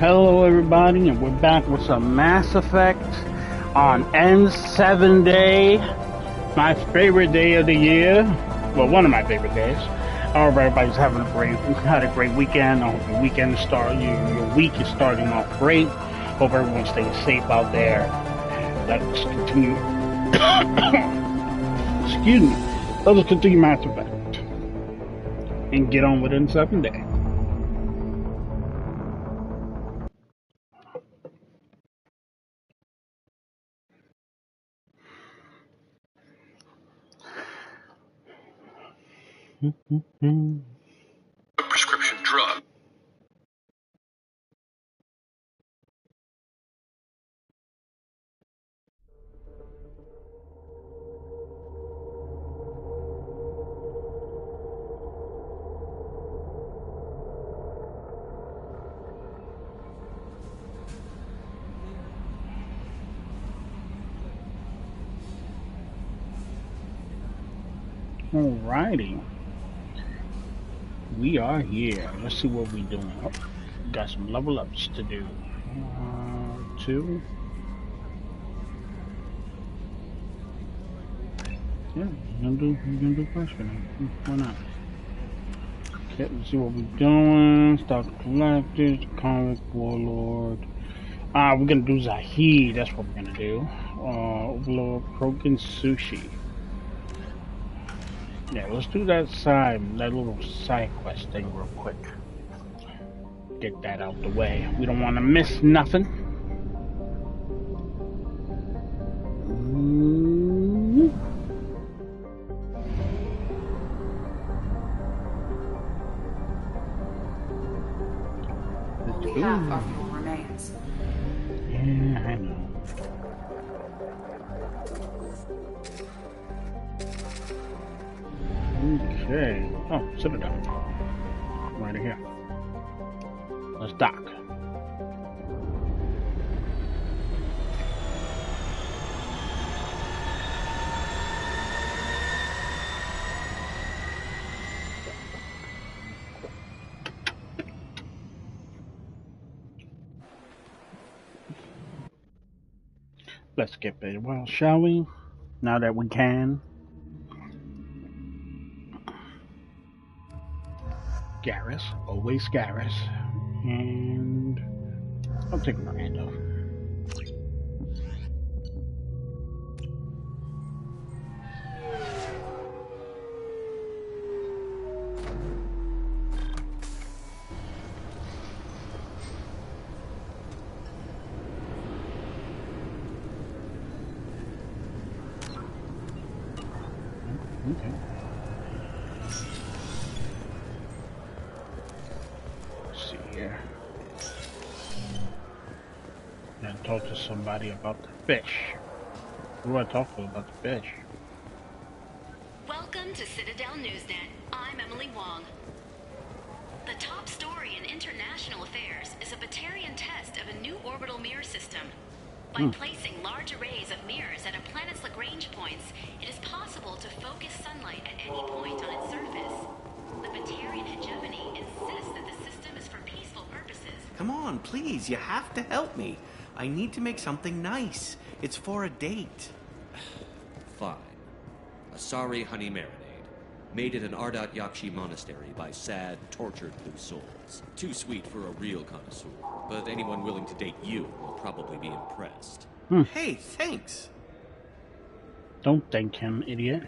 Hello everybody, and we're back with some Mass Effect on N7 Day, my favorite day of the year. Well, one of my favorite days. I hope everybody's had a great weekend. I hope your weekend your week is starting off great. Hope everyone's staying safe out there. Let's continue. Excuse me. Let's continue Mass Effect and get on with N7 Day. A prescription drug. Alrighty. We are here. Let's see what we're doing. Oh, got some level ups to do. 2. Yeah, we're gonna do first for now. Why not? Okay, let's see what we're doing. Start collectors, comic warlord. We're gonna do Zahid. That's what we're gonna do. Overlord, Krogan Sushi. Yeah, let's do that little side quest thing real quick. Get that out the way. We don't want to miss nothing. We have our fuel remains. Yeah, I know. Okay. Oh, Citadel. Right here. Let's dock. Let's get better. Well, shall we? Now that we can. Garrus. Always Garrus. And I'll take Miranda. Okay. Let's see here. Now talk to somebody about the fish. Who do I talk to about the fish? Welcome to Citadel Newsnet. I'm Emily Wong. The top story in international affairs is a Batarian test of a new orbital mirror system. By placing large arrays of mirrors at a planet's Lagrange points, it is possible to focus sunlight at any point on its surface. The Batarian hegemony insists that the system is for peaceful purposes. Come on, please, you have to help me. I need to make something nice. It's for a date. Fine. Asari honey marinade. Made at an Ardat Yakshi monastery by sad, tortured blue souls. Too sweet for a real connoisseur, but anyone willing to date you will probably be impressed. Hey, thanks. Don't thank him, idiot.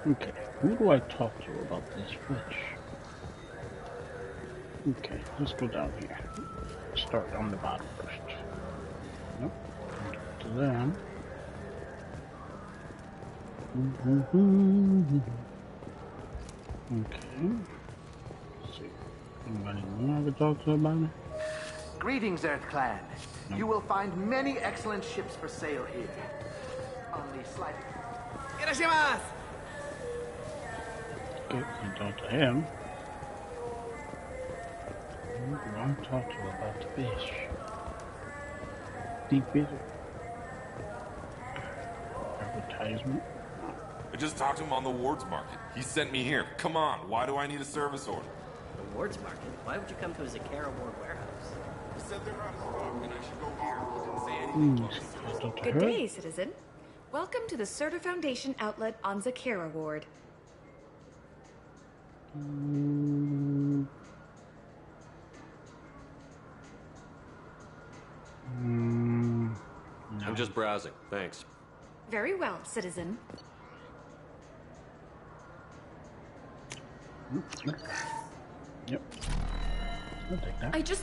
Okay, who do I talk to about this fish? Okay, let's go down here. Start on the bottom first. Nope. Talk to them. Okay. Let's see. Anybody more I could talk to about it? Greetings, Earth Clan. No. You will find many excellent ships for sale here. Only slightly. Irashimasu! Okay, I talk to him. Who do I talk to about the fish? Deep fish. Advertisement. I just talked to him on the wards market. He sent me here. Come on, why do I need a service order? rewards market. Why would you come to a Zakara Ward warehouse? He said they're out of stock and I should go here. He didn't say anything. Good day, citizen. Welcome to the Surtur Foundation outlet on Zakara Ward. I'm just browsing. Thanks. Very well, citizen. Yep. I'll take that.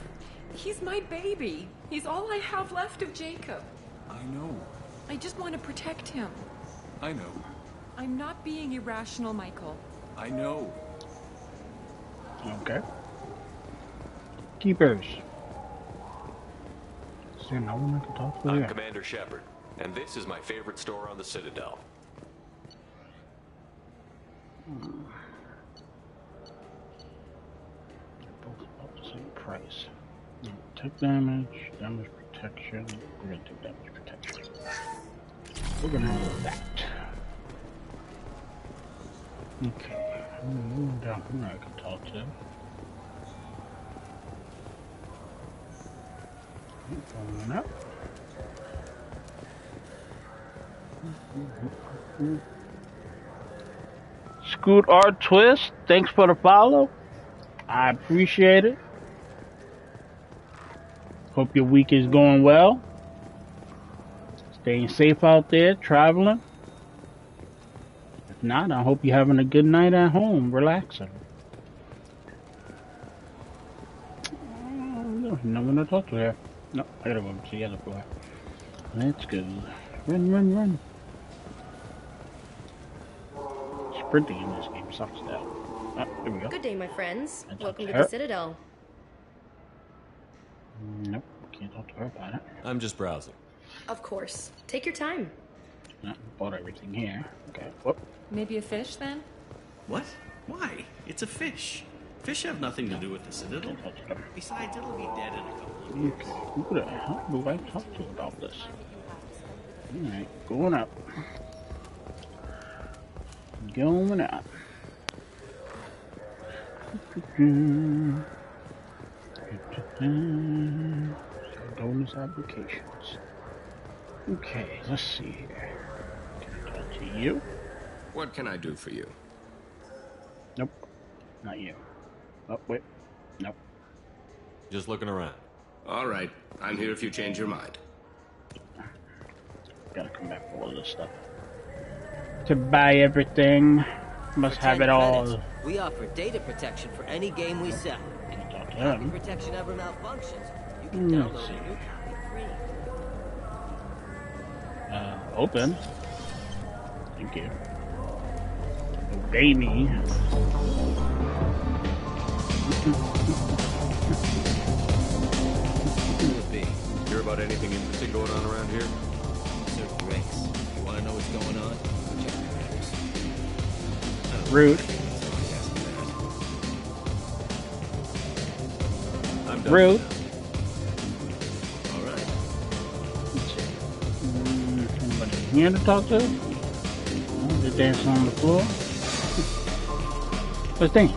He's my baby. He's all I have left of Jacob. I know. I just want to protect him. I know. I'm not being irrational, Michael. I know. Okay. Keepers. Is there no one I can talk to? I'm Yeah. Commander Shepard, and this is my favorite store on the Citadel. Both about the same price. Tech damage, damage protection. We're gonna take damage protection. We're gonna have that. Okay. I'm moving down here. I can talk to. Going up. Scoot R Twist, thanks for the follow. I appreciate it. Hope your week is going well. Staying safe out there, traveling. If not, I hope you're having a good night at home, relaxing. No one to talk to here. No, I gotta go to the other floor. Let's go. Run. Sprinting in this game sucks though. Ah, there we go. Good day, my friends. That's Welcome to her. the Citadel. Nope, can't talk to her about it. I'm just browsing. Of course. Take your time. No, bought everything here. Okay, whoop. Maybe a fish, then? What? Why? It's a fish. Fish have nothing to do with the Citadel. Can't touch them. Besides, it'll be dead in a couple of years. Okay, who the hell do I talk to about this? Alright, going up. Going up. Bonus applications. Okay, let's see here. Can I talk to you? What can I do for you? Nope, not you. Oh, wait. Nope. Just looking around. All right. I'm here if you change your mind. Gotta come back for all this stuff. To buy everything, must For have 10 it all. credits, we offer data protection for any game we sell. Can talk to If him. protection ever malfunctions, you can Let's download see. a new copy free. Open. Thank you. Obey me. Hear about anything interesting going on around here? Certain ranks. You want to know what's going on? Check the matters. Rude. I'm done. Rude. All right. Somebody here to talk to? Oh, they're dancing on the floor. Let's dance.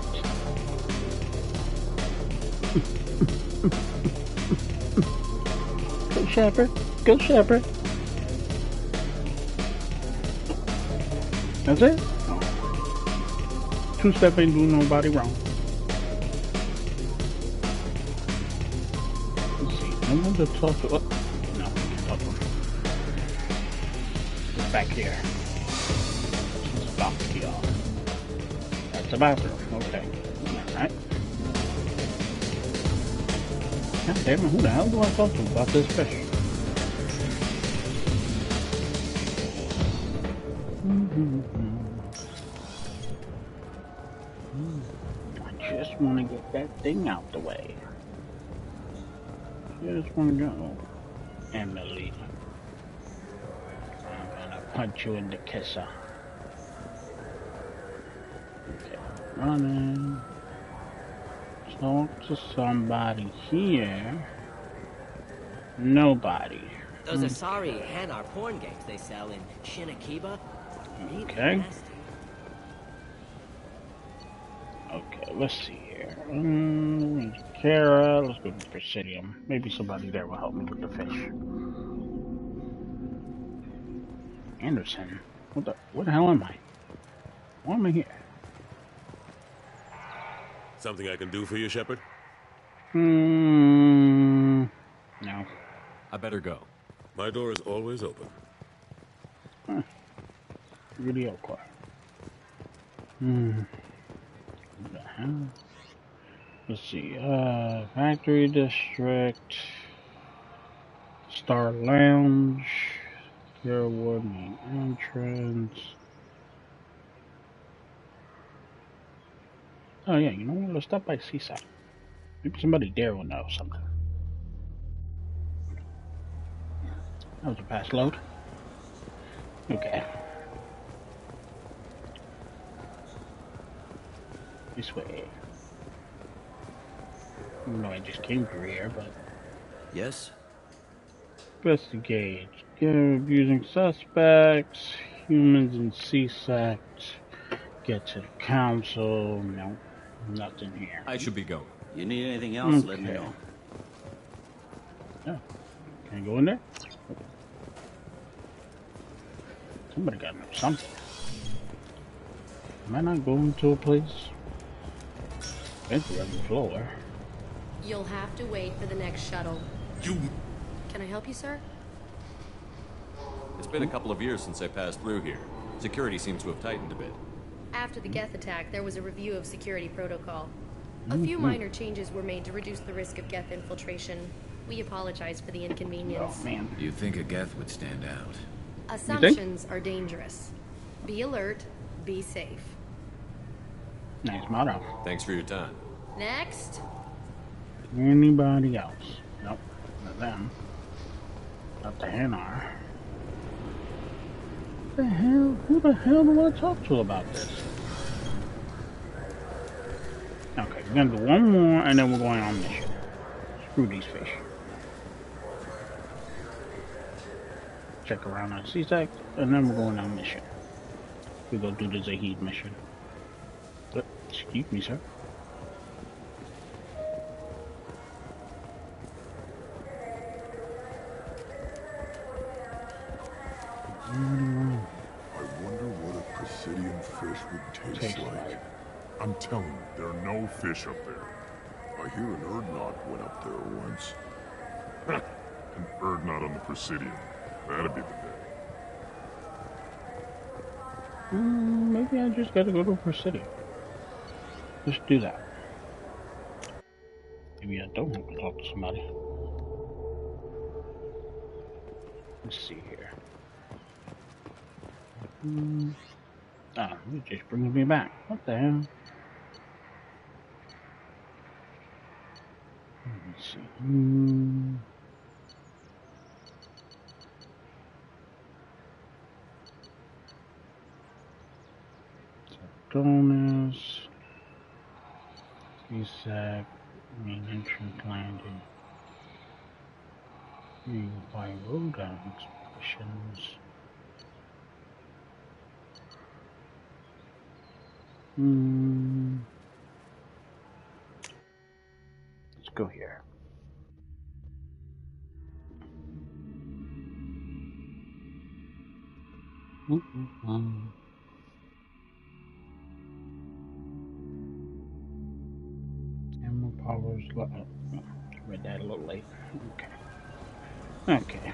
Go Shepherd. Go Shepherd. That's it? Oh. Two-step ain't doing nobody wrong. Let's see. No one to talk to. Oh. No, we can't talk to him. It's back here. It's back here. That's the bathroom. Okay. Alright. God damn it, who the hell do I talk to about this fish? I just want to get that thing out the way. Just want to go. Emily. I'm gonna punch you in the kisser. Okay, running. Talk to somebody here. Nobody. Those Asari Hanar porn games they sell in Shinakiba. Really Okay. nasty. Okay, let's see here. here? Kara, let's go to Presidium. Maybe somebody there will help me with the fish. Anderson? What the hell am I? Why am I here? Something I can do for you, Shepard? No. I better go. My door is always open. Huh. Video car. What the hell? Let's see. Factory District. Star Lounge. Sierra Wood main entrance. Oh yeah, you know what? Let's stop by Seaside. Maybe somebody there will know something. That was a fast load. Okay. This way. I don't know I just came through here, but... Yes? Investigate. Abusing suspects. Humans in CSEC. Get to the council. No. Nothing here. I should be going. You need anything else, let me know. Yeah. Can I go in there? Somebody gotta know something. Am I not going to a place? Been through every floor. You'll have to wait for the next shuttle. You... Can I help you, sir? It's been a couple of years since I passed through here. Security seems to have tightened a bit. After the Geth attack, there was a review of security protocol. A few minor changes were made to reduce the risk of Geth infiltration. We apologize for the inconvenience. Oh, man. You think a Geth would stand out? Assumptions are dangerous. Be alert, be safe. Nice motto. Thanks for your time. Next. Anybody else? Nope. Not them. Not the Hanar. Who the hell do I want to talk to about this? Okay, we're gonna do one more and then we're going on mission. Screw these fish. Check around on CSEC and then we're going on mission. We go do the Zahid mission. But, excuse me, sir. I wonder what a Presidium fish would taste like. I'm telling you, there are no fish up there. I hear an Urdnot went up there once. An Urdnot on the Presidium. That'd be the day. Maybe I just gotta go to Presidium. Let's do that. Maybe I don't have to talk to somebody. Let's see here. It just brings me back. What the hell? Let's see. Bonus. CSEC. Main entrance landing. You by road expeditions. Let's go here. Ammo powers. Read that a little late. Okay. Okay.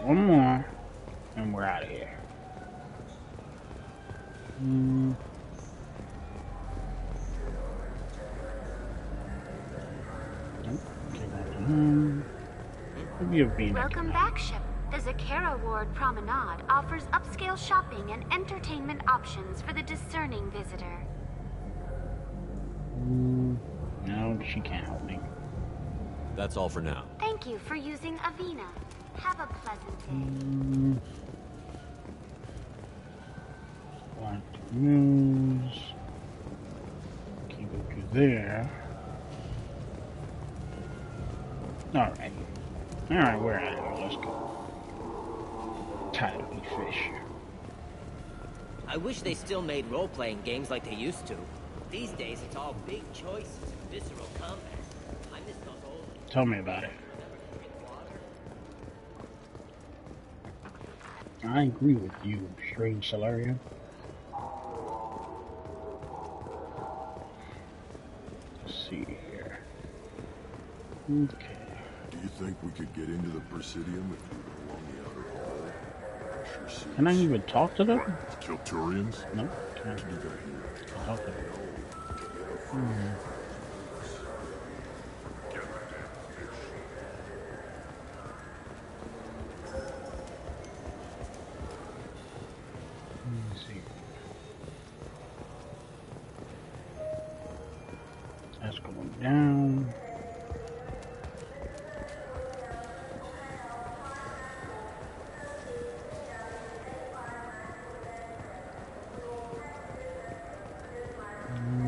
One more, and we're out of here. Welcome back, Ship. The Zakera Ward Promenade offers upscale shopping and entertainment options for the discerning visitor. No, she can't help me. That's all for now. Thank you for using Avina. Have a pleasant day. Black news. Can go to there. Alright. Alright, we're out of here. Let's go. Tired of these fish. I wish they still made role-playing games like they used to. These days, it's all big choices and visceral combat. I miss those old. Tell me about it. I agree with you, Strange Solarian. Let's see here. Okay. Do you think we could get into the Presidium if we were along the outer hall? Sure suits. Can I even talk to them? Kilturians? No. Can't do that here. Talk to them. That's going down.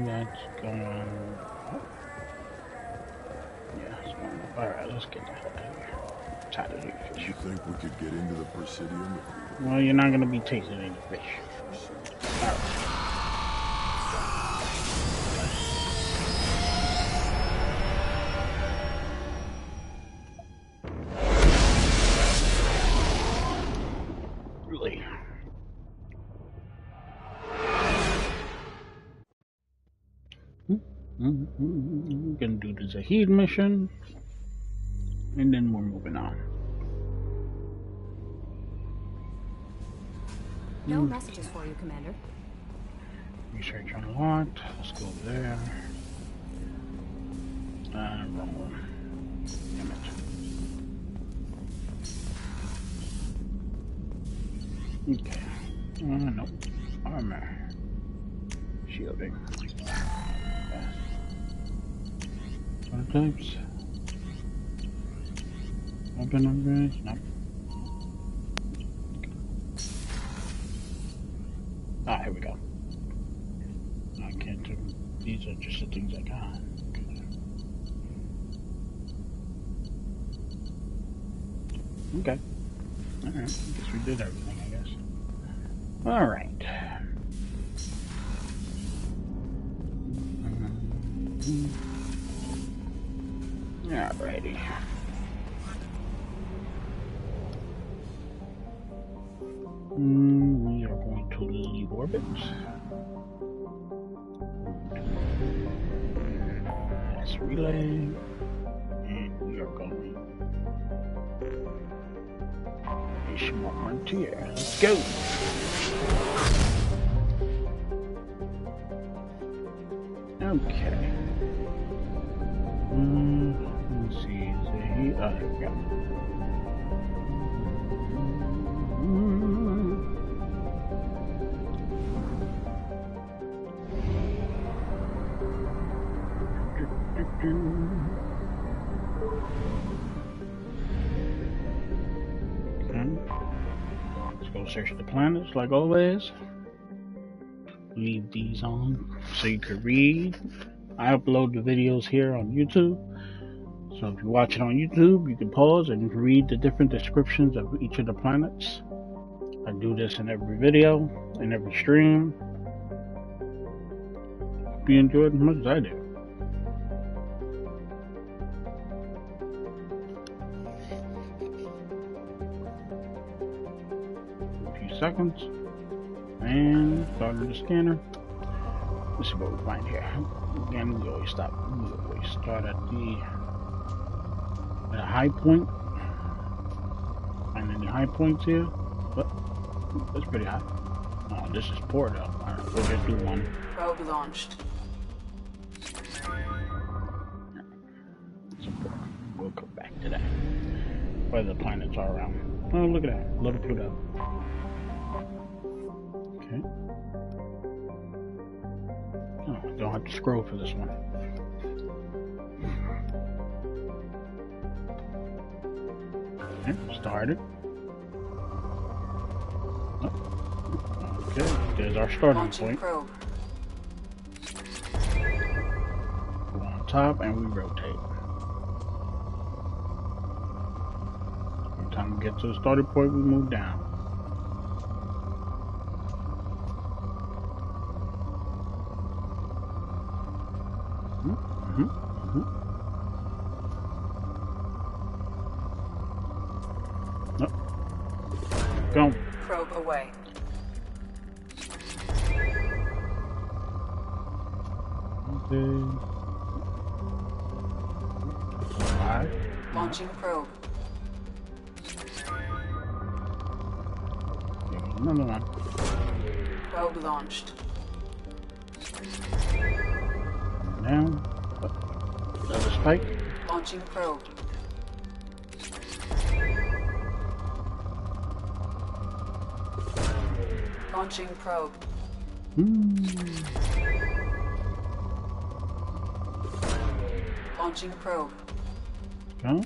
That's going up. Yeah, it's going up. Alright, let's get the hell out of here. I'm tired of eating fish. Do you think we could get into the Presidium if we were... Well, you're not going to be tasting any fish. Alright. We're gonna do the Zahid mission, and then we're moving on. No messages for you, Commander. Research unlocked. Let's go there. Wrong one. Damn it. Okay. Nope. Armor. Shielding. Types. Weapon upgrades? Nope. Ah, here we go. I can't do. These are just the things I got. Okay. Alright. I guess we did everything, I guess. Alright. Alrighty. We are going to leave orbit. Let's relay. And we are going. Ishmael Frontier. Let's go. Okay. Let's see. Here we go. Let's go search the planets like always. Leave these on so you can read. I upload the videos here on YouTube. So if you watch it on YouTube, you can pause and read the different descriptions of each of the planets. I do this in every video, in every stream. Hope you enjoy it as much as I do. A few seconds. And starting the scanner. Let's see what we find here. Again, we always start at the high point. And then the high points here. But that's pretty high. Oh, this is poor though. Alright, we'll just do one. Probe launched. We'll come back to that. Where the planets are around. Oh, look at that. Little Pluto. Okay. Oh, don't have to scroll for this one. Okay, started. Oh. Okay, there's our starting point. Probe. Go on top and we rotate. Every time we get to the starting point, we move down. Nope. Go. Probe away. Okay. Alright. Launching probe. Another one. Probe launched. Now. Another spike. Launching probe. Launching probe. Launching probe. Go.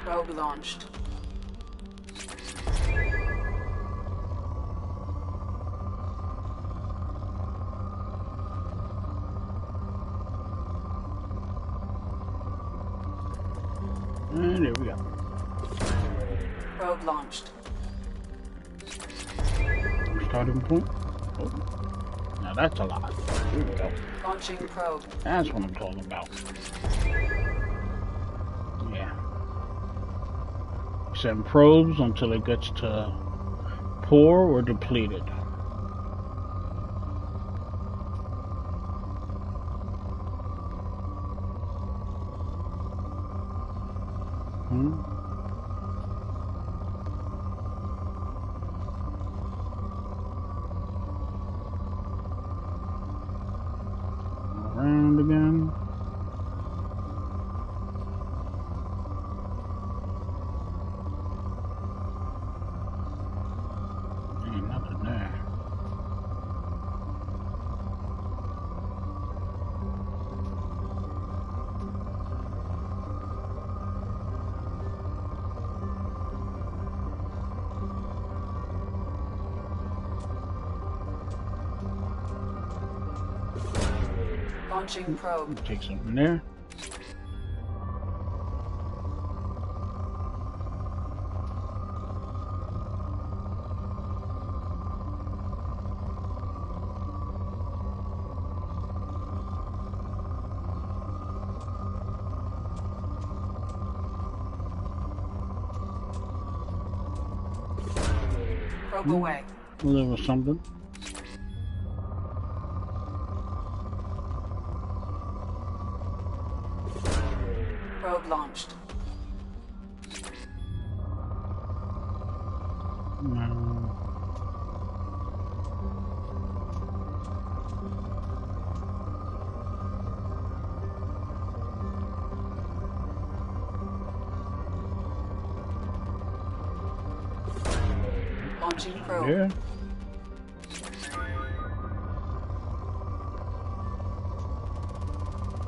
Probe launched. And there we go. Probe launched. Starting point. Oh. Now that's a lot. Here we go. Launching probe. That's what I'm talking about. Yeah. Send probes until it gets to poor or depleted. Around again. Ain't nothing there. Launching probe. Take something there. Probe away. Well, there was something. Probe launched. No. Launching probe. Yeah.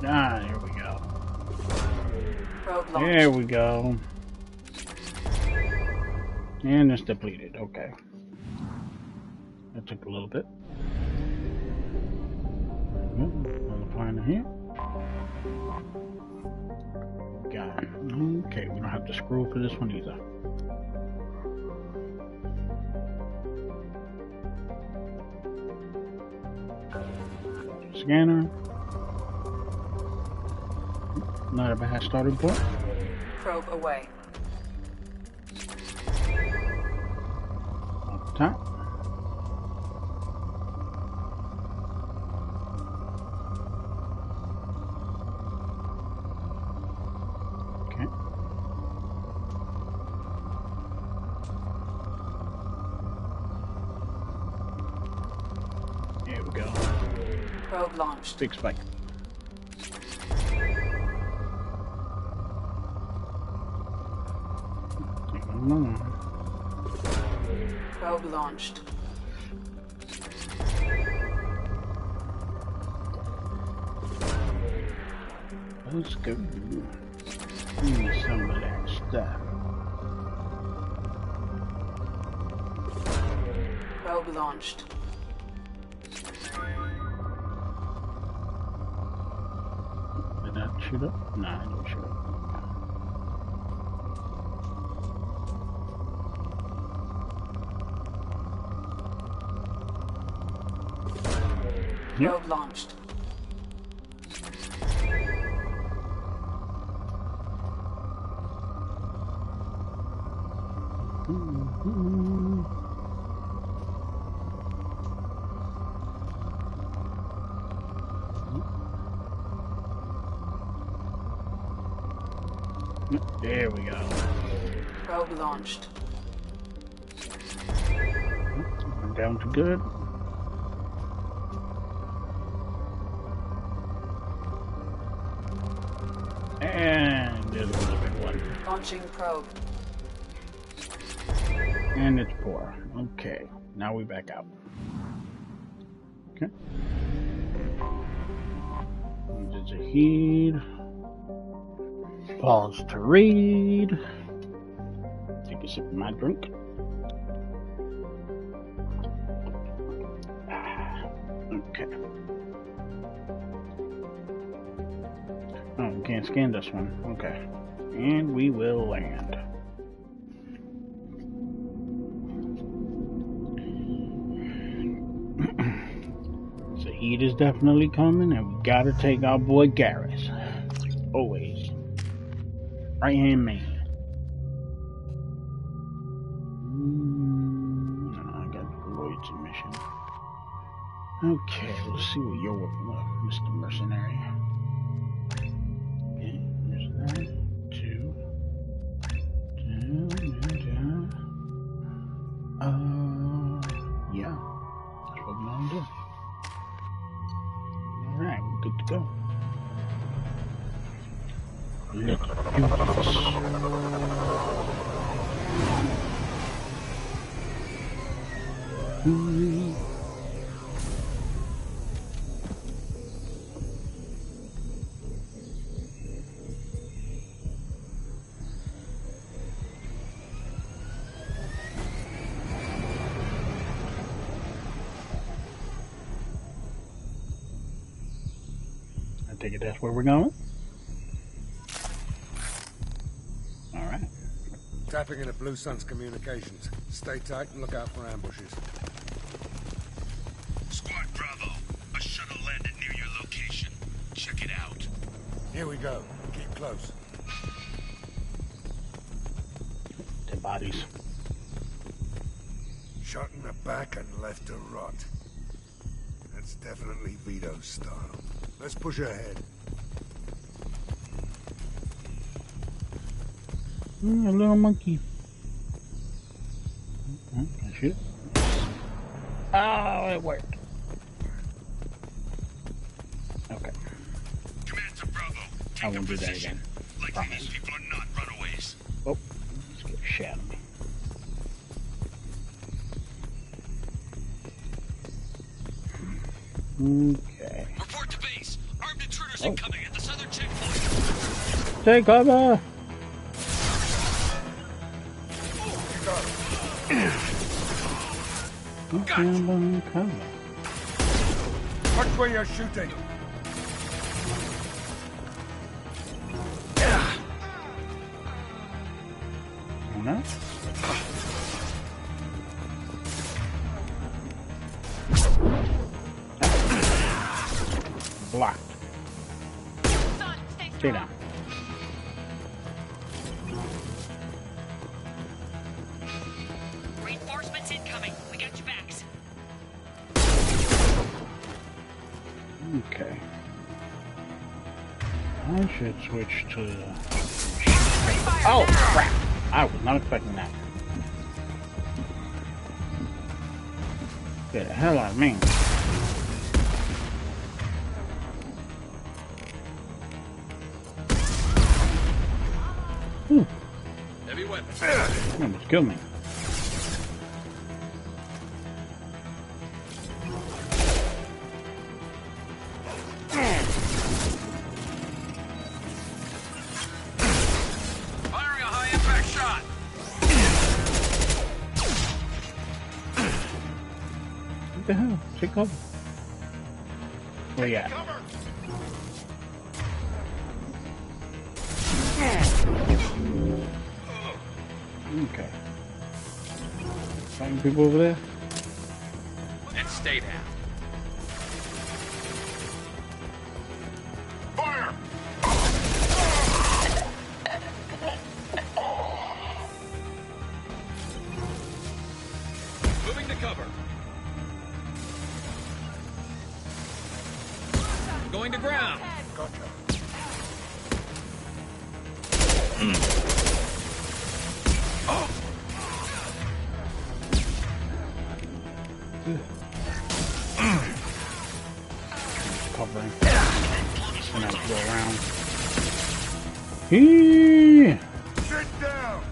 Ah, here we go. Probe launched. There we go. And it's depleted. Okay. That took a little bit. Another plan here. Got it. Okay, we don't have to screw for this one either. Scanner. Not a bad starting point. Probe away. Off the top. Okay. There we go. Probe launched. Big spike. Probe launched. Let's go. Give some of that stuff. Probe launched. Did that shoot up? Nah, it didn't shoot up. Probe launched. There we go. Probe launched. I'm down to good. And there's another one. Launching probe. And it's 4. Okay, now we back out. Okay. There's a heed. Pause to read. Take a sip of my drink. Okay. Oh, we can't scan this one. Okay. And we will land. So heat is definitely coming, and we gotta take our boy Garrus. Always. Right hand man. No, I got the loyalty mission. Okay, let's see what you're working with, Mr. Mercenary. Okay, Mercenary. 2. Yeah. That's what I'm gonna do. Alright, we're good to go. Let's do this. I take it that's where we're going. Tapping into Blue Sun's communications. Stay tight and look out for ambushes. Squad Bravo, a shuttle landed near your location. Check it out. Here we go. Keep close. Dead bodies. Shot in the back and left to rot. That's definitely Vito's style. Let's push ahead. A little monkey. Can I shoot it? Oh, it worked. Okay. Command to Bravo. I won't do that again. Likely these people are not runaways. Oh, let's get a shot of me. Okay. Report to base. Armed intruders incoming at the southern checkpoint. Take cover. Watch where you're shooting. No? Blocked. Stay down. Reinforcements incoming. We got your backs. Okay. I should switch to... Oh, crap! I was not expecting that. Get the hell out of me. Heavy weapons. Almost killed me. Firing a high impact shot. What the hell? Take cover. Where you at? Okay. Fighting people over there? And stay down. cover. Going to ground. Gotcha. Covering. And I go around. Hee! Sit down.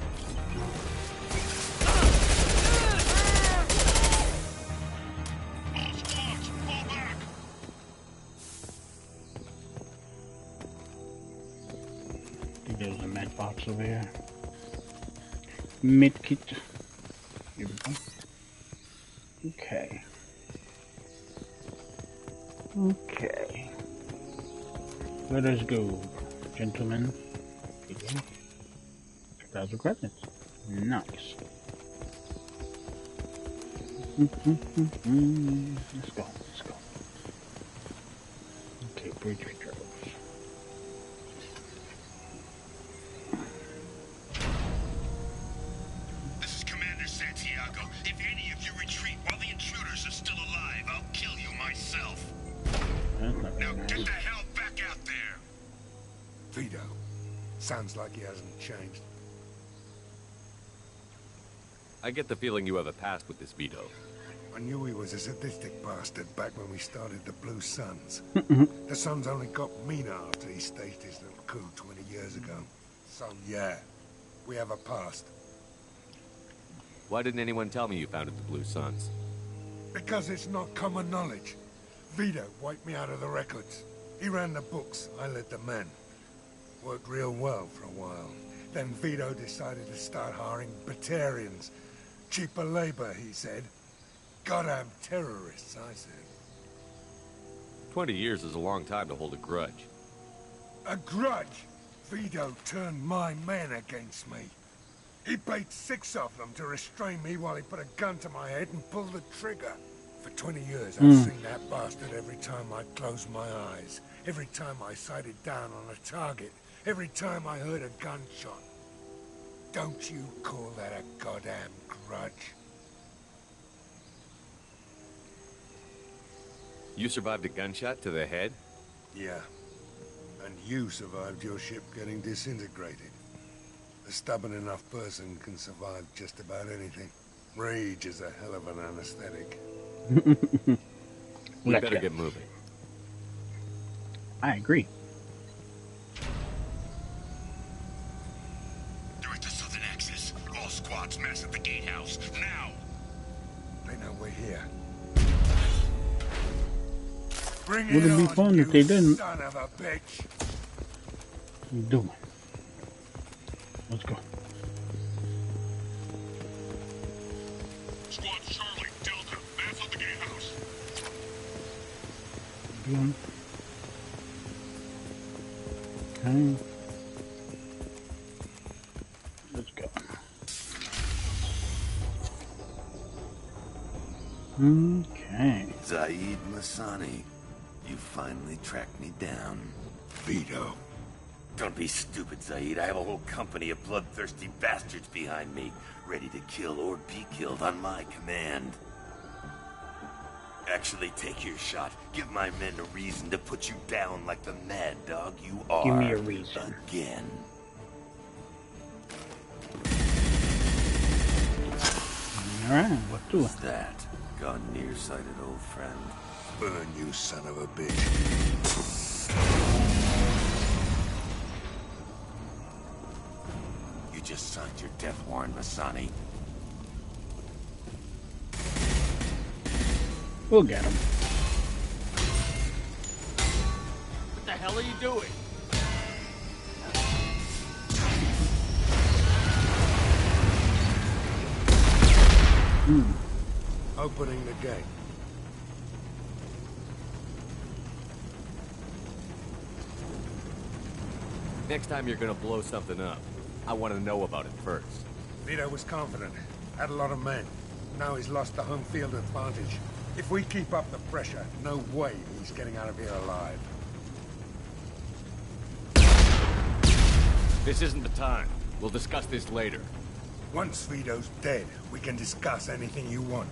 I think there's a med box over here. Med kit. Here we go. Okay. Okay. Let us go, gentlemen. Okay. 2,000 credits. Nice. Let's go. Let's go. Okay, bridge controls. This is Commander Santiago. If any of you retreat while the intruders are still alive, I'll kill you myself. Now get the hell back out there! Vito. Sounds like he hasn't changed. I get the feeling you have a past with this Vito. I knew he was a sadistic bastard back when we started the Blue Suns. The Suns only got meaner after he staged his little coup 20 years ago. So yeah, we have a past. Why didn't anyone tell me you founded the Blue Suns? Because it's not common knowledge. Vito wiped me out of the records. He ran the books, I led the men. Worked real well for a while. Then Vito decided to start hiring Batarians. Cheaper labor, he said. Goddamn terrorists, I said. 20 years is a long time to hold a grudge. A grudge? Vito turned my men against me. He paid 6 of them to restrain me while he put a gun to my head and pulled the trigger. For 20 years, I've seen that bastard every time I closed my eyes. Every time I sighted down on a target. Every time I heard a gunshot. Don't you call that a goddamn grudge? You survived a gunshot to the head? Yeah. And you survived your ship getting disintegrated. A stubborn enough person can survive just about anything. Rage is a hell of an anesthetic. We better get moving. I agree. Director Southern Axis. All squads mass at the gatehouse. Now! They know we're here. Bring it Wouldn't be on, fun if they didn't. Son of a bitch. What are you doing? Let's go. Squad Charlie, Delta, mass at the gatehouse. Okay. Let's go. Okay. Zaid Masani, you finally tracked me down. Vito. Don't be stupid, Zaid. I have a whole company of bloodthirsty bastards behind me, ready to kill or be killed on my command. Actually, take your shot. Give my men a reason to put you down like the mad dog you are. Give me a reason. Again. Alright, let's do it. What's that? Gone nearsighted, old friend. Burn, you son of a bitch. You just signed your death warrant, Masani. We'll get him. What the hell are you doing? Opening the gate. Next time you're gonna blow something up, I want to know about it first. Vito was confident. Had a lot of men. Now he's lost the home field advantage. If we keep up the pressure, no way he's getting out of here alive. This isn't the time. We'll discuss this later. Once Vito's dead, we can discuss anything you want.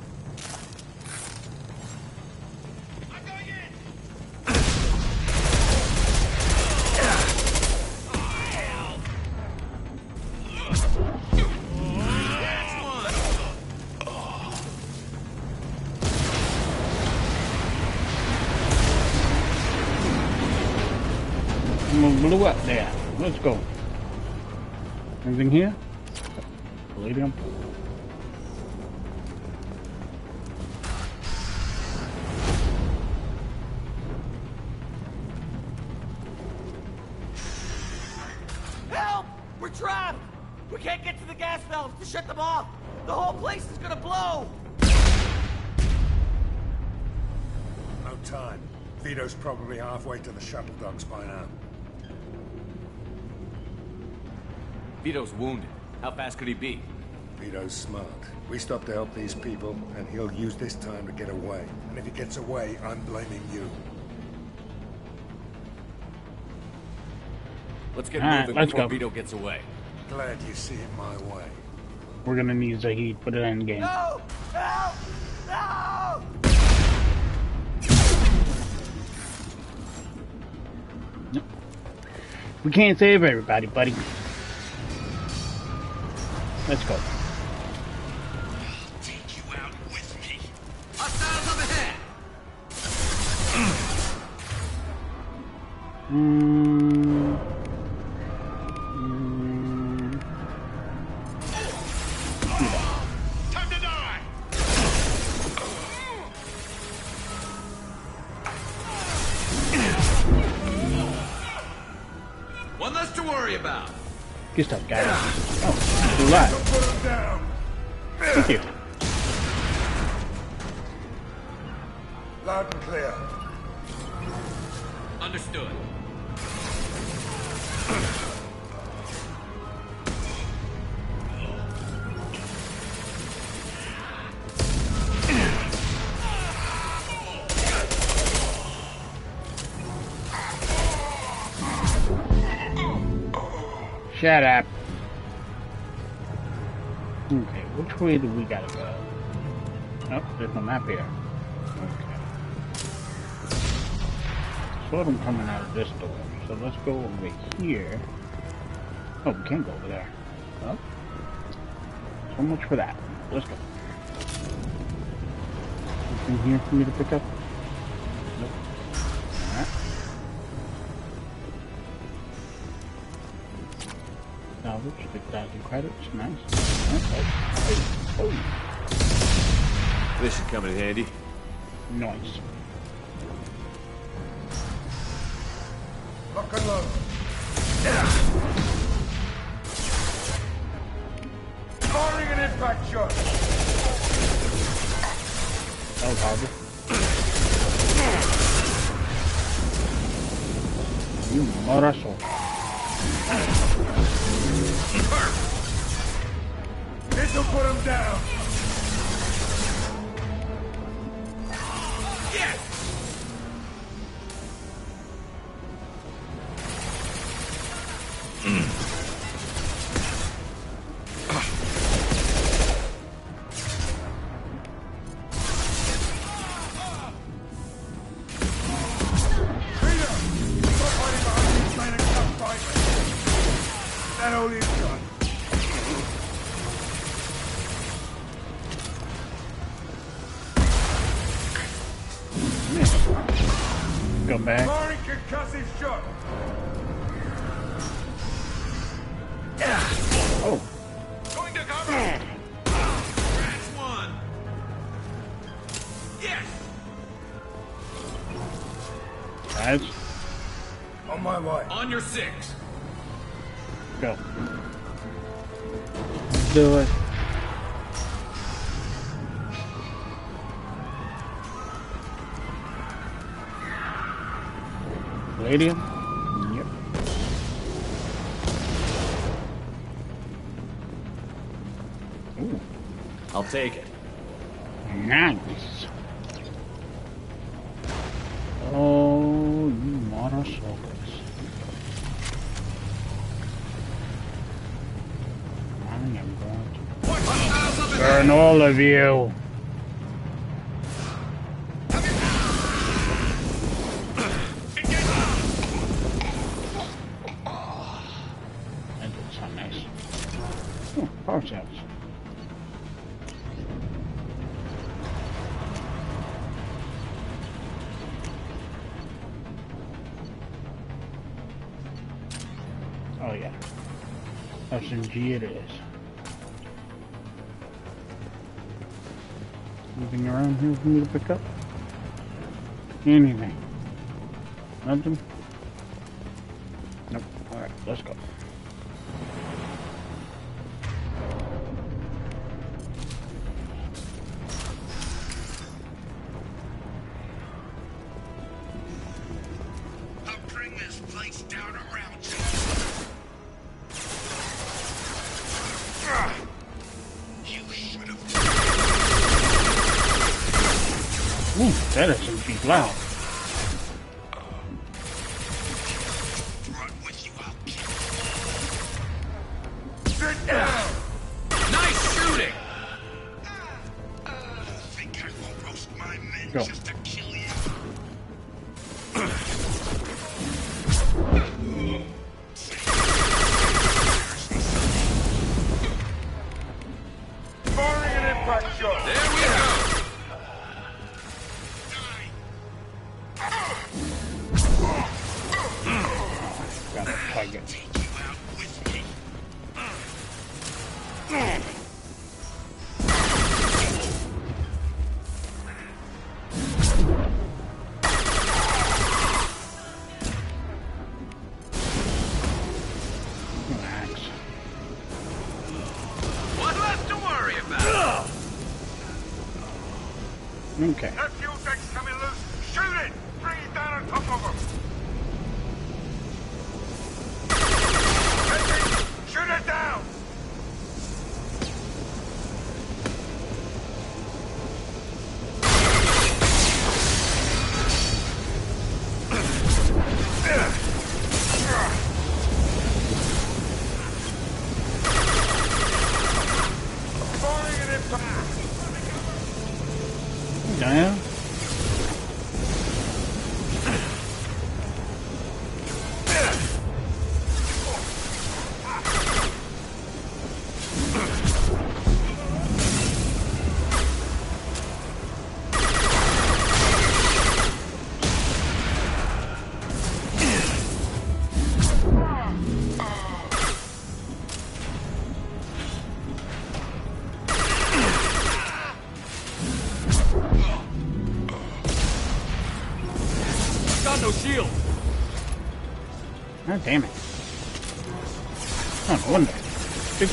blew up there. Let's go. Anything here? Palladium. Help! We're trapped! We can't get to the gas valves to shut them off! The whole place is gonna blow! No time. Vito's probably halfway to the shuttle docks by now. Vito's wounded. How fast could he be? Vito's smart. We stop to help these people, and he'll use this time to get away. And if he gets away, I'm blaming you. Let's get Alright, moving let's before go. Vito gets away. Glad you see it my way. We're gonna need Zahid for the end game. No! Help! No! We can't save everybody, buddy. Let's go. Take you out with me. Hostiles up ahead! Time to die. One less to worry about. Good stuff, guys. Oh, you're alive. Put him down. Thank you. Loud and clear. Understood. Shut up. Okay, which way do we gotta go? Oh, there's no map here. Okay. Saw them coming out of this door, so let's go over here. Oh, we can't go over there. Well, so much for that. Let's go. Anything here for me to pick up? Nope. Alright. Salvage, 6,000 credits, nice. Okay. Oh. This should come in handy. Nice. Lock and load. Firing an impact shot. That was horrible. You morazo. This'll put him down. Yes! That only is done. Come back. Firing concussive shot. Oh. Going to cover. That's one. Yes! Guys, On my way. On your six. go. Do it. Palladium? Yep. Ooh, I'll take it. nice. Oh, you motorcycles. I am going to burn all of you. That did sound nice. Oh, power cells. SMG it is. Anything around here for me to pick up? Anything? Nothing? Nope. Alright, let's go. I'll bring this place down around you. You should have. Ooh, that SMG's loud. Nice shooting! Think I will roast my men Go. just to kill you? Firing an impact shot. There we go! Got a target. Take you out with me. Relax. What left to worry about? Okay. That fuel tank's coming loose. Shoot it! Bring it down on top of them. Shoot it down! Firing an impact! Damn. Got no shield. God damn it. Oh, no wonder. Big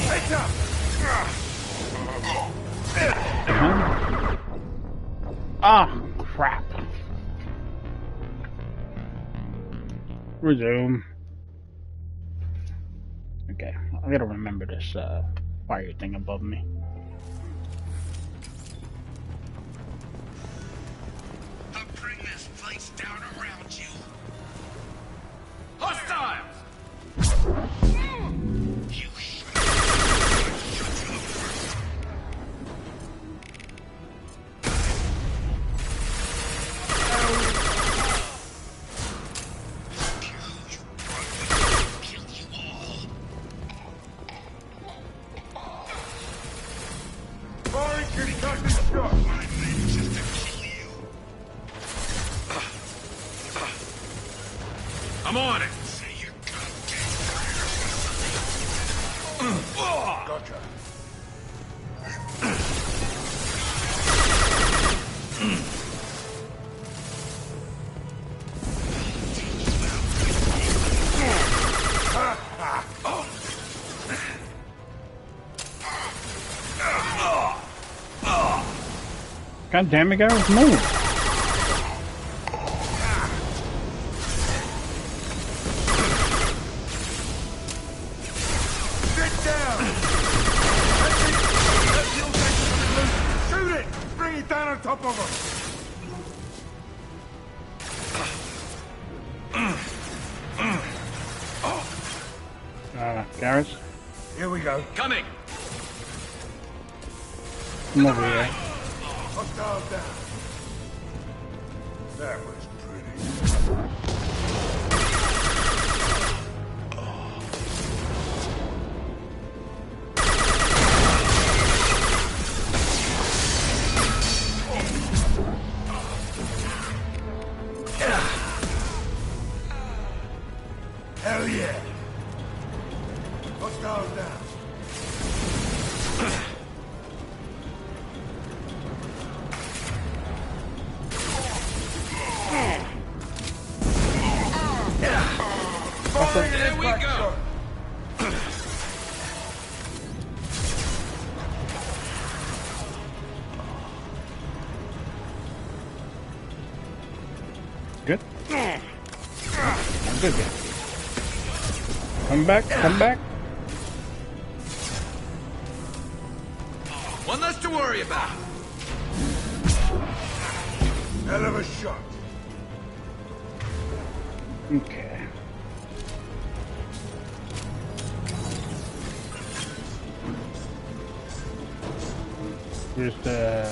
Heads up! Ah, crap. Resume. Okay, I gotta remember this fire thing above me. I'll bring this place down around you. Hostiles! You should shut you up first. Kill you all. Firing concussive shot! My men just to kill you. I'm on it. Say your goddamn Gotcha. God damn it, guys, move. Sit down! That fuel tank's coming loose. Shoot it! Bring it down on top of them. Garrus, Here we go. Coming. come over here. Hostile down. That was pretty. Hostiles down. There we go. Good. I'm good. Come back. Come back. One less to worry about. Hell of a shot. Okay. Here's the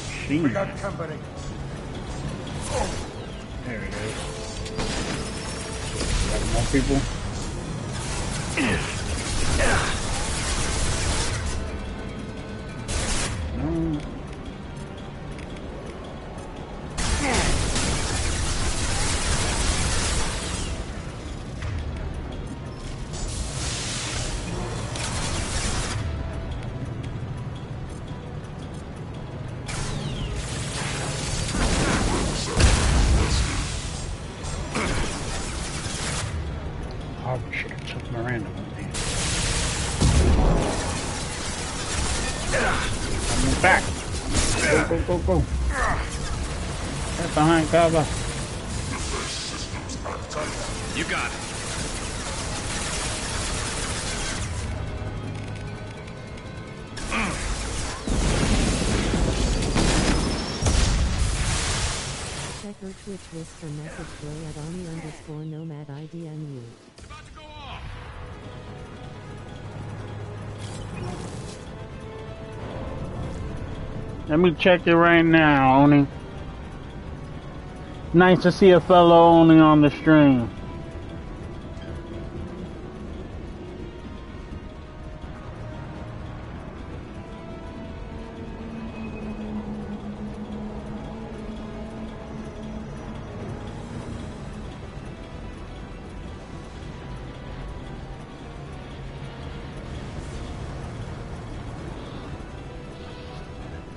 machine. We got company. There it is. Got more people. No. Oh shit, took Miranda with me. Coming back. Go, go, go, go. Right behind cover. You got it. Check her Twitch list for message flow at Ani_Nomad IDNU. Let me check it right now, Oni. Nice to see a fellow Oni on the stream.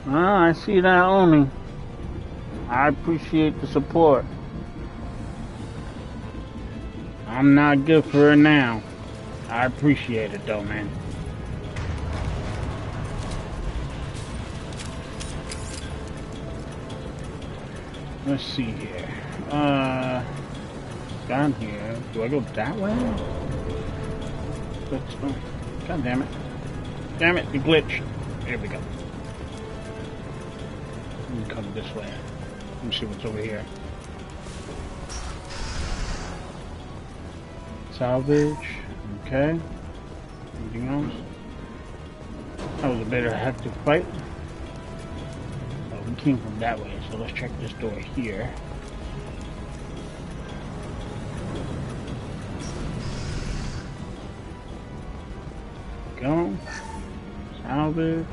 I see that Oni. I appreciate the support. I'm not good for it now. I appreciate it though, man. Let's see here. Down here. Do I go that way? Let's go. God damn it. Damn it, the glitch. There we go. Let me come this way. Let me see what's over here. Salvage. Okay. Anything else? That was a bit of a hectic fight. Oh, we came from that way, so let's check this door here. Go. Salvage.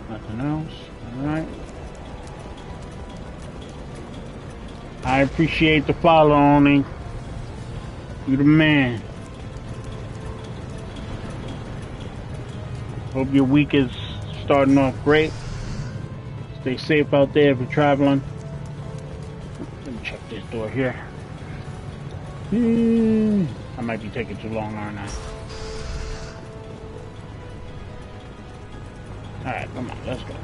Nothing else. Alright. I appreciate the follow, Oni. You the man. Hope your week is starting off great. Stay safe out there if you're traveling. Let me check this door here. I might be taking too long, aren't I? Alright, come on, let's go.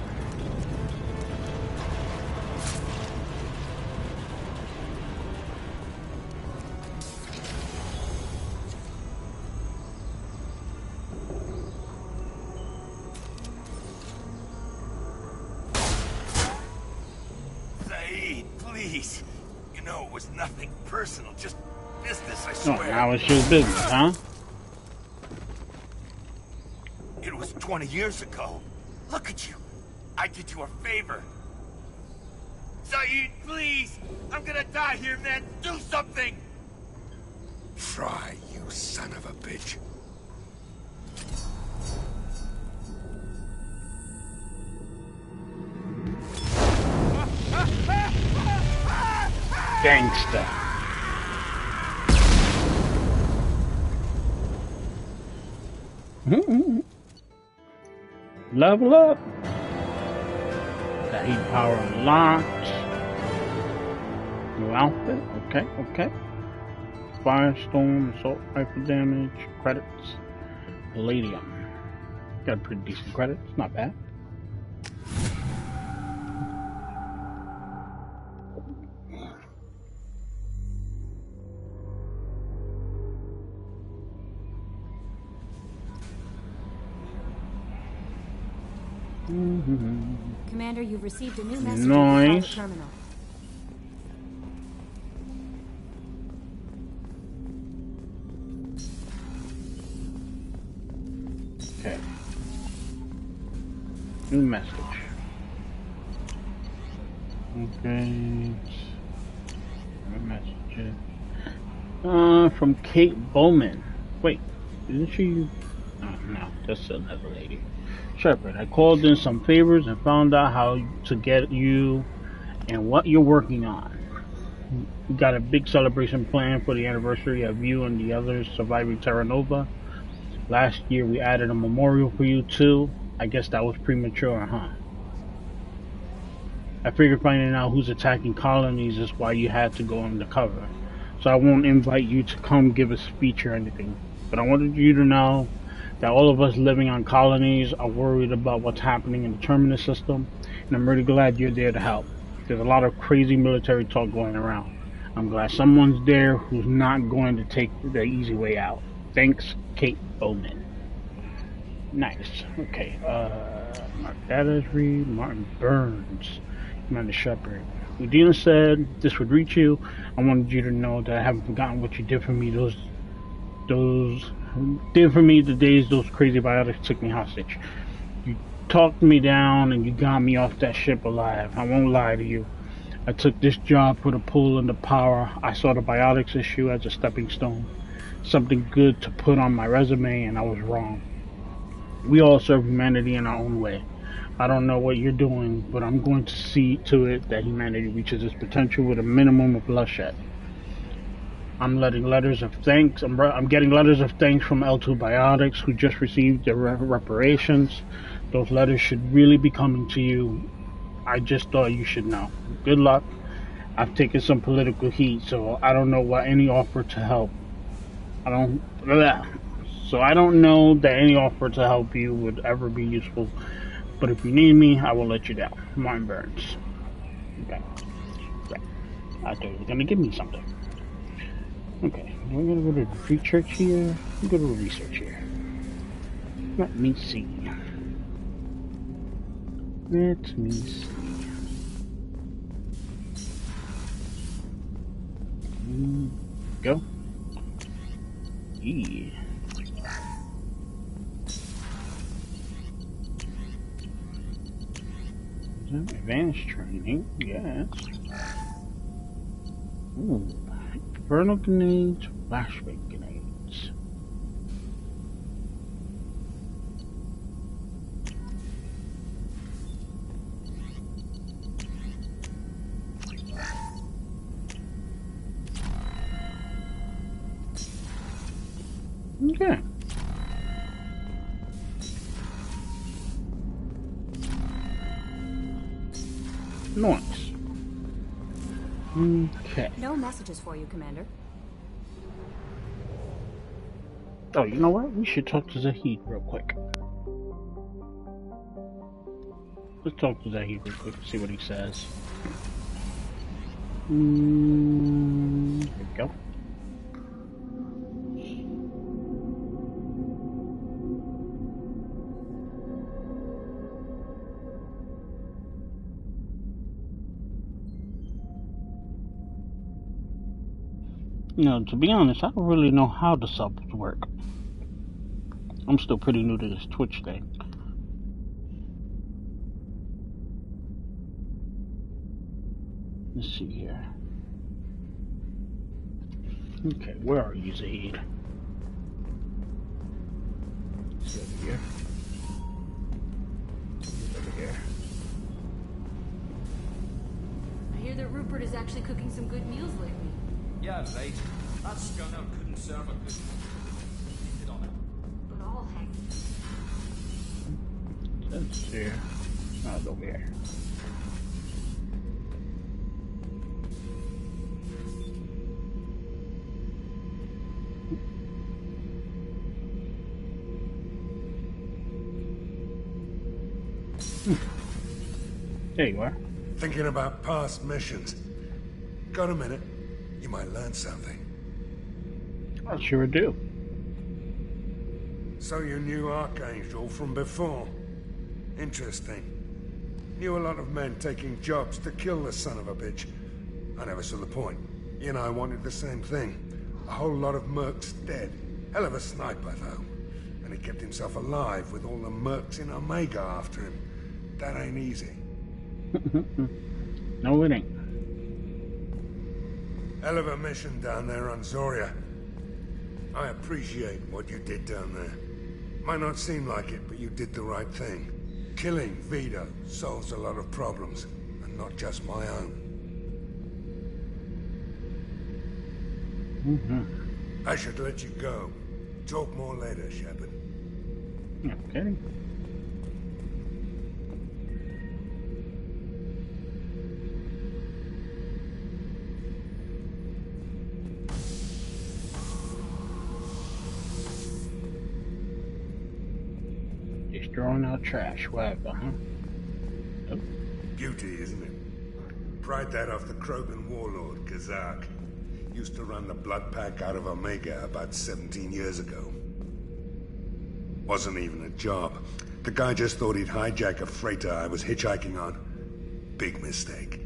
Please. You know, it was nothing personal, just business, I Oh, swear. now it's just business, huh? It was 20 years ago. Look at you. I did you a favor. Saeed, please! I'm gonna die here, man. Do something! Try, you son of a bitch. Gangsta. Level up. Got heat power unlocked. New outfit. Okay. Firestorm, assault rifle damage, credits, palladium. Got a pretty decent credit. It's not bad. Commander, you've received a new message Nice. from the terminal. Okay. New message. Okay. New messages. From Kate Bowman. Wait, isn't she? Oh, no, that's another lady. Shepard, I called in some favors and found out how to get you and what you're working on. We got a big celebration planned for the anniversary of you and the others surviving Terra Nova. Last year we added a memorial for you too. I guess that was premature, huh? I figured finding out who's attacking colonies is why you had to go undercover. So I won't invite you to come give a speech or anything. But I wanted you to know that all of us living on colonies are worried about what's happening in the Terminus system, and I'm really glad you're there to help. There's a lot of crazy military talk going around. I'm glad someone's there who's not going to take the easy way out. Thanks, Kate Bowman. Nice. Okay, mark that as read. Martin Burns, Commander Shepard. Udina said this would reach you. I wanted you to know that I haven't forgotten what you did for me the days those crazy biotics took me hostage. You talked me down and you got me off that ship alive. I won't lie to you. I took this job for the pull and the power. I saw the biotics issue as a stepping stone. Something good to put on my resume, and I was wrong. We all serve humanity in our own way. I don't know what you're doing, but I'm going to see to it that humanity reaches its potential with a minimum of bloodshed. I'm getting letters of thanks from L2 Biotics, who just received their reparations. Those letters should really be coming to you. I just thought you should know. Good luck. I've taken some political heat, so I don't know what any offer to help. I don't know that any offer to help you would ever be useful. But if you need me, I will let you down. Martin Burns. Okay. Right. I thought you were gonna give me something. Okay, we're gonna go to research here. We'll go to research here. Let me see. Go. Yeah. Advanced training, yes. Ooh. Infernal grenades, flashbang grenades. Okay. Nice. Okay. No messages for you, Commander. Oh, you know what? We should talk to Zahid real quick. Let's talk to Zahid real quick and see what he says. Here we go. You know, to be honest, I don't really know how the subs work. I'm still pretty new to this Twitch thing. Let's see here. Okay, where are you, Zahid? It's over here. It's over here. I hear that Rupert is actually cooking some good meals lately. Yeah, right. That scunner couldn't serve a good on it. But all heck. Let's see. No, it's over here. There you are. Thinking about past missions. Got a minute? You might learn something. I sure do. So you knew Archangel from before? Interesting. Knew a lot of men taking jobs to kill the son of a bitch. I never saw the point. You and I wanted the same thing. A whole lot of mercs dead. Hell of a sniper, though. And he kept himself alive with all the mercs in Omega after him. That ain't easy. No, it ain't. Hell of a mission down there on Zoria. I appreciate what you did down there. Might not seem like it, but you did the right thing. Killing Vito solves a lot of problems, and not just my own. I should let you go. Talk more later, Shepard. Okay. Just throwing out trash, whatever, huh? Oh. Beauty, isn't it? Pried that off the Krogan warlord, Kazak. Used to run the Blood Pack out of Omega about 17 years ago. Wasn't even a job. The guy just thought he'd hijack a freighter I was hitchhiking on. Big mistake.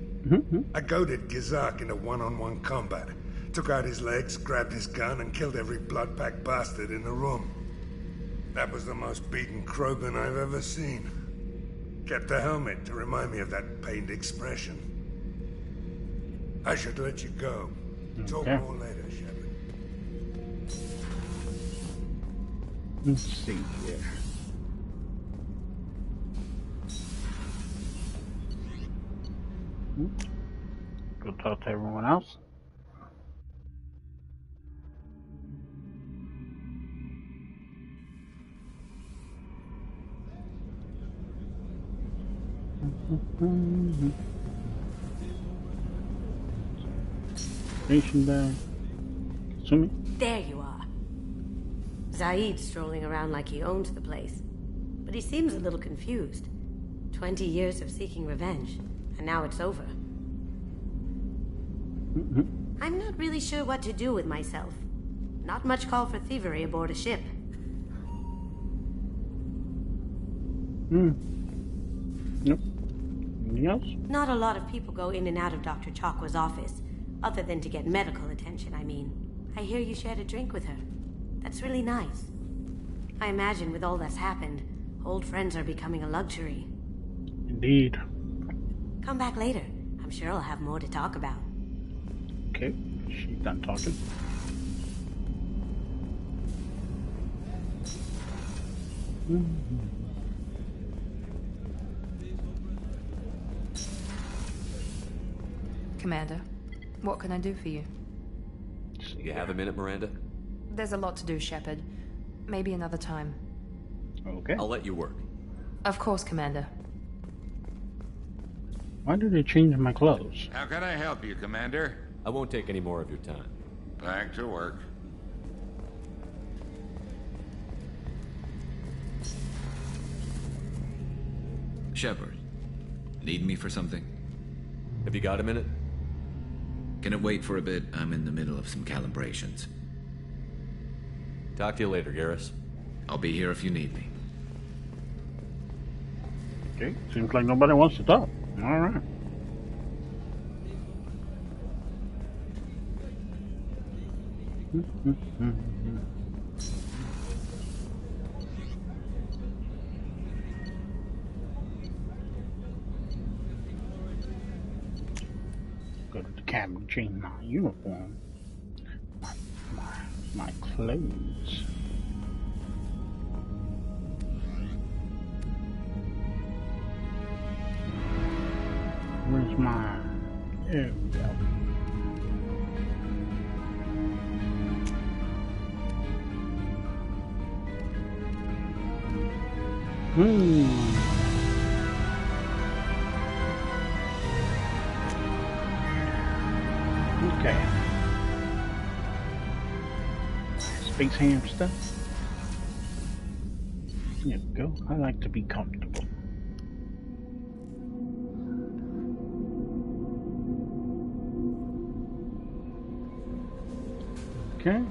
I goaded Kazak into one-on-one combat. Took out his legs, grabbed his gun, and killed every Blood Pack bastard in the room. That was the most beaten Krogan I've ever seen. Kept a helmet to remind me of that pained expression. I should let you go. Talk more later, Shepard. Let's see here. Go talk to everyone else. Station bag. Consuming. There you are. Zaid's strolling around like he owns the place. But he seems a little confused. 20 years of seeking revenge, and now it's over. I'm not really sure what to do with myself. Not much call for thievery aboard a ship. Nope. Anything else? Not a lot of people go in and out of Dr. Chakwa's office, other than to get medical attention, I mean. I hear you shared a drink with her. That's really nice. I imagine with all that's happened, old friends are becoming a luxury. Indeed. Come back later. I'm sure I'll have more to talk about. Okay, she's done talking. Commander, what can I do for you? You have a minute, Miranda? There's a lot to do, Shepard. Maybe another time. Okay. I'll let you work. Of course, Commander. Why did they change my clothes? How can I help you, Commander? I won't take any more of your time. Back to work. Shepard, need me for something? Have you got a minute? Can it wait for a bit? I'm in the middle of some calibrations. Talk to you later, Garrus. I'll be here if you need me. Okay, seems like nobody wants to talk. All right. Go to the cabin, change my uniform, my clothes. Where's my? There we go. space hamster. There we go. I like to be comfortable. Okay.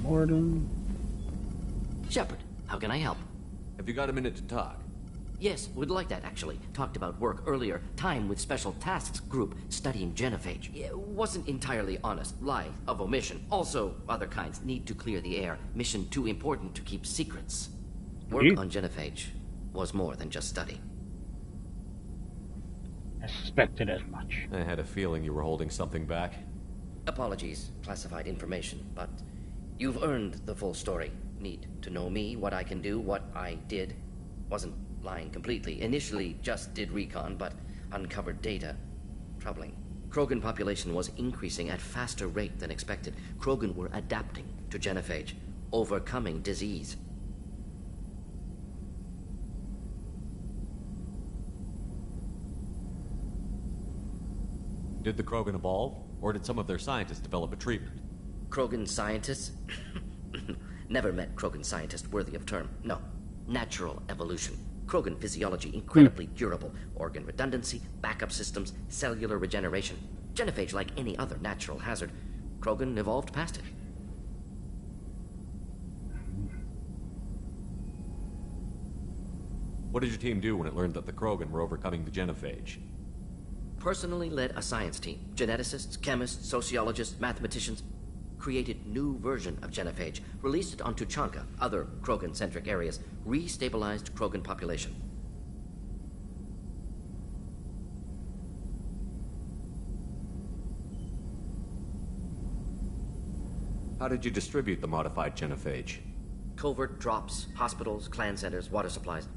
Morden. Shepard, how can I help? Have you got a minute to talk? Yes, would like that, actually. Talked about work earlier. Time with Special Tasks Group studying genophage. It wasn't entirely honest. Lie of omission. Also, other kinds need to clear the air. Mission too important to keep secrets. Work on genophage was more than just study. I suspected as much. I had a feeling you were holding something back. Apologies, classified information, but you've earned the full story. Need to know me, what I can do, what I did. Wasn't lying completely. Initially just did recon, but uncovered data. Troubling. Krogan population was increasing at faster rate than expected. Krogan were adapting to genophage, overcoming disease. Did the Krogan evolve, or did some of their scientists develop a treatment? Krogan scientists? Never met Krogan scientist worthy of term. No. Natural evolution. Krogan physiology incredibly durable. Organ redundancy, backup systems, cellular regeneration. Genophage like any other natural hazard. Krogan evolved past it. What did your team do when it learned that the Krogan were overcoming the genophage? Personally led a science team. Geneticists, chemists, sociologists, mathematicians. Created new version of genophage. Released it on Tuchanka, other Krogan-centric areas. Restabilized Krogan population. How did you distribute the modified genophage? Covert drops, hospitals, clan centers, water supplies.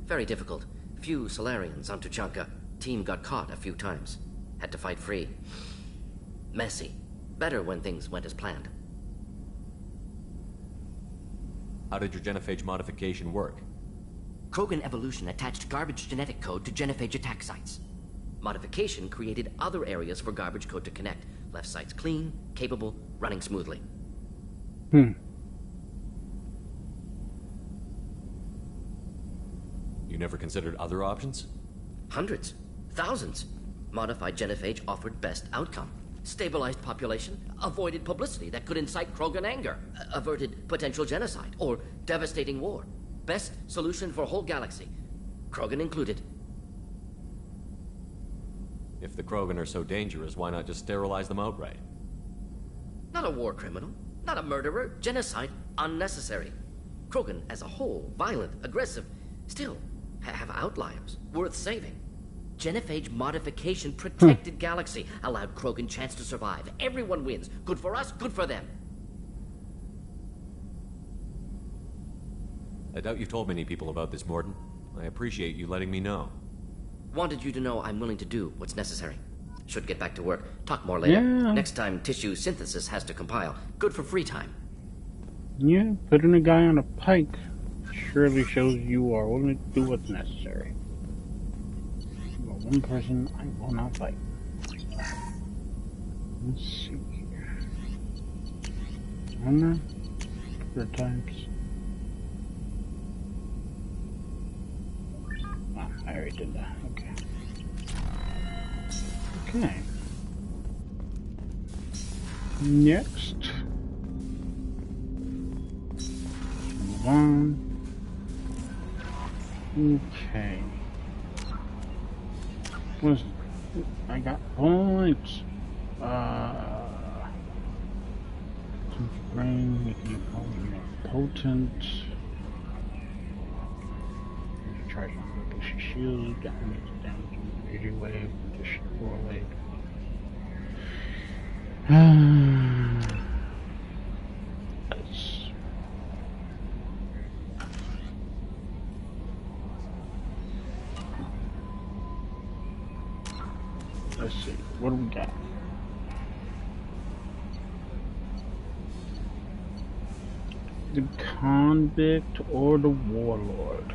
Very difficult. Few Solarians on Tuchanka. Team got caught a few times. Had to fight free. Messy. Better when things went as planned. How did your genophage modification work? Krogan evolution attached garbage genetic code to genophage attack sites. Modification created other areas for garbage code to connect. Left sites clean, capable, running smoothly. You never considered other options? Hundreds. Thousands. Modified genophage offered best outcome. Stabilized population, avoided publicity that could incite Krogan anger, averted potential genocide, or devastating war. Best solution for whole galaxy. Krogan included. If the Krogan are so dangerous, why not just sterilize them outright? Not a war criminal, not a murderer, genocide, unnecessary. Krogan as a whole, violent, aggressive, still have outliers, worth saving. Genophage modification protected galaxy, allowed Krogan chance to survive. Everyone wins. Good for us, good for them. I doubt you've told many people about this, Morden. I appreciate you letting me know. Wanted you to know I'm willing to do what's necessary. Should get back to work. Talk more later. Yeah. Next time tissue synthesis has to compile. Good for free time. Yeah, putting a guy on a pike surely shows you are willing to do what's necessary. One person I will not fight. Let's see here. Armor. Good types. Oh, I already did that. Okay. Okay. Next. Move on. Okay. I got points. Brain, making it more potent. Charge on the bushy shield, damage radio wave, condition correlate. Let's see, what do we got? The convict or the warlord?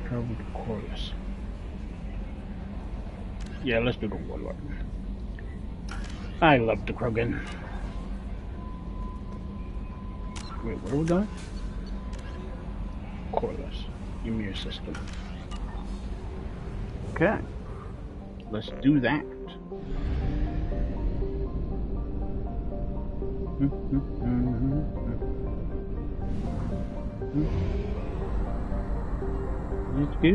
Travel to Corliss. Yeah, let's do the Warlord. I love the Krogan. Wait, where are we going? Corliss. Immune system. Okay. Let's do that. Let's go.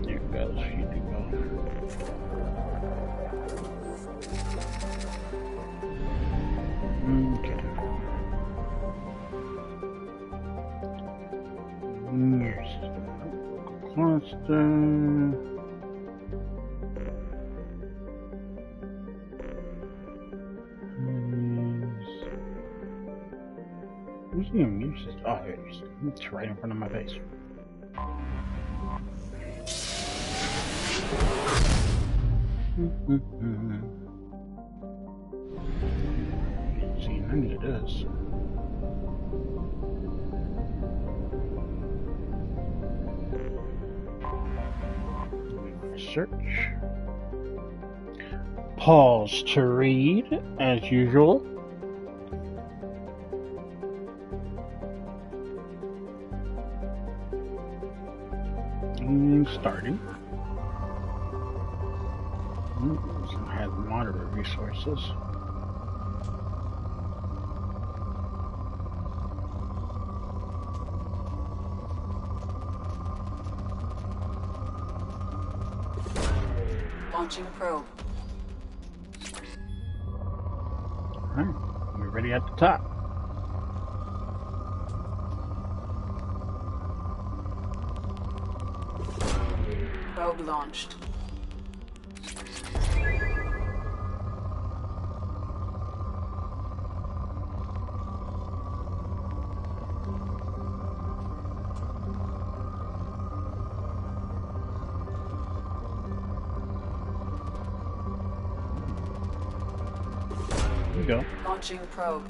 There it goes. You do go. Okay. Mirror system. Cluster. Where's the immune system? Oh, here it is. It's right in front of my face. See, none of this. Search. Pause to read, as usual. Starting. It has moderate resources. Launching probe. Alright, we're ready at the top. Probe launched. There we go. Launching probe.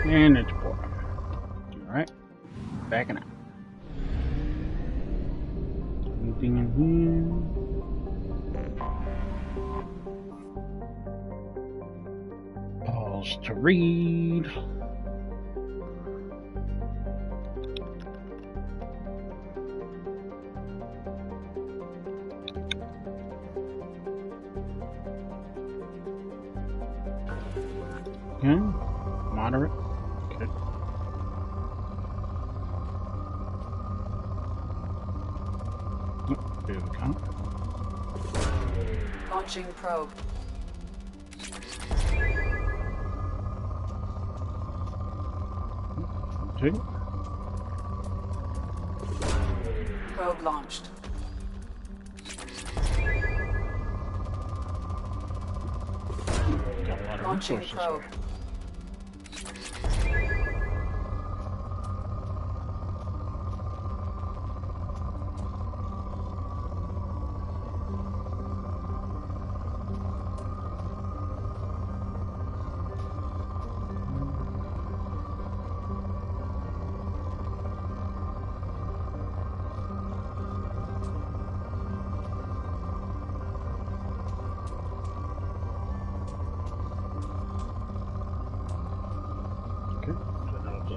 And it's pouring. Alright, backing out. Anything in here? Pause to read. Okay, moderate. Okay. There we go. Launching probe. Okay. Probe launched. Got a lot of Launching resources probe. here.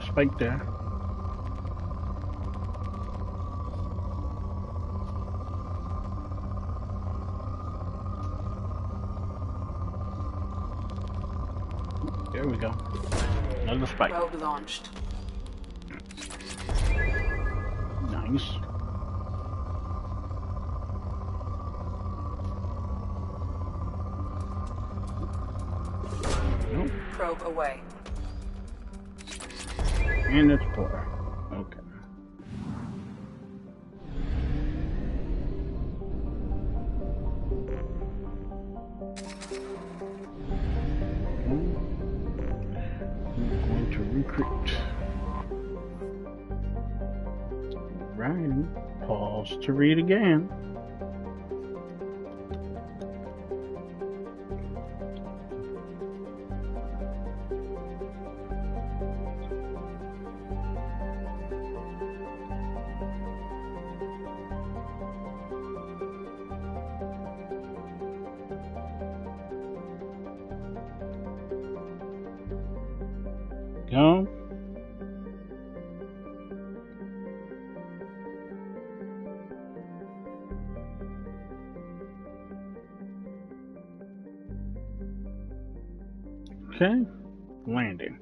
Spike there. There we go. Another spike. Probe launched. Nice. Nope. Probe away. And it's poor. Okay. I'm going to recruit. Alright, pause to read again. Go. Okay, landing.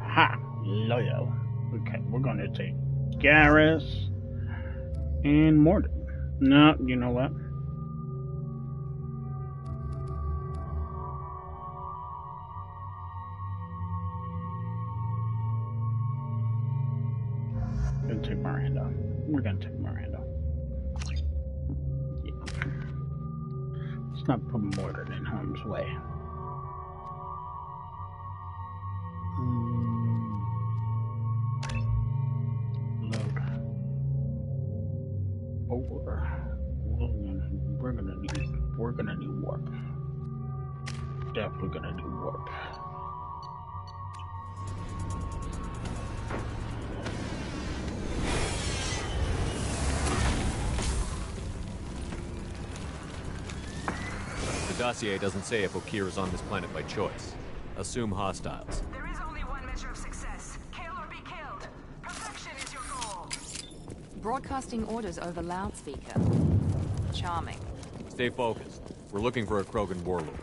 Ha, loyal. Okay, we're gonna take Garrus and Mordin. No, you know what? We're gonna take Miranda. We're gonna take Miranda. Let's not put Mordred in harm's way. Load. Over. We're gonna need warp. Definitely gonna do warp. The dossier doesn't say if Okeer is on this planet by choice. Assume hostiles. There is only one measure of success. Kill or be killed. Perfection is your goal. Broadcasting orders over loudspeaker. Charming. Stay focused. We're looking for a Krogan warlord.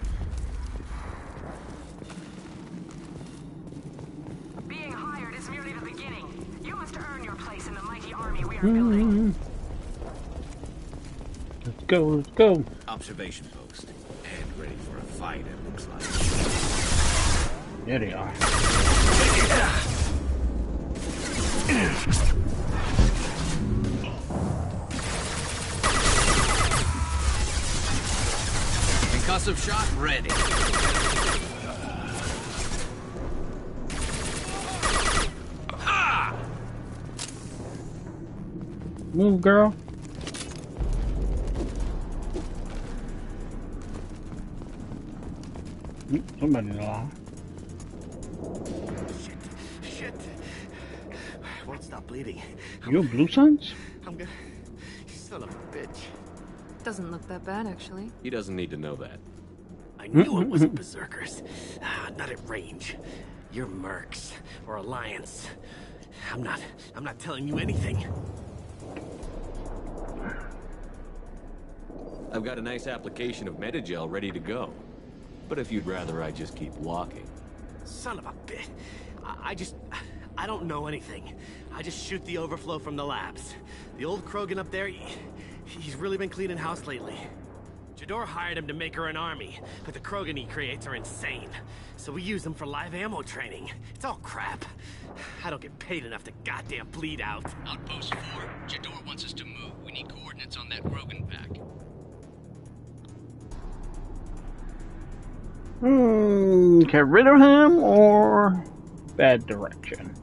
Being hired is merely the beginning. You must earn your place in the mighty army we are building. Let's go, let's go. Observation post. And ready for a fight, it looks like. There they are. Concussive shot ready. Move, girl. Somebody along. Shit. Won't stop bleeding. You Blue Suns? I'm gonna... You son of a bitch. Doesn't look that bad, actually. He doesn't need to know that. I knew it wasn't Berserkers. Not at range. You're Mercs or Alliance. I'm not telling you anything. I've got a nice application of Metagel ready to go. But if you'd rather I just keep walking. Son of a bitch. I don't know anything. I just shoot the overflow from the labs. The old Krogan up there, he's really been cleaning house lately. Jador hired him to make her an army, but the Krogan he creates are insane. So we use them for live ammo training. It's all crap. I don't get paid enough to goddamn bleed out. Outpost 4, Jador wants us to move. We need coordinates on that Krogan pack. Get rid of him or bad direction?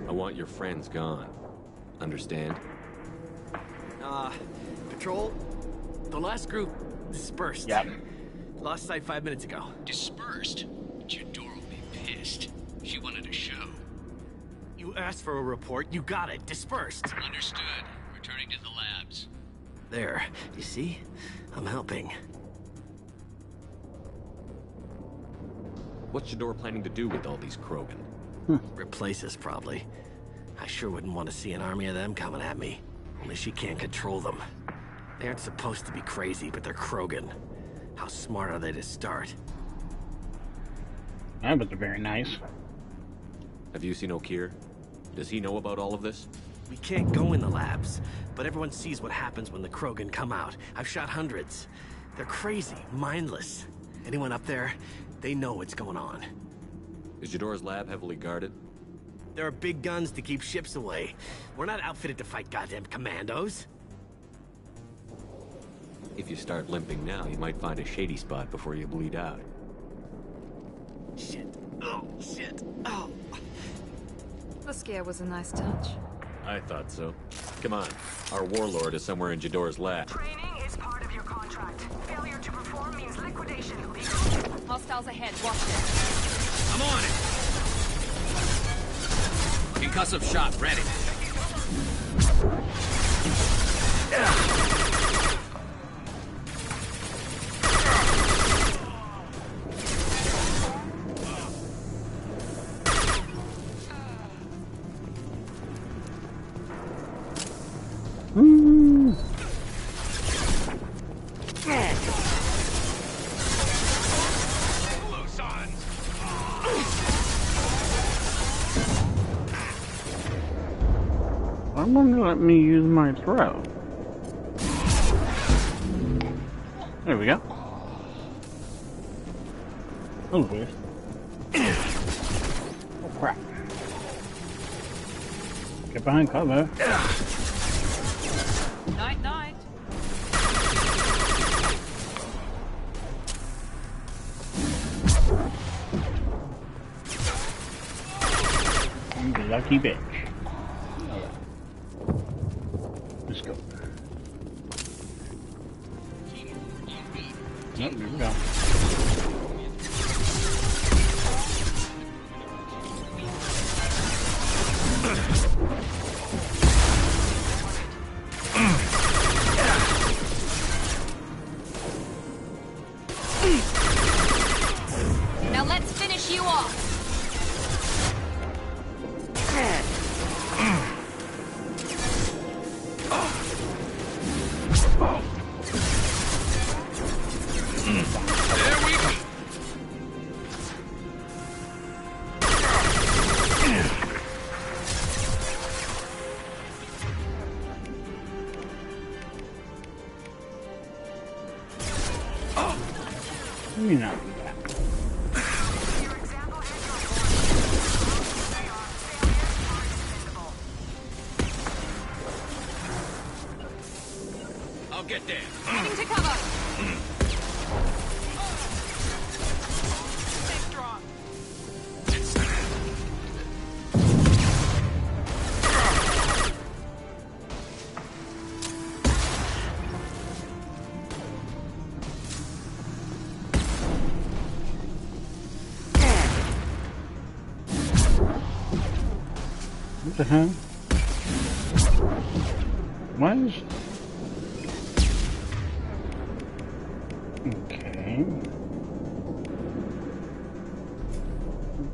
I want your friends gone. Understand? Patrol? The last group dispersed. Yep. Lost sight 5 minutes ago. Dispersed? Jador will be pissed. She wanted a show. You asked for a report, you got it. Dispersed. Understood. Returning to the labs. There. You see? I'm helping. What's Jador planning to do with all these Krogan? Replace us, probably. I sure wouldn't want to see an army of them coming at me. Only she can't control them. They aren't supposed to be crazy, but they're Krogan. How smart are they to start? That was very nice. Have you seen Okeer? Does he know about all of this? We can't go in the labs, but everyone sees what happens when the Krogan come out. I've shot hundreds. They're crazy, mindless. Anyone up there, They know what's going on. Is Jador's lab heavily guarded? There are big guns to keep ships away. We're not outfitted to fight goddamn commandos. If you start limping now, you might find a shady spot before you bleed out. Shit. Oh, shit. Oh. The scare was a nice touch. I thought so. Come on. Our warlord is somewhere in Jador's lab. Training is part of your contract. Failure to perform means liquidation. Hostiles ahead. Watch it. I'm on it. Concussive shot ready. I'm gonna let me use my throw. There we go. Oh, weird. Oh crap. Get behind cover. Night, night. You lucky bitch. Let's go. Nope, here we go. Now let's finish you off. Let me not do that. I'll get there. Heading to cover. Safe drop. What the hell? What is... Okay.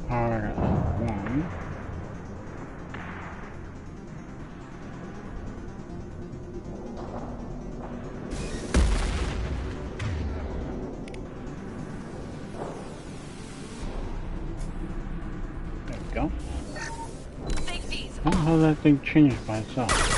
Part of one. There we go. How that thing changed by itself?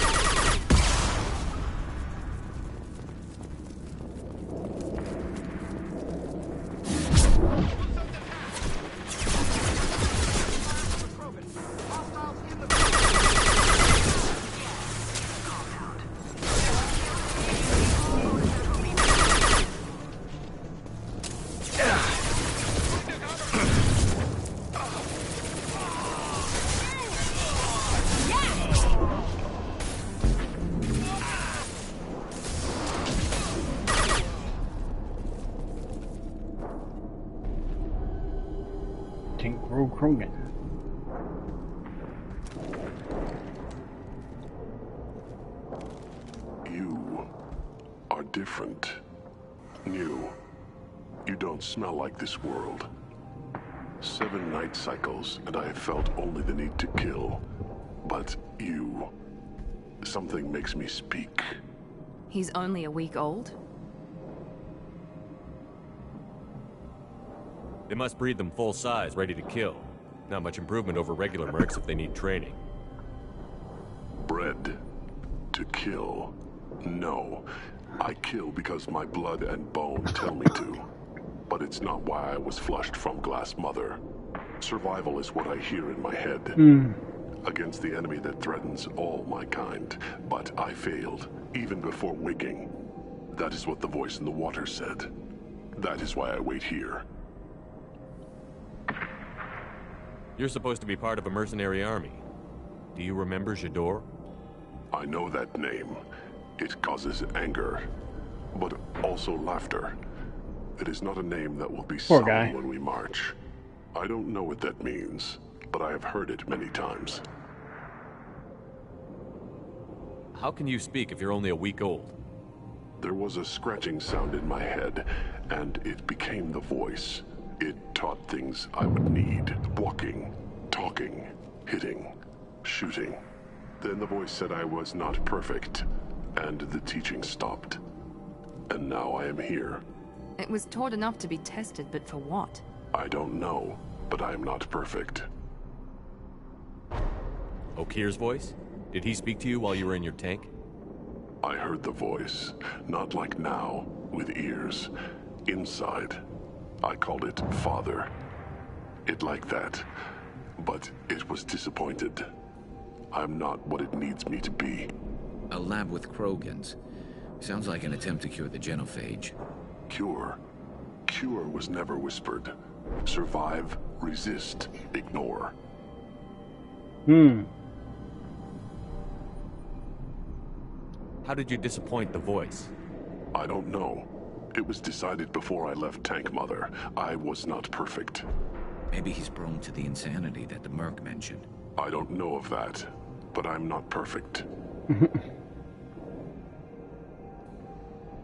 Krogan. You are different. New. You don't smell like this world. 7 night cycles, and I have felt only the need to kill. But you... something makes me speak. He's only a week old? They must breed them full size, ready to kill. Not much improvement over regular mercs if they need training. Bred to kill. No. I kill because my blood and bones tell me to. but it's not why I was flushed from Glass Mother. Survival is what I hear in my head. Against the enemy that threatens all my kind. But I failed, even before waking. That is what the voice in the water said. That is why I wait here. You're supposed to be part of a mercenary army. Do you remember J'dor? I know that name. It causes anger, but also laughter. It is not a name that will be solemn when we march. I don't know what that means, but I have heard it many times. How can you speak if you're only a week old? There was a scratching sound in my head, and it became the voice. It taught things I would need. Walking, talking, hitting, shooting. Then the voice said I was not perfect, and the teaching stopped. And now I am here. It was taught enough to be tested, but for what? I don't know, but I am not perfect. Okeer's voice? Did he speak to you while you were in your tank? I heard the voice, not like now, with ears. Inside. I called it Father. It like that, but it was disappointed. I'm not what it needs me to be. A lab with Krogans. Sounds like an attempt to cure the genophage. Cure? Cure was never whispered. Survive, resist, ignore. How did you disappoint the voice? I don't know. It was decided before I left Tank Mother. I was not perfect. Maybe he's prone to the insanity that the Merc mentioned. I don't know of that, but I'm not perfect.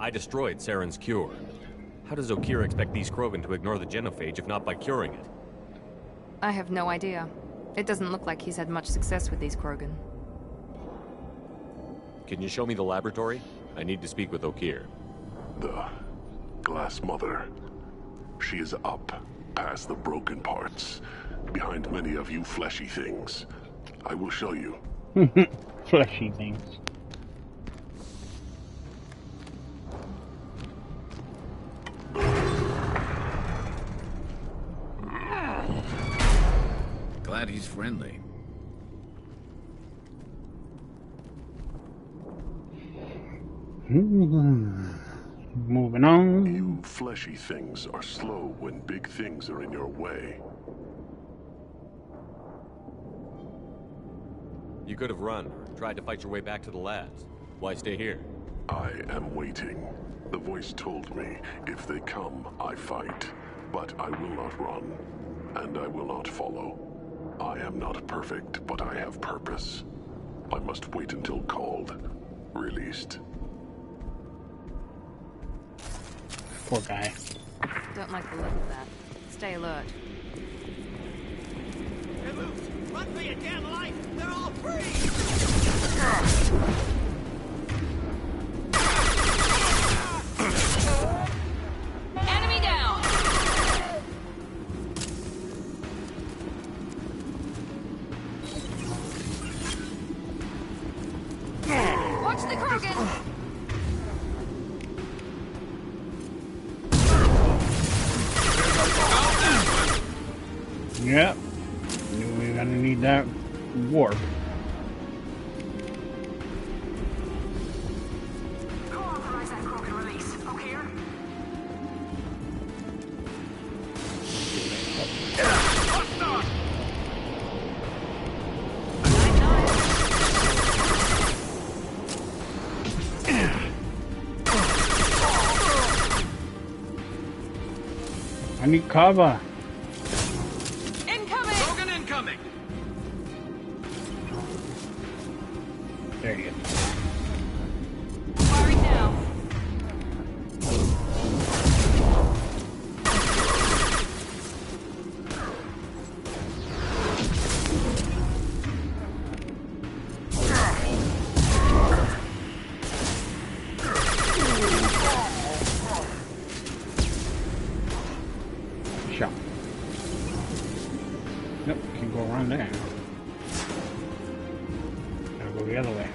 I destroyed Saren's cure. How does Okeer expect these Krogan to ignore the genophage if not by curing it? I have no idea. It doesn't look like he's had much success with these Krogan. Can you show me the laboratory? I need to speak with Okeer. The Glass Mother. She is up, past the broken parts, behind many of you fleshy things. I will show you. Fleshy things. Glad he's friendly. Moving on. You fleshy things are slow when big things are in your way. You could have run, or tried to fight your way back to the labs. Why stay here? I am waiting. The voice told me, if they come, I fight. But I will not run, and I will not follow. I am not perfect, but I have purpose. I must wait until called, released. Poor guy. Don't like the look of that. Stay alert. They're loose! Run for your damn life! They're all free! Enemy down! Watch the Krogan! Yep. Knew we were gonna need that warp. Go authorize that Krogan release, Okeer? I need cover. Krogan incoming! There you go. Firing now. Shot. Nope, can go around there. Gotta go the other way.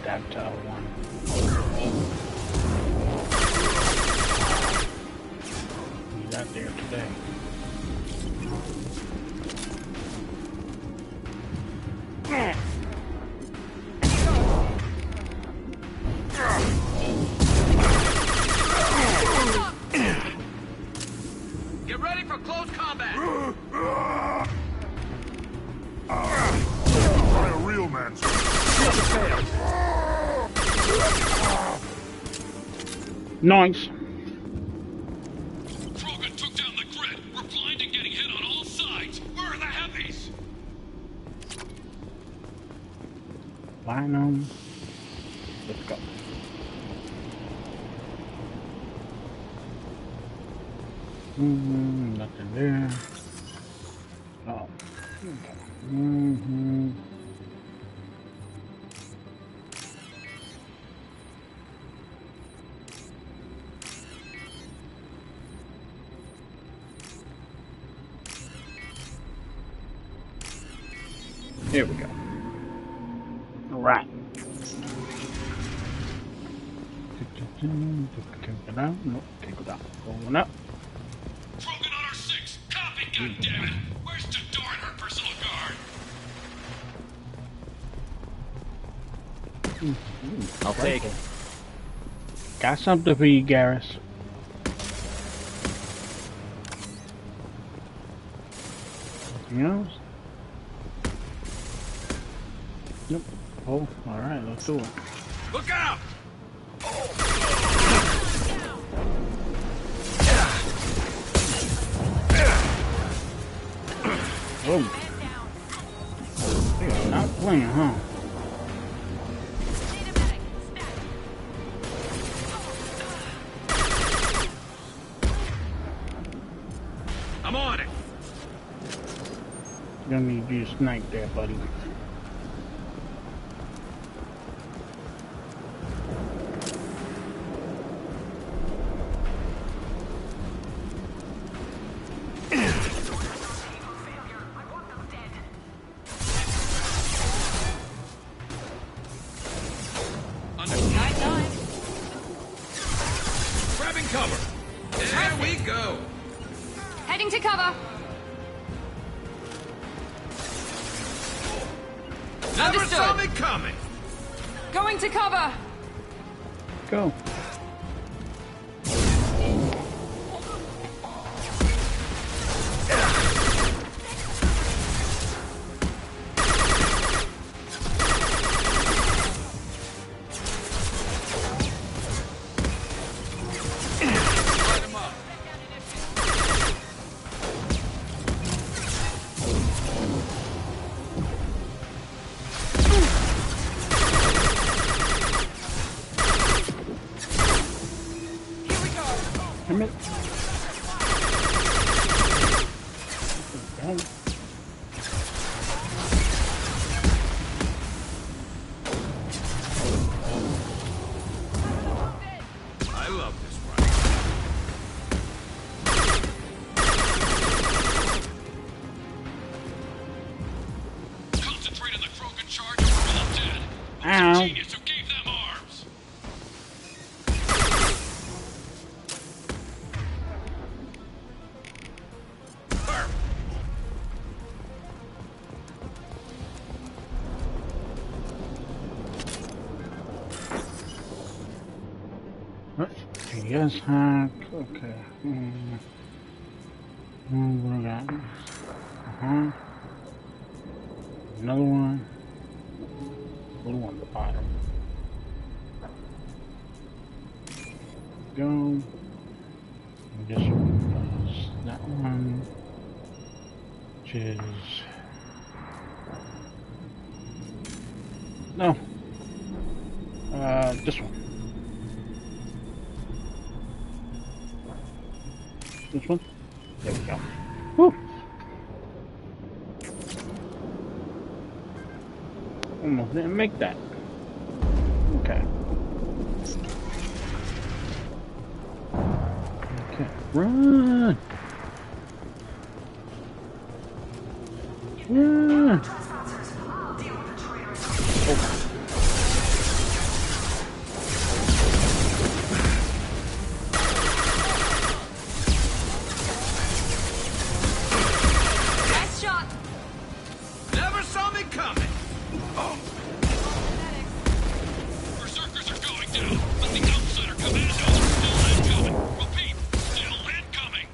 That one. Need that there today. Get ready for close combat. Try a real man. Nice. Krogan took down the grid. We're blind and getting hit on all sides. Where are the heavies? Line let's go. Nothing there. Oh. Okay. Here we go. All right. Can't go down. Nope, can't go down. Going up. Krogan on our 6. Copy, goddammit. Where's Jador and her personal guard? I'll take it. Got something for you, Garrus. Anything else? Nope. Oh, alright, let's do it. Look out! Oh. They are not playing, huh? I'm on it. You're gonna need you to snipe there, buddy. Grabbing cover. There we go. Heading to cover. Never Understood. saw me coming. Going to cover. Go. Come here. I love this ride. Concentrate on the Krogan charge or we're all dead. Ow. Genius who gave them arms. Yes, hack. Okay. What do I got? Another one. Little one at the bottom. Go. And this one does that one. Which is. No. This one. This one? There we go. Woo! Almost didn't make that. Okay. Okay. Run! Run! Oh. Nice shot. Never saw me coming. Oh. Berserkers are going down, but the outsider commandos are still incoming. Repeat, still incoming.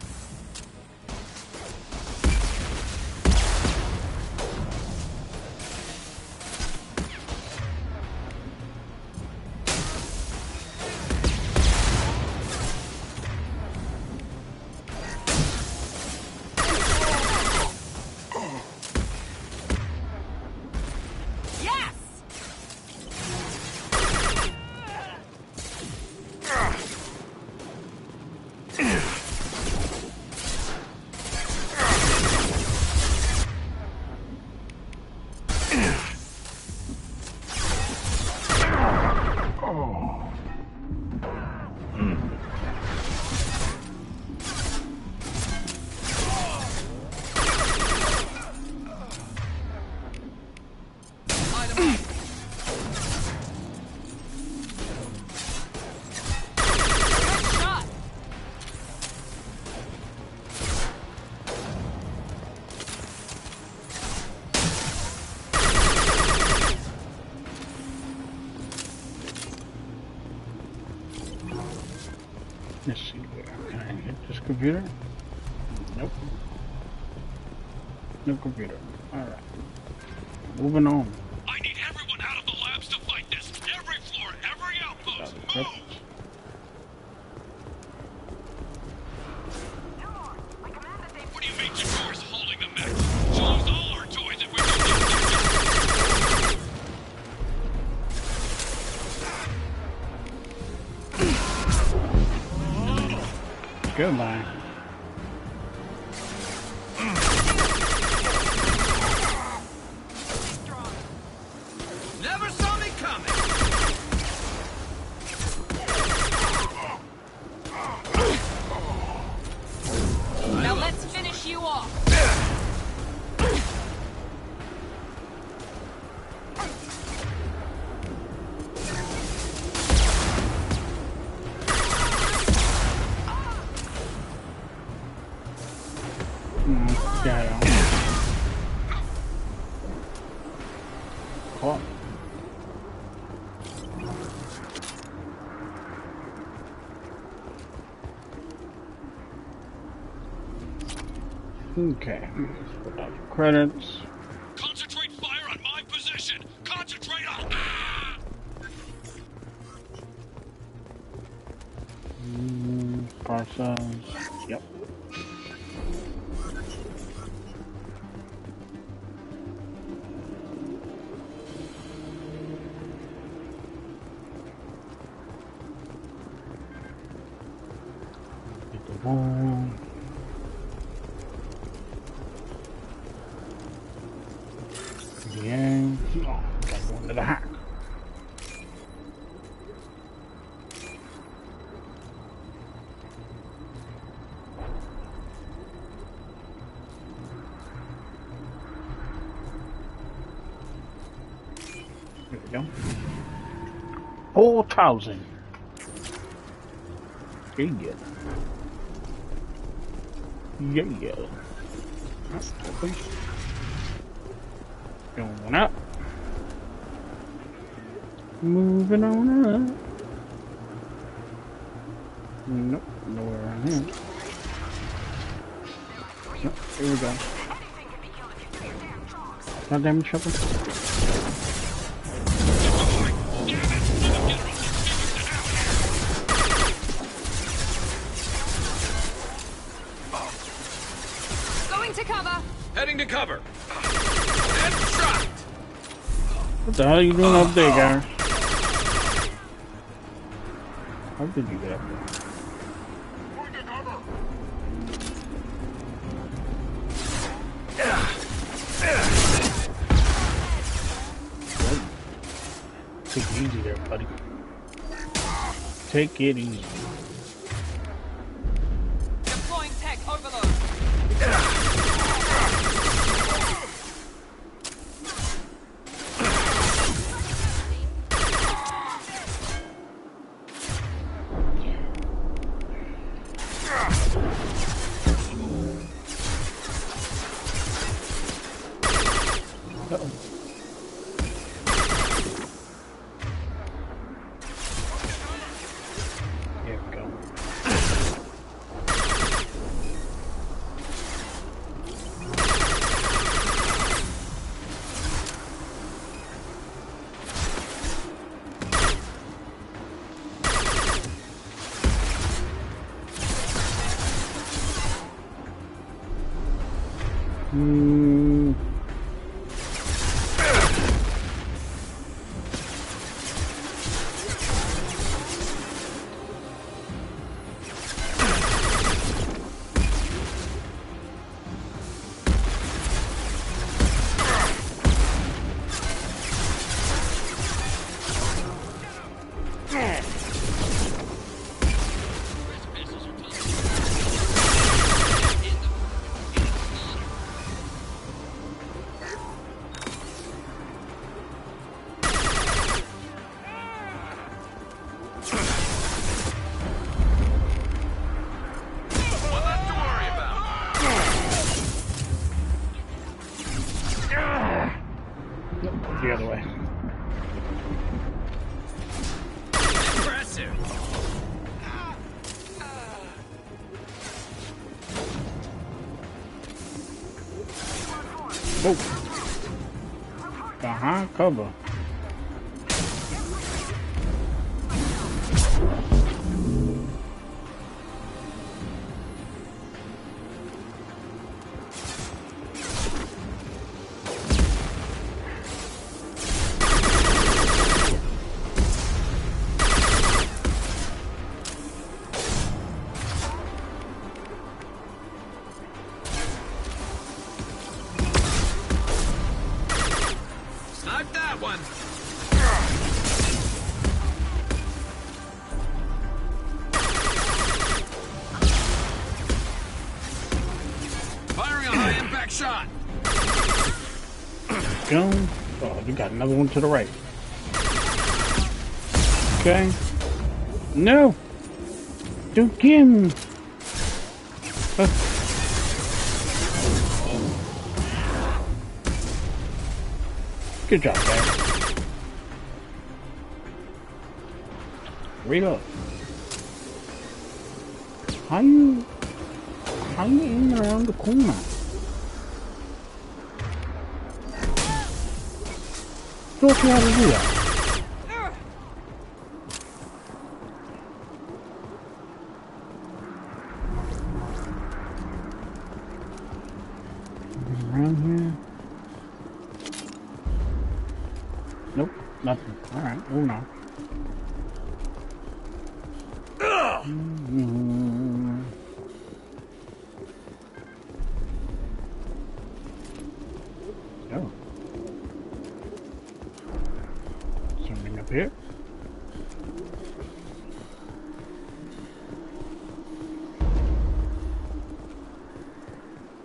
Yes. Shot. Let's see where can I hit this computer? Nope. No computer. Alright. Moving on. I need everyone out of the labs to fight this. Every floor, every outpost. Move! What do you mean Jador's holding the mech? She'll lose all our toys if we don't. Goodbye. Never saw me coming. Now let's finish you off. Got it. Caught. Okay. Let's put out the credits. Concentrate fire on my position. Concentrate on. Parcels. Yep. Get the wall. Yeah. Oh, gotta go into the hack. There we go. 4,000. Yeah. Yeah. That's open. Going up. Moving on up. Nope, nowhere around here. Nope, here we go. Goddamn shovel. Going to cover. Heading to cover. And shot. What the hell are you doing up there, guys? How did you get up there? Take it easy there, buddy. Take it easy. The other way. Impressive. Whoa. Behind cover. Snipe that one. Firing a high impact shot. Go. Oh, you got another one to the right. Okay. No. Don't get him. Good job, guys. Reload. How you in around the corner? Taught you how to do that. Around here. Nope, nothing. Alright, moving on. Oh. Something up here.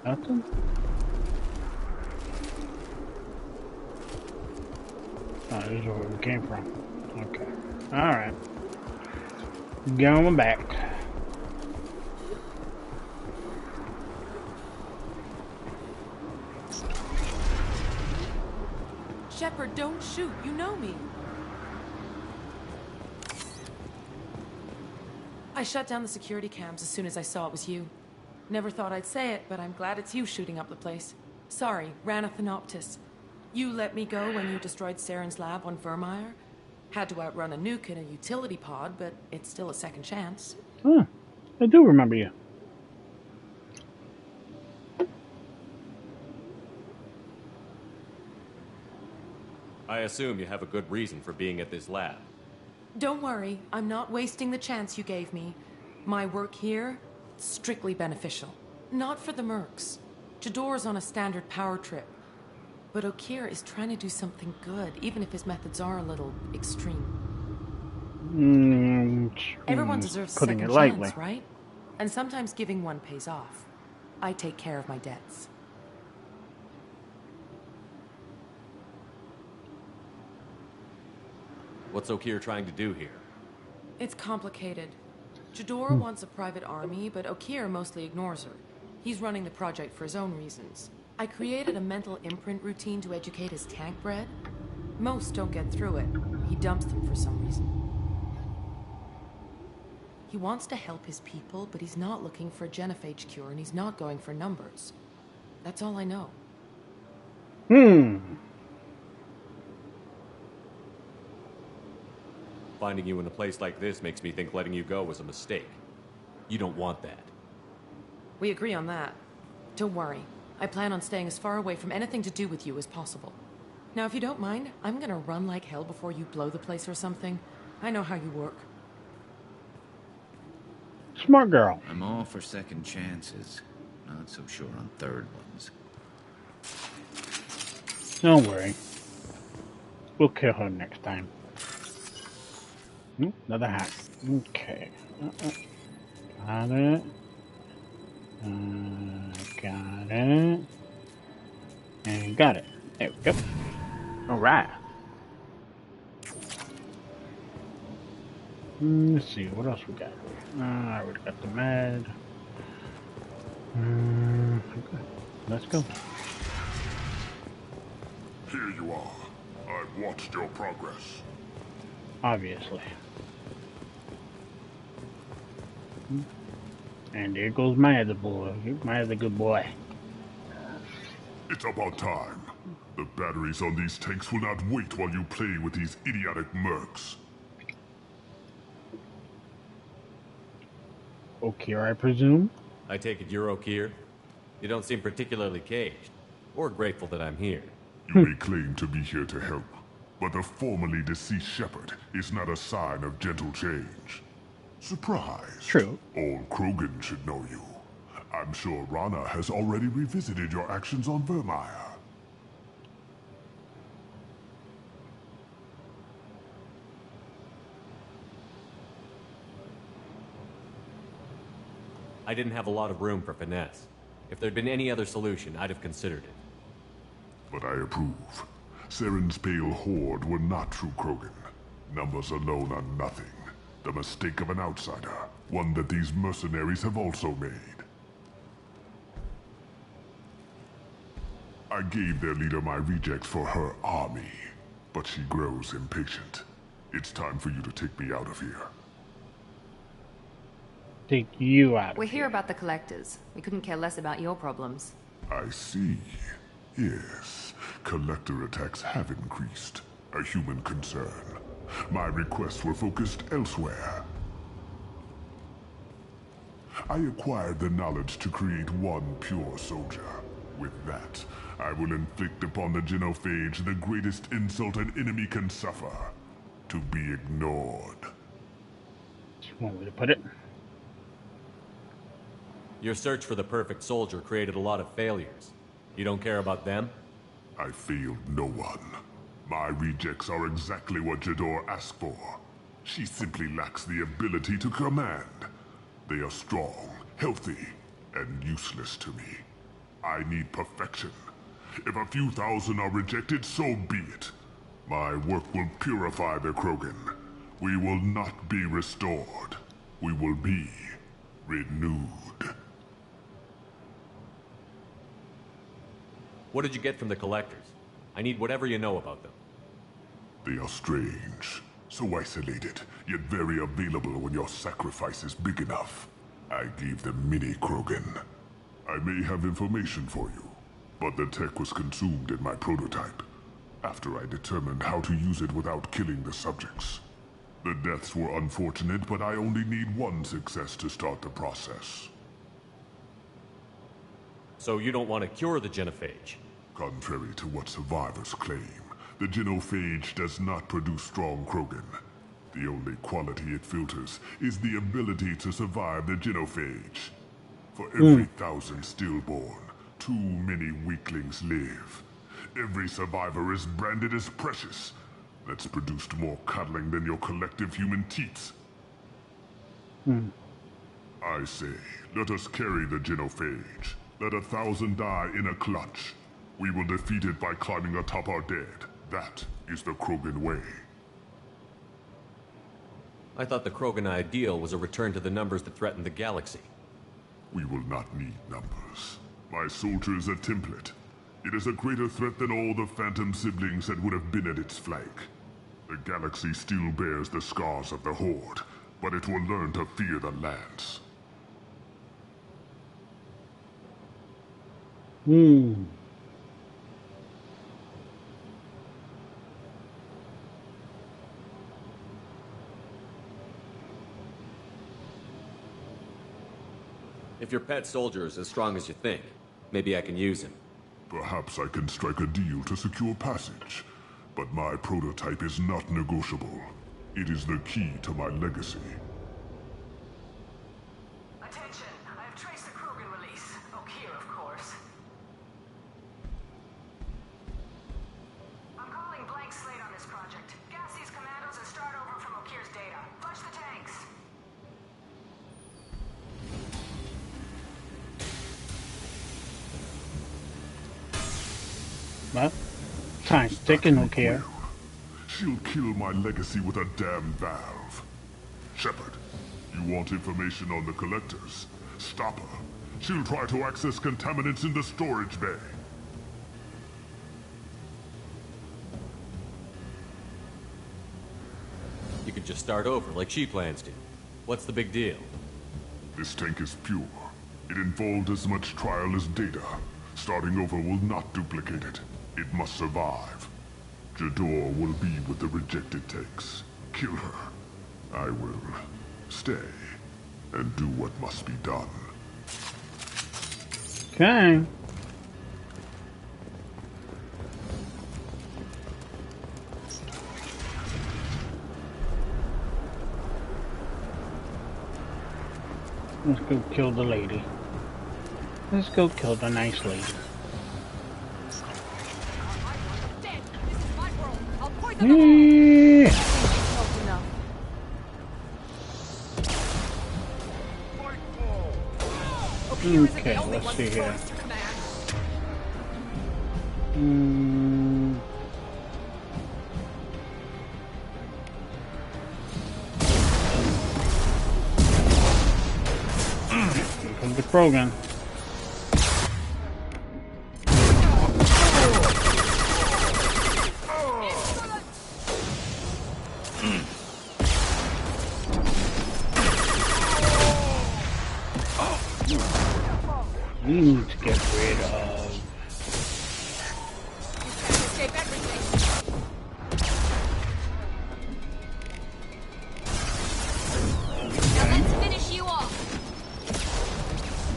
Nothing? Oh, this is where we came from. Okay. Alright. Going back. Shepard, don't shoot. You know me. I shut down the security cams as soon as I saw it was you. Never thought I'd say it, but I'm glad it's you shooting up the place. Sorry, Rana Thanoptis. You let me go when you destroyed Saren's lab on Vermeer. Had to outrun a nuke in a utility pod, but it's still a second chance. Huh. I do remember you. I assume you have a good reason for being at this lab. Don't worry, I'm not wasting the chance you gave me. My work here, strictly beneficial. Not for the mercs. Jador's on a standard power trip. But Okeer is trying to do something good, even if his methods are a little extreme. Everyone deserves a second chance, right? And sometimes giving one pays off. I take care of my debts. What's Okeer trying to do here? It's complicated. Jador wants a private army, but Okeer mostly ignores her. He's running the project for his own reasons. I created a mental imprint routine to educate his tank bred. Most don't get through it. He dumps them for some reason. He wants to help his people, but he's not looking for a genophage cure, and he's not going for numbers. That's all I know. Finding you in a place like this makes me think letting you go was a mistake. You don't want that. We agree on that. Don't worry. I plan on staying as far away from anything to do with you as possible. Now, if you don't mind, I'm gonna run like hell before you blow the place or something. I know how you work. Smart girl. I'm all for second chances. Not so sure on third ones. Don't worry. We'll kill her next time. Another hat. Okay. Got it. Got it. And got it. There we go. Alright. Let's see, what else we got? I already got the med. Okay. Let's go. Here you are. I've watched your progress. Obviously. And there goes my other boy. My other good boy. It's about time. The batteries on these tanks will not wait while you play with these idiotic mercs. Okeer, I presume? I take it you're Okeer? You don't seem particularly caged, or grateful that I'm here. You may claim to be here to help, but the formerly deceased shepherd is not a sign of gentle change. Surprise. True. Old Krogan should know you. I'm sure Rana has already revisited your actions on Vermeer. I didn't have a lot of room for finesse. If there'd been any other solution, I'd have considered it. But I approve. Saren's pale horde were not true Krogan. Numbers alone are nothing. The mistake of an outsider, one that these mercenaries have also made. I gave their leader my rejects for her army, but she grows impatient. It's time for you to take me out of here. Take you out. We're here about the collectors. We couldn't care less about your problems. I see. Yes, collector attacks have increased. A human concern. My requests were focused elsewhere. I acquired the knowledge to create one pure soldier. With that, I will inflict upon the Genophage the greatest insult an enemy can suffer. To be ignored. One way to put it. Your search for the perfect soldier created a lot of failures. You don't care about them? I failed no one. My rejects are exactly what Jador asked for. She simply lacks the ability to command. They are strong, healthy, and useless to me. I need perfection. If a few thousand are rejected, so be it. My work will purify the Krogan. We will not be restored. We will be renewed. What did you get from the collectors? I need whatever you know about them. They are strange. So isolated, yet very available when your sacrifice is big enough. I gave them mini Krogan. I may have information for you, but the tech was consumed in my prototype, after I determined how to use it without killing the subjects. The deaths were unfortunate, but I only need one success to start the process. So you don't want to cure the Genophage? Contrary to what survivors claim, the Genophage does not produce strong Krogan. The only quality it filters is the ability to survive the Genophage. For every 1,000 stillborn, too many weaklings live. Every survivor is branded as precious. That's produced more cuddling than your collective human teats. I say, let us carry the Genophage. Let 1,000 die in a clutch. We will defeat it by climbing atop our dead. That is the Krogan way. I thought the Krogan ideal was a return to the numbers that threatened the galaxy. We will not need numbers. My soldier is a template. It is a greater threat than all the Phantom siblings that would have been at its flank. The galaxy still bears the scars of the Horde, but it will learn to fear the Lance. If your pet soldier is as strong as you think, Maybe I can use him. Perhaps I can strike a deal to secure passage. But my prototype is not negotiable. It is the key to my legacy. Attention! I have traced the Krogan release. Okeer, of course. I'm calling blank slate on this project. Gas these commandos and start over from Okeer's data. Flush the tanks. Well, time's ticking, okay. She'll kill my legacy with a damn valve. Shepard, you want information on the Collectors? Stop her. She'll try to access contaminants in the storage bay. You could just start over like she plans to. What's the big deal? This tank is pure. It involved as much trial as data. Starting over will not duplicate it. It must survive. Jador will be with the rejected tanks. Kill her. I will stay and do what must be done. Okay. Let's go kill the lady. Let's go kill the nice lady. Yeah. Okay, let's see here. Here comes the Krogan. We need to get rid of... Now let's finish you off.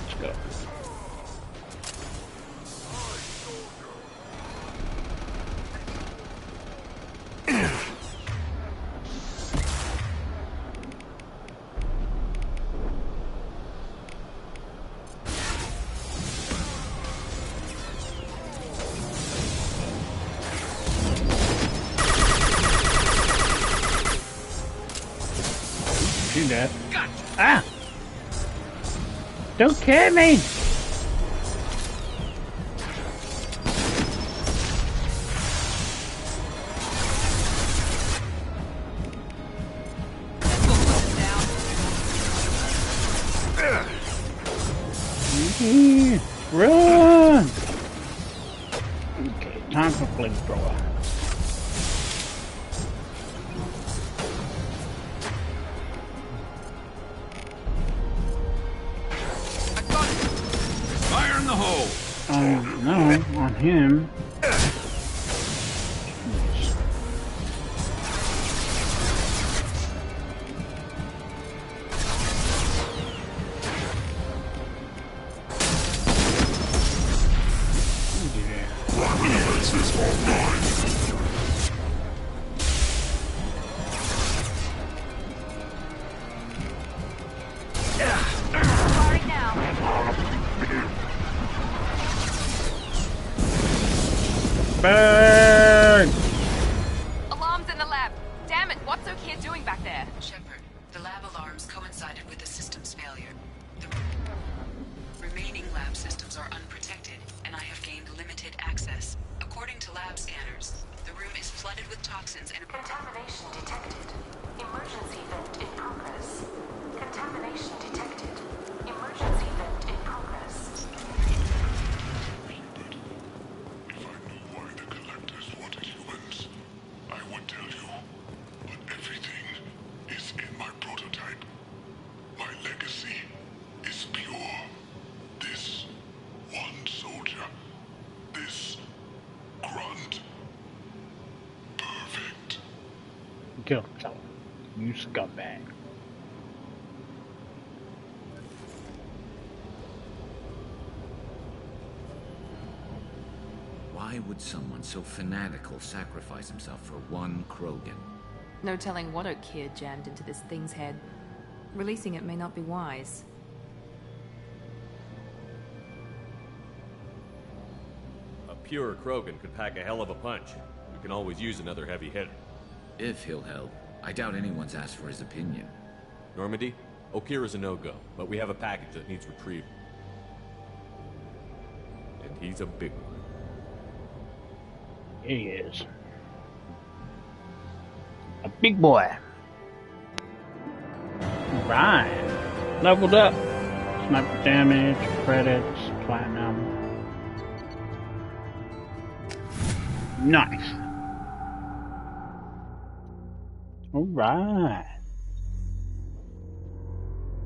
Let's go. Do that. Ah! Don't kill me! Run! Okay, time for flamethrower. Fire in the hole! No, on him. Burn! Alarms in the lab. Damn it, what's Okeer doing back there? Shepard, the lab alarms coincided with the system's failure. The remaining lab systems are unprotected, and I have gained limited access. According to lab scanners, the room is flooded with toxins and... Contamination detected. Emergency vent in progress. Contamination detected. Emergency vent in progress. I would tell you, but everything is in my prototype. My legacy is pure. This one soldier, this grunt, perfect. Kill him. You scumbag. Why would someone so fanatical sacrifice himself for one Krogan? No telling what Okeer jammed into this thing's head. Releasing it may not be wise. A pure Krogan could pack a hell of a punch. We can always use another heavy hitter. If he'll help. I doubt anyone's asked for his opinion. Normandy, Okeer is a no-go, but we have a package that needs retrieval. And he's a big one. He is. A big boy. Right. Leveled up. Sniper damage, credits, platinum. Nice. Alright.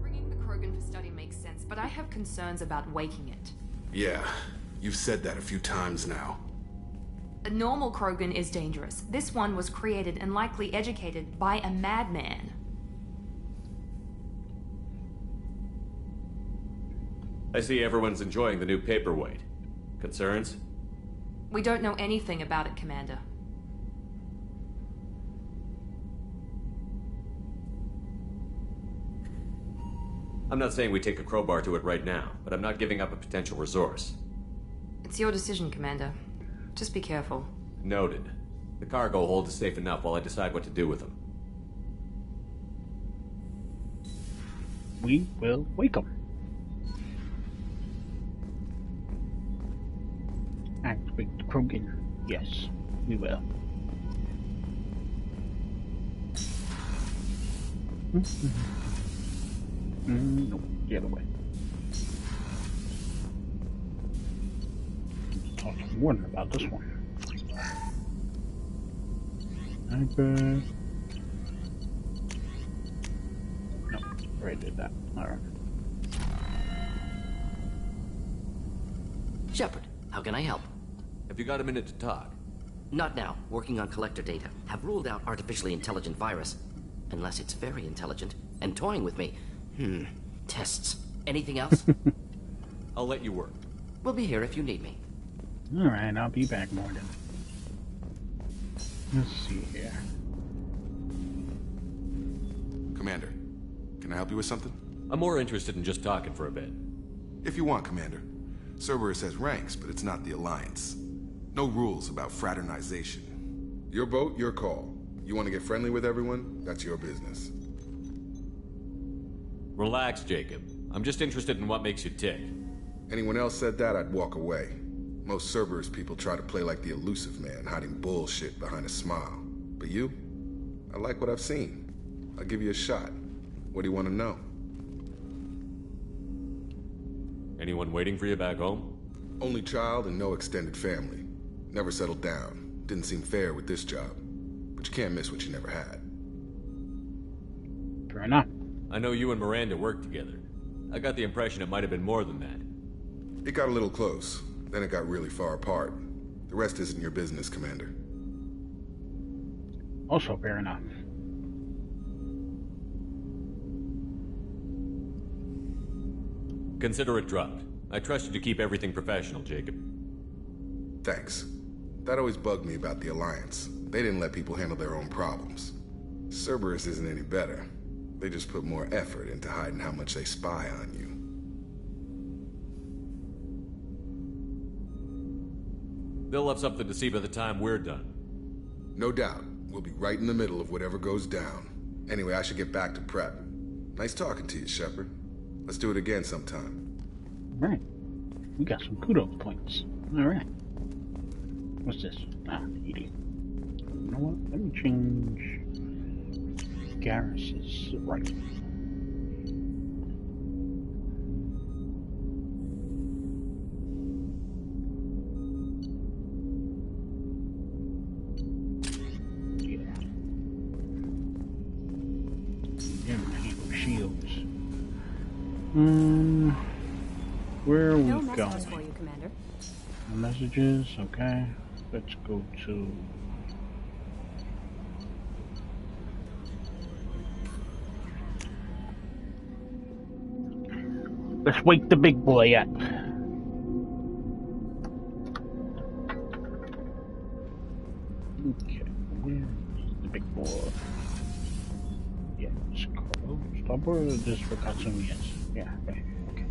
Bringing the Krogan for study makes sense, but I have concerns about waking it. Yeah, you've said that a few times now. A normal Krogan is dangerous. This one was created and likely educated by a madman. I see everyone's enjoying the new paperweight. Concerns? We don't know anything about it, Commander. I'm not saying we take a crowbar to it right now, but I'm not giving up a potential resource. It's your decision, Commander. Just be careful. Noted. The cargo hold is safe enough while I decide what to do with them. We will wake them. Activate the Krogan. Yes, we will. No, the other way. Let's talk to Warden about this one. Sniper. No, already did that. Alright. Shepard, how can I help? Have you got a minute to talk? Not now. Working on collector data. Have ruled out artificially intelligent virus. Unless it's very intelligent and toying with me. Tests. Anything else? I'll let you work. We'll be here if you need me. Alright, I'll be back, Morgan. Let's see here. Commander, can I help you with something? I'm more interested in just talking for a bit. If you want, Commander. Cerberus has ranks, but it's not the Alliance. No rules about fraternization. Your boat, your call. You want to get friendly with everyone? That's your business. Relax, Jacob. I'm just interested in what makes you tick. Anyone else said that, I'd walk away. Most Cerberus people try to play like the elusive man, hiding bullshit behind a smile. But you? I like what I've seen. I'll give you a shot. What do you want to know? Anyone waiting for you back home? Only child and no extended family. Never settled down. Didn't seem fair with this job. But you can't miss what you never had. Fair enough. I know you and Miranda worked together. I got the impression it might have been more than that. It got a little close. Then it got really far apart. The rest isn't your business, Commander. Also fair enough. Consider it dropped. I trust you to keep everything professional, Jacob. Thanks. That always bugged me about the Alliance. They didn't let people handle their own problems. Cerberus isn't any better. They just put more effort into hiding how much they spy on you. They'll have something to see by the time we're done. No doubt. We'll be right in the middle of whatever goes down. Anyway, I should get back to prep. Nice talking to you, Shepard. Let's do it again sometime. Alright. We got some kudos points. Alright. What's this? Ah, eating. You know what? Let me change Garrus's right. Where are we going? Messages for you, Commander. Messages, okay. Let's go to... Let's wake the big boy up. Okay, where's the big boy? Yeah, starboard or just for Katsumi? Yes. Yeah, right. Okay.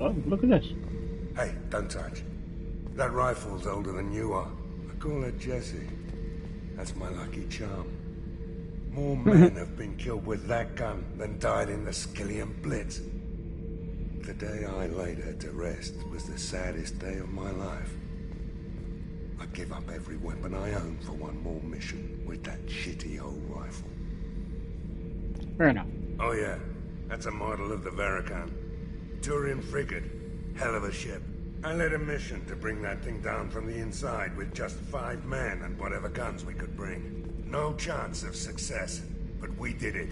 Oh, look at this. Hey, don't touch. That rifle's older than you are. I call her Jessie. That's my lucky charm. More men have been killed with that gun than died in the Skillian Blitz. The day I laid her to rest was the saddest day of my life. I'd give up every weapon I own for one more mission with that shitty old rifle. Fair enough. Oh yeah, that's a model of the Veracon. Turian frigate. Hell of a ship. I led a mission to bring that thing down from the inside with just 5 men and whatever guns we could bring. No chance of success, but we did it.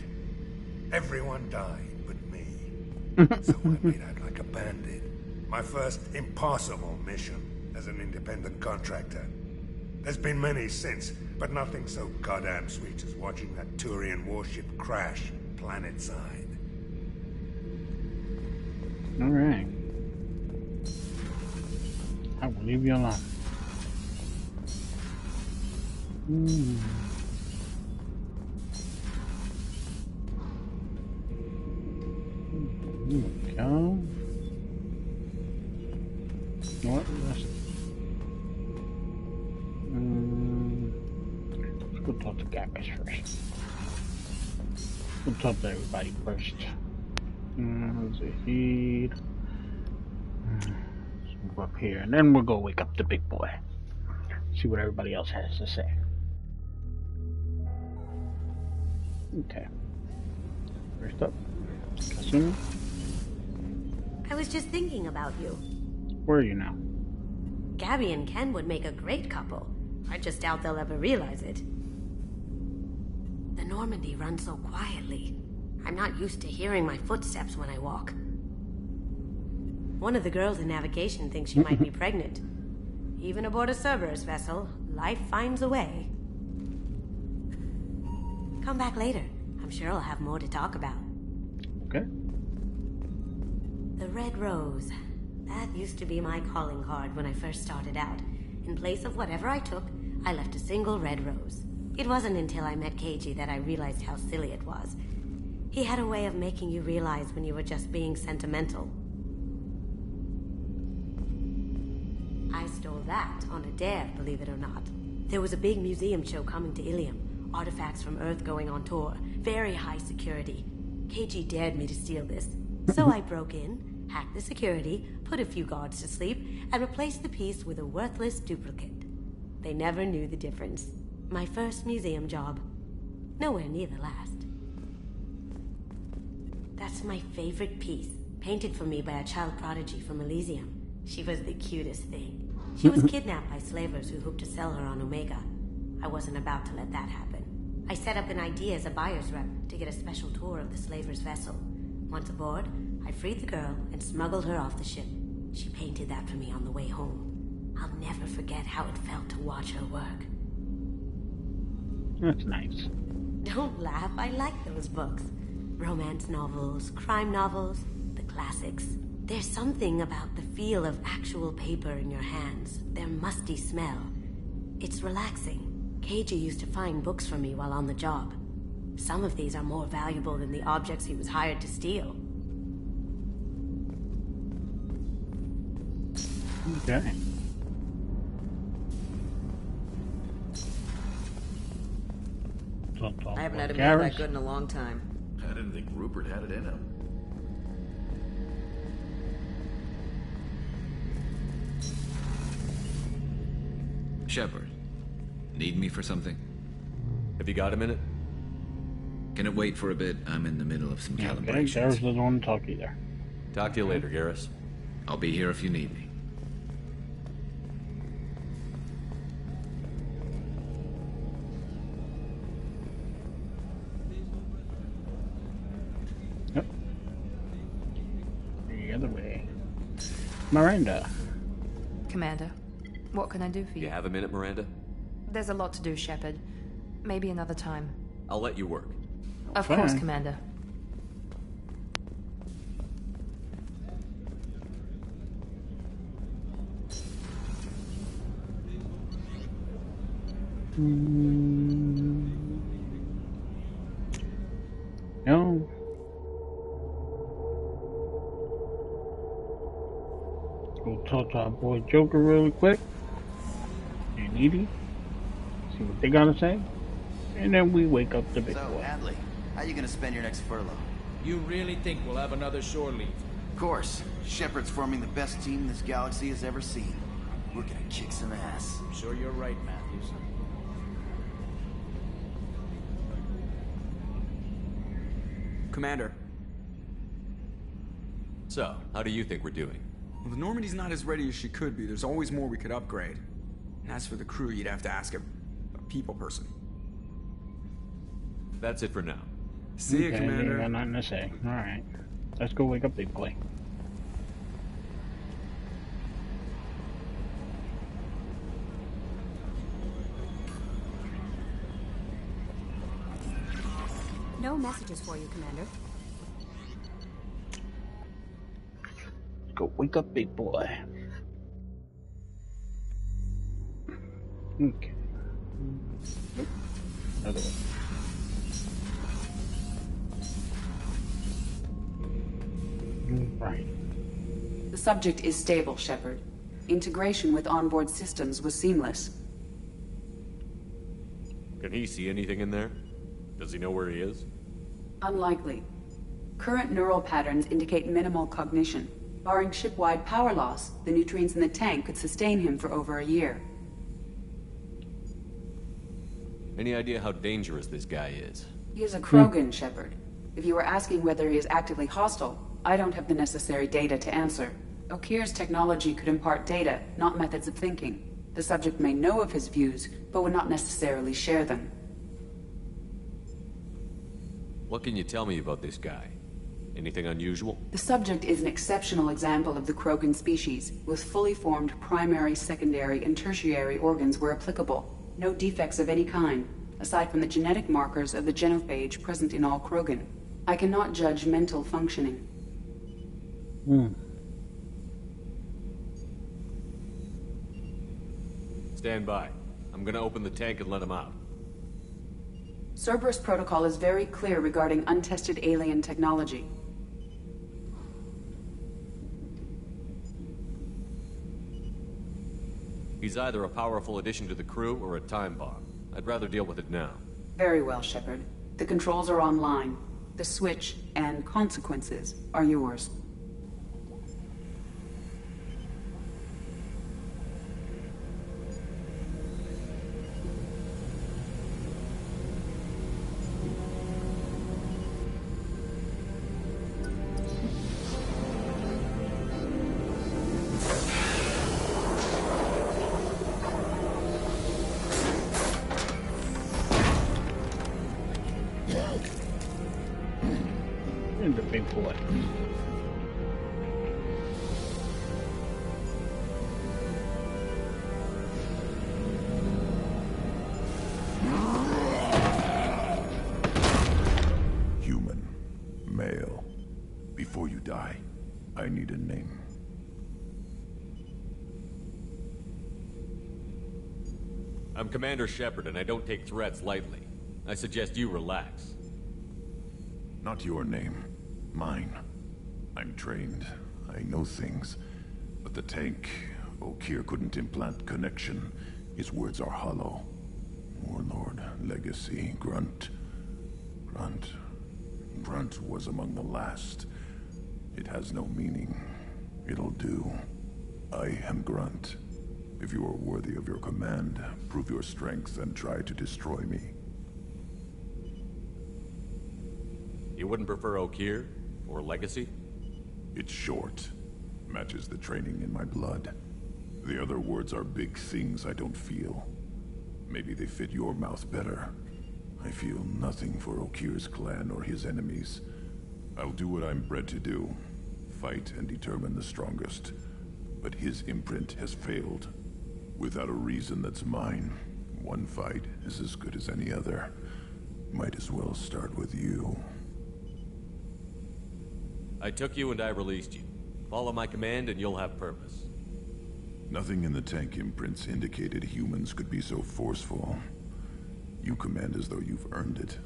Everyone died but me. So I made out like a bandit. My first impossible mission as an independent contractor. There's been many since, but nothing so goddamn sweet as watching that Turian warship crash planetside. Alright. I will leave you alone. Here we go. What? Let's go talk to Garrus first. We'll talk to everybody first. Zahid. We'll go up here, and then we'll go wake up the big boy. See what everybody else has to say. Okay. First up, Kasumi. I was just thinking about you. Where are you now? Gabby and Ken would make a great couple. I just doubt they'll ever realize it. The Normandy runs so quietly. I'm not used to hearing my footsteps when I walk. One of the girls in navigation thinks she might be pregnant. Even aboard a Cerberus vessel, life finds a way. Come back later. I'm sure I'll have more to talk about. Okay. The Red Rose. That used to be my calling card when I first started out. In place of whatever I took, I left a single red rose. It wasn't until I met Keiji that I realized how silly it was. He had a way of making you realize when you were just being sentimental. I stole that on a dare, believe it or not. There was a big museum show coming to Ilium. Artifacts from Earth going on tour. Very high security. Keiji dared me to steal this. So I broke in, hacked the security, put a few guards to sleep, and replaced the piece with a worthless duplicate. They never knew the difference. My first museum job. Nowhere near the last. That's my favorite piece, painted for me by a child prodigy from Elysium. She was the cutest thing. She was kidnapped by slavers who hoped to sell her on Omega. I wasn't about to let that happen. I set up an ID as a buyer's rep to get a special tour of the slaver's vessel. Once aboard, I freed the girl and smuggled her off the ship. She painted that for me on the way home. I'll never forget how it felt to watch her work. That's nice. Don't laugh, I like those books. Romance novels, crime novels, the classics. There's something about the feel of actual paper in your hands, their musty smell. It's relaxing. Keiji used to find books for me while on the job. Some of these are more valuable than the objects he was hired to steal. Okay. I haven't had a meal that good in a long time. I didn't think Rupert had it in him. Shepard, need me for something? Have you got a minute? Can it wait for a bit? I'm in the middle of some calibrations. Okay, Garrus doesn't want to talk either. Talk to you later, Garrus. I'll be here if you need me. Yep. The other way. Miranda. Commander, what can I do for you? You have a minute, Miranda? There's a lot to do, Shepard. Maybe another time. I'll let you work. Of Fine. course, Commander. No. Go talk to our boy Joker really quick. And Edie. See what they gotta say. And then we wake up the big So, boy. Hadley, how you gonna spend your next furlough? You really think we'll have another shore leave? Of course. Shepard's forming the best team this galaxy has ever seen. We're gonna kick some ass. I'm sure you're right, Matthews. Commander. So, how do you think we're doing? Well, the Normandy's not as ready as she could be. There's always more we could upgrade. And as for the crew, you'd have to ask a people person. That's it for now. See you, Commander. You got nothing to say. Alright. Let's go wake up the boy. No messages for you, Commander. Go wake up big boy. Okay. Other way. Right. The subject is stable, Shepard. Integration with onboard systems was seamless. Can he see anything in there? Does he know where he is? Unlikely. Current neural patterns indicate minimal cognition. Barring ship-wide power loss, the nutrients in the tank could sustain him for over a year. Any idea how dangerous this guy is? He is a Krogan, Shepard. If you were asking whether he is actively hostile, I don't have the necessary data to answer. Okeer's technology could impart data, not methods of thinking. The subject may know of his views, but would not necessarily share them. What can you tell me about this guy? Anything unusual? The subject is an exceptional example of the Krogan species, with fully formed primary, secondary, and tertiary organs where applicable. No defects of any kind, aside from the genetic markers of the genophage present in all Krogan. I cannot judge mental functioning. Stand by. I'm gonna open the tank and let him out. Cerberus protocol is very clear regarding untested alien technology. He's either a powerful addition to the crew or a time bomb. I'd rather deal with it now. Very well, Shepard. The controls are online. The switch and consequences are yours. And the big boy. Human. Male. Before you die, I need a name. I'm Commander Shepard, and I don't take threats lightly. I suggest you relax. Not your name. Mine. I'm trained. I know things. But the tank, Okeer couldn't implant connection. His words are hollow. Warlord, Legacy, Grunt. Grunt was among the last. It has no meaning. It'll do. I am Grunt. If you are worthy of your command, prove your strength and try to destroy me. You wouldn't prefer Okeer? Or Legacy? It's short. Matches the training in my blood. The other words are big things I don't feel. Maybe they fit your mouth better. I feel nothing for Okeer's clan or his enemies. I'll do what I'm bred to do. Fight and determine the strongest. But his imprint has failed. Without a reason that's mine, one fight is as good as any other. Might as well start with you. I took you and I released you. Follow my command and you'll have purpose. Nothing in the tank imprints indicated humans could be so forceful. You command as though you've earned it.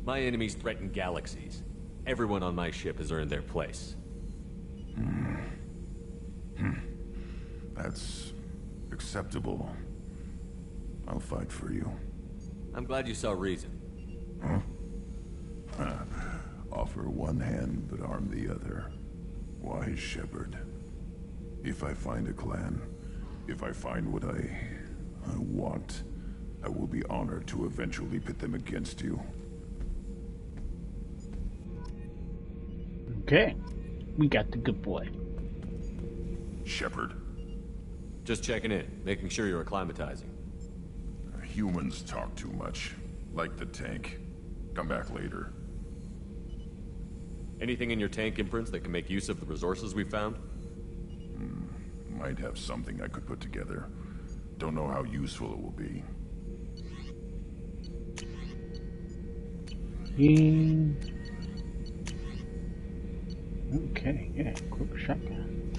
My enemies threaten galaxies. Everyone on my ship has earned their place. That's acceptable. I'll fight for you. I'm glad you saw reason. Huh? Offer one hand, but arm the other. Wise Shepard. If I find a clan, if I find what I want, I will be honored to eventually pit them against you. Okay. We got the good boy. Shepard. Just checking in, making sure you're acclimatizing. Humans talk too much. Like the tank. Come back later. Anything in your tank imprints that can make use of the resources we found? Might have something I could put together. Don't know how useful it will be. Okay, yeah, quick shotgun.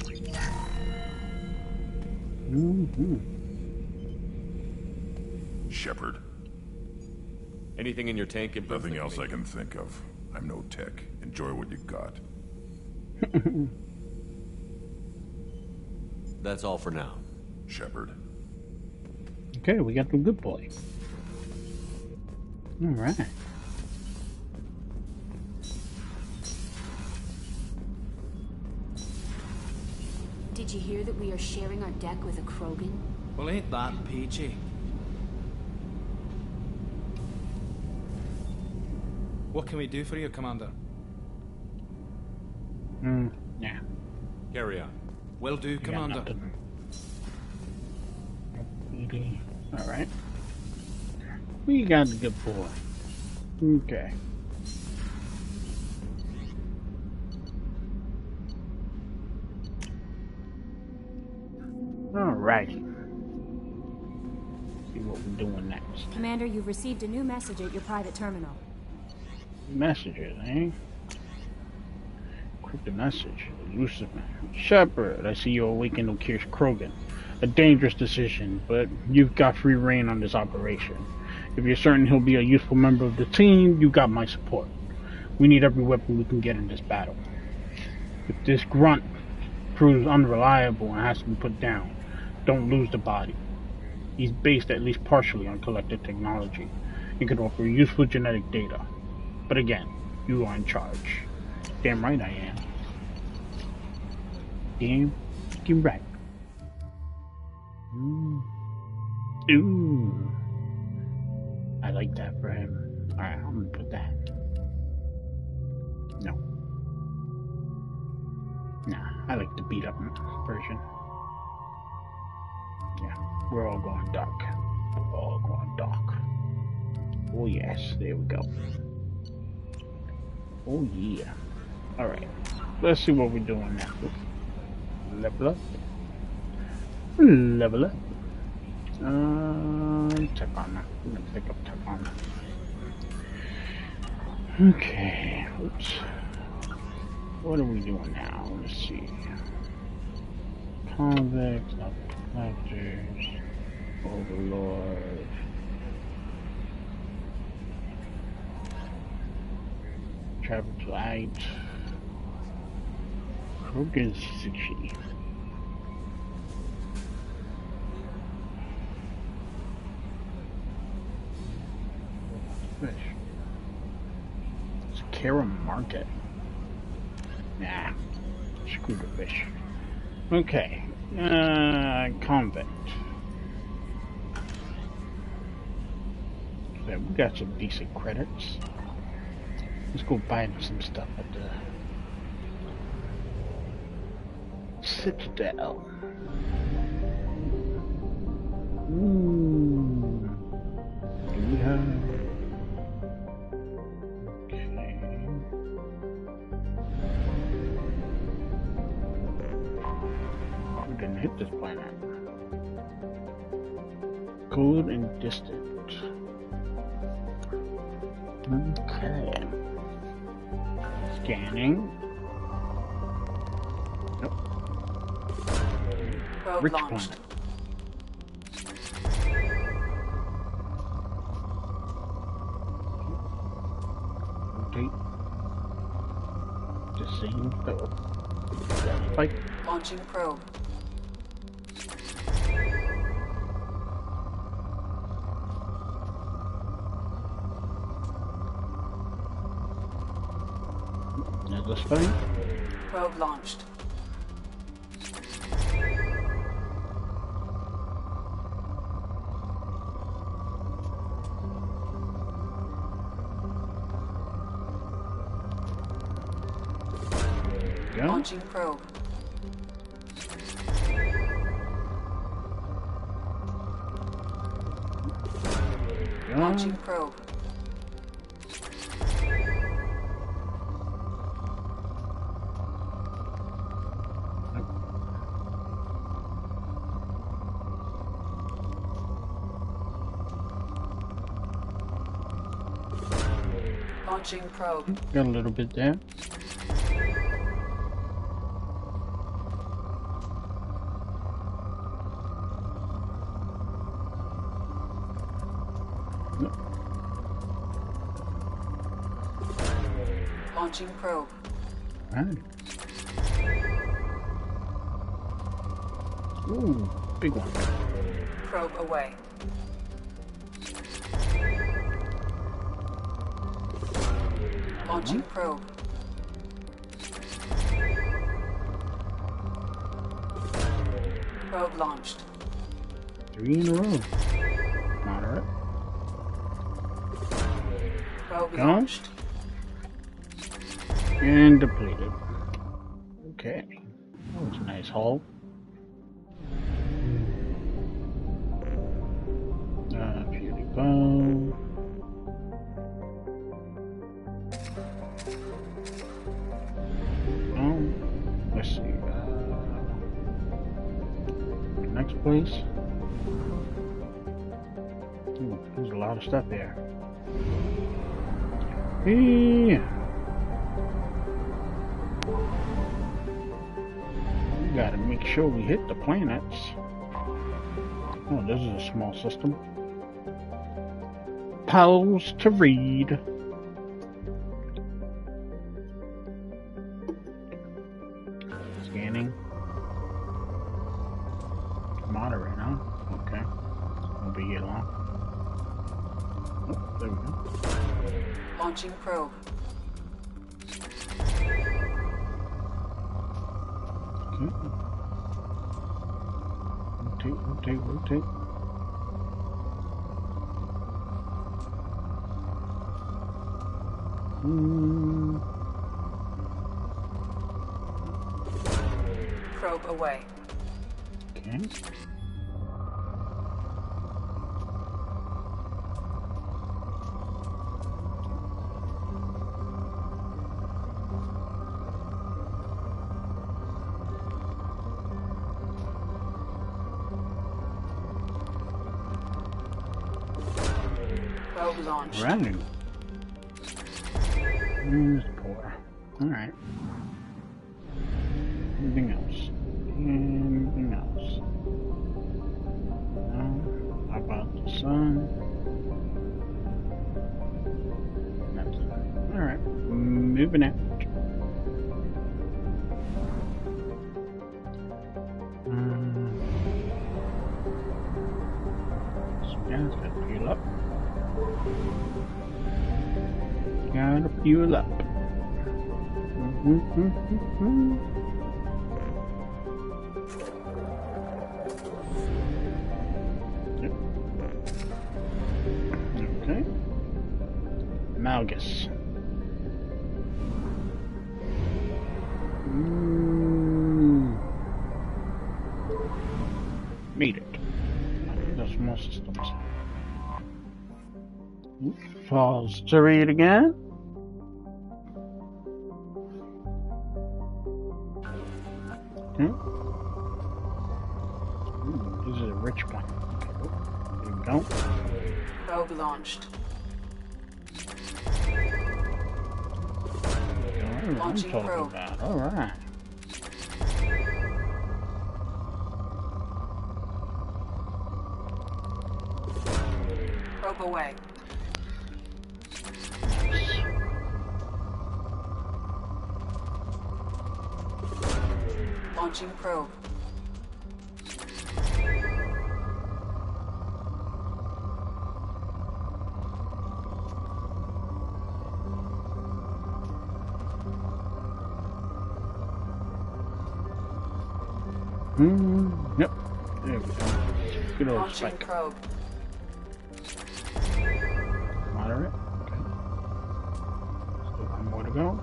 Shepard. Anything in your tank imprints? Nothing else I can think of. I'm no tech. Enjoy what you got. That's all for now. Shepard. Okay, we got the good boy. Alright. Did you hear that we are sharing our deck with a Krogan? Well, ain't that peachy? What can we do for you, Commander? Yeah. Carry on. Will do, Commander. Alright. We got the good boy. Okay. Alright. See what we're doing next. Commander, you've received a new message at your private terminal. Messages, eh? Encrypted message. Elusive Shepard, I see you awakened Okir's Krogan. A dangerous decision, but you've got free reign on this operation. If you're certain he'll be a useful member of the team, you got my support. We need every weapon we can get in this battle. If this grunt proves unreliable and has to be put down, don't lose the body. He's based at least partially on collected technology and could offer useful genetic data. But again, you are in charge. Damn right I am. Damn fucking right. Ooh. I like that for him. Alright, I'm gonna put that. No. Nah, I like the beat up version. Yeah, we're all going dark. We're all going dark. Oh yes, there we go. Oh yeah. Alright. Let's see what we're doing now. Level up. Level up. Tech on that. I'm gonna pick up tech on that. Okay. Oops. What are we doing now? Let's see. Convicts, collectors, Overlord. Travel Light. Krogan Sushi. Fish. Sakara Market. Nah. Screw the fish. Okay. Convict. Yeah, we got some decent credits. Let's go buy some stuff at the Citadel. Ooh. Do we have... Okay. Oh, we didn't hit this planet. Cold and distant. Okay. Scanning. Nope. Rich planet. Like, Launching probe. there's this thing. Probe launched. Go. Launching probe. Go. Launching probe. Launching probe. Got a little bit there. Launching probe. Alright. Ooh, big one. Probe away. Launching probe. Probe launched. 3 in a row. Moderate. Probe Go. launched. And depleted. Okay. That was a nice haul. Beauty bow. Let's see. Next place. Ooh, there's a lot of stuff here. Hey. We gotta make sure we hit the planets. Oh, this is a small system. Pause to read. Scanning. Moderate, huh? Okay. Won't be here long. Oh, there we go. Launching probe. Okay. Rotate. Probe away. Okay. Probe launched. Running. Here's the core. Alright. Anything else? Anything else? No? How about the sun? Nothing. Alright. Moving out. Let's gotta fuel up. Gotta fuel up. Yep. Okay. Malgus. Made it. Those small systems. Pause to read again. Okay. Ooh, this is a rich one. Okay. There we go. Probe launched. I'm Launching talking probe. about. Alright. Probe away. Launching probe. Yep. There we go. Good old Launching spike. probe. Moderate. Okay. Still one more to go.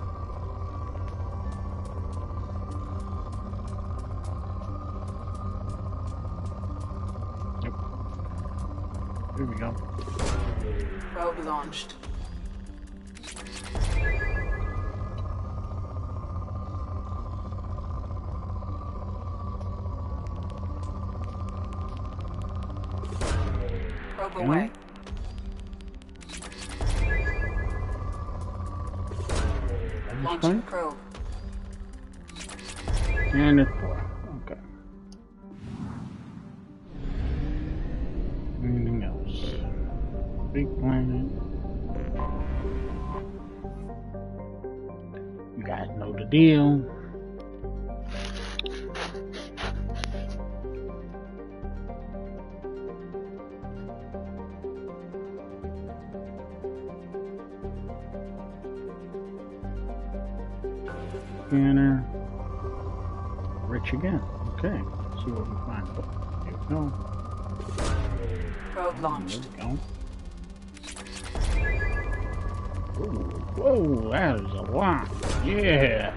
Yep. Here we go. Probe launched. Probe away. Launching probe. And it's 4. Okay. Anything else? Big planet. You guys know the deal. Scanner. Rich again. Okay. Let's see what we find. Oh, here we go. Probe launched. There we go. Ooh, whoa, that is a lot. Yeah.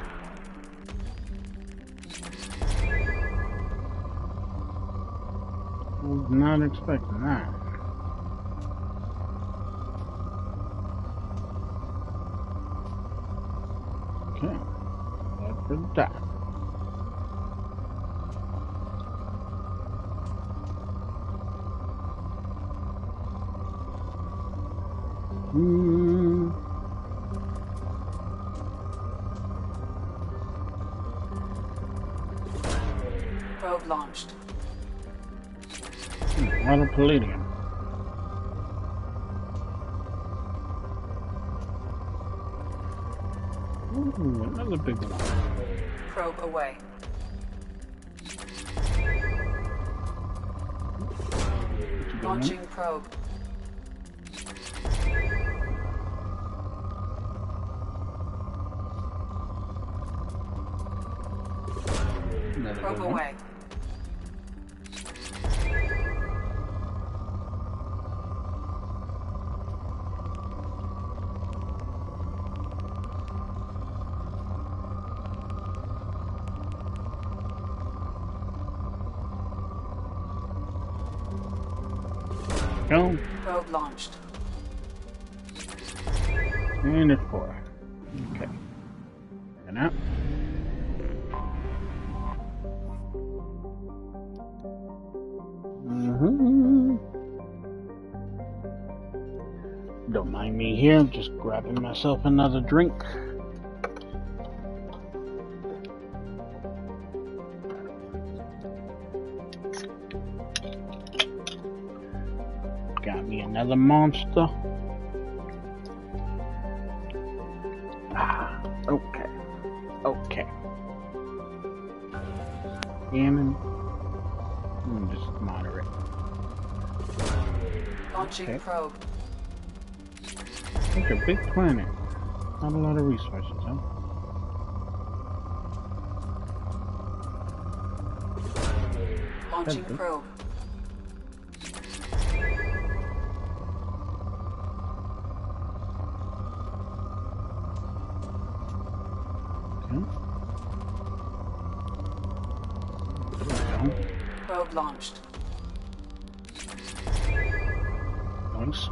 Was not expecting that. Okay. That for that. Probe launched. A lot of palladium. Ooh, another big one. Probe away. Launching probe. Another Probe good one. away. Go. Probe launched. And it's 4. Okay. And out. Don't mind me here, I'm just grabbing myself another drink. Got me another monster. Okay. Okay. Scanning. Just moderate. Launching Okay. probe. Such a big planet. Not a lot of resources, huh? Launching Hello. probe. Probe launched. Nice.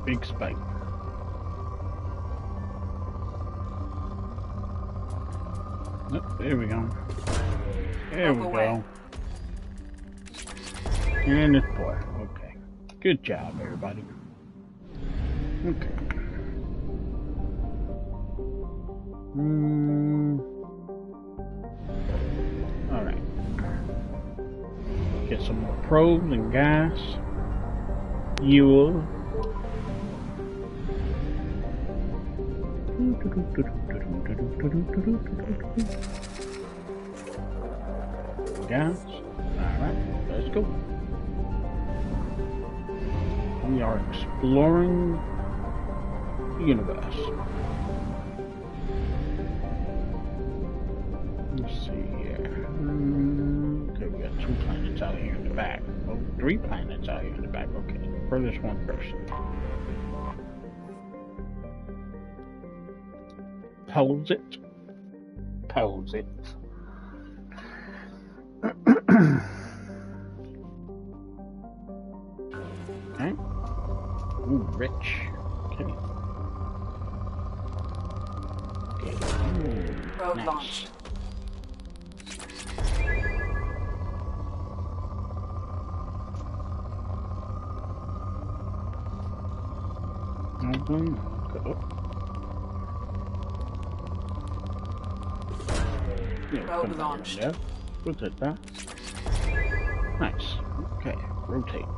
Big spike. Yep, there we go. There we go. And it's 4. Okay. Good job, everybody. Okay. Alright. Get some more probes and gas. Fuel. Gas. Alright, let's go. We are exploring the universe. Let's see here. Okay, we got 2 planets out here in the back. Oh, 3 planets out here in the back. Okay, furthest one first. Pose it. Pose it. Okay. Ooh, rich. Okay. Okay. Ooh, Road nice. launch. Okay. Go. Yeah, Road launched. Yeah. Rotate that. Nice. Okay. Rotate.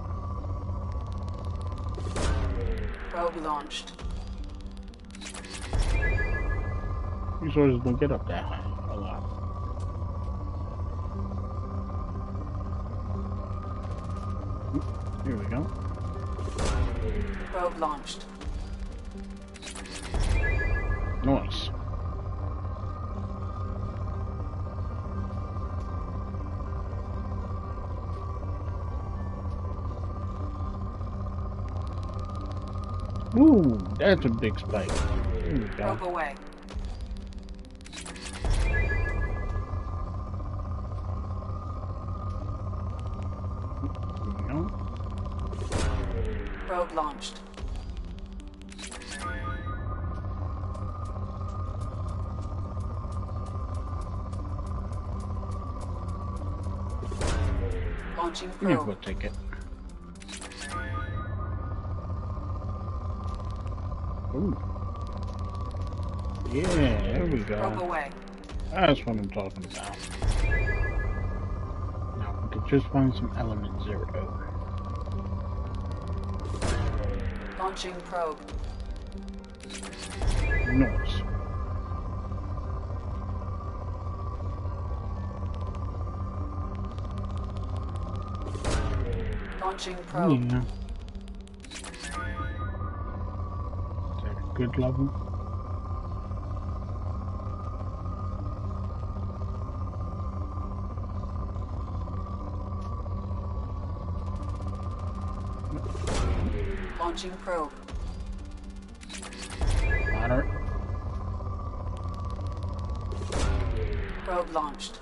Probe launched. These orders don't get up that high a lot. Here we go. Probe launched. Nice. Ooh, that's a big spike. There we go. Probe away. There we go. Probe launched. Launching Yeah, probe. we'll take it. Ooh. Yeah, there we Probe go. away. That's what I'm talking about. Now we could just find some element 0. Launching probe. Nice. Launching probe. Yeah. Is that a good level? Launching probe. Moderate. Probe launched.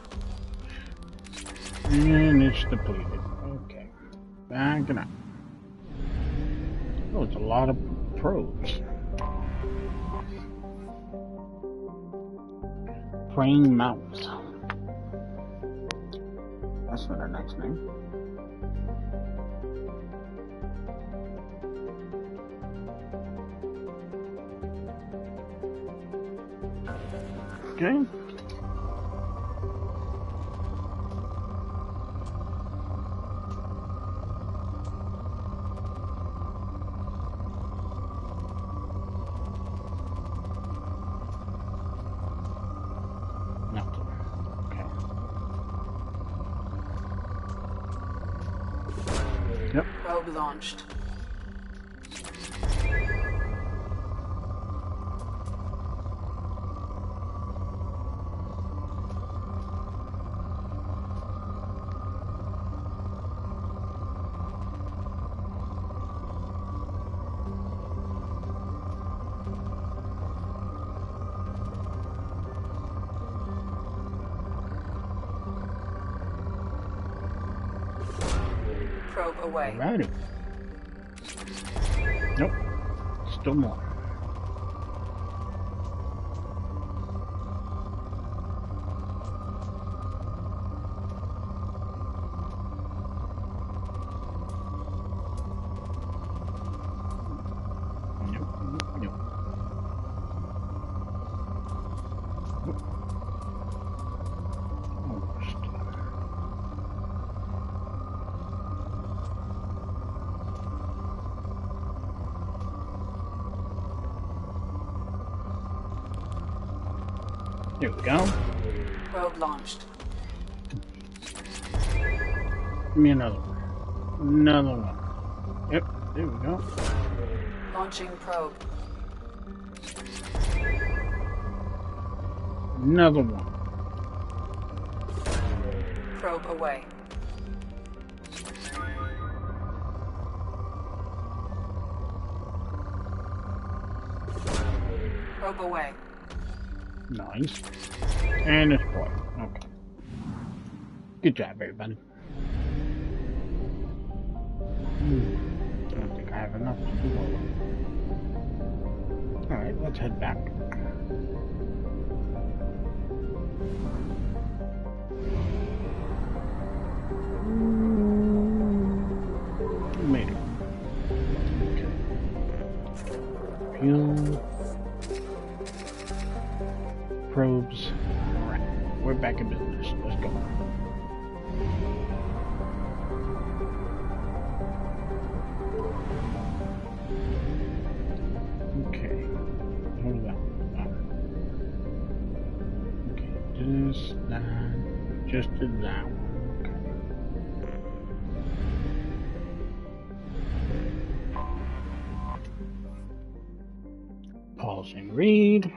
And it's depleted. Okay. Backing up. Oh, it's a lot of probes. Praying Mouth. That's not a nice name. Okay. Nothing. Okay. Yep. Probe launched. Probe away. Alrighty. Nope. Still more. Nope. There we go. Probe launched. Give me another one. Another one. Yep, there we go. Launching probe. Another one. Probe away. Probe away. Nice. And it's boy. Okay. Good job, everybody. I don't think I have enough to do all of it. Alright, let's head back. Made it. Okay. Fuel. Probes. Alright, we're back in business. Let's go. Okay. Hold on. Okay, just that. Just did that one. Okay. Pause and read.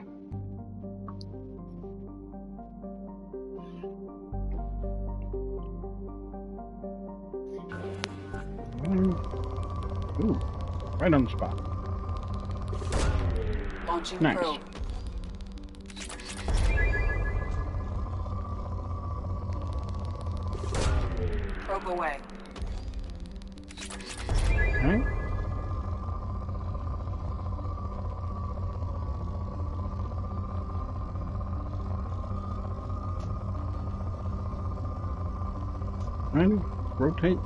Ooh, right on the spot. Launching nice. probe. Probe away. Okay. Ready? Rotate.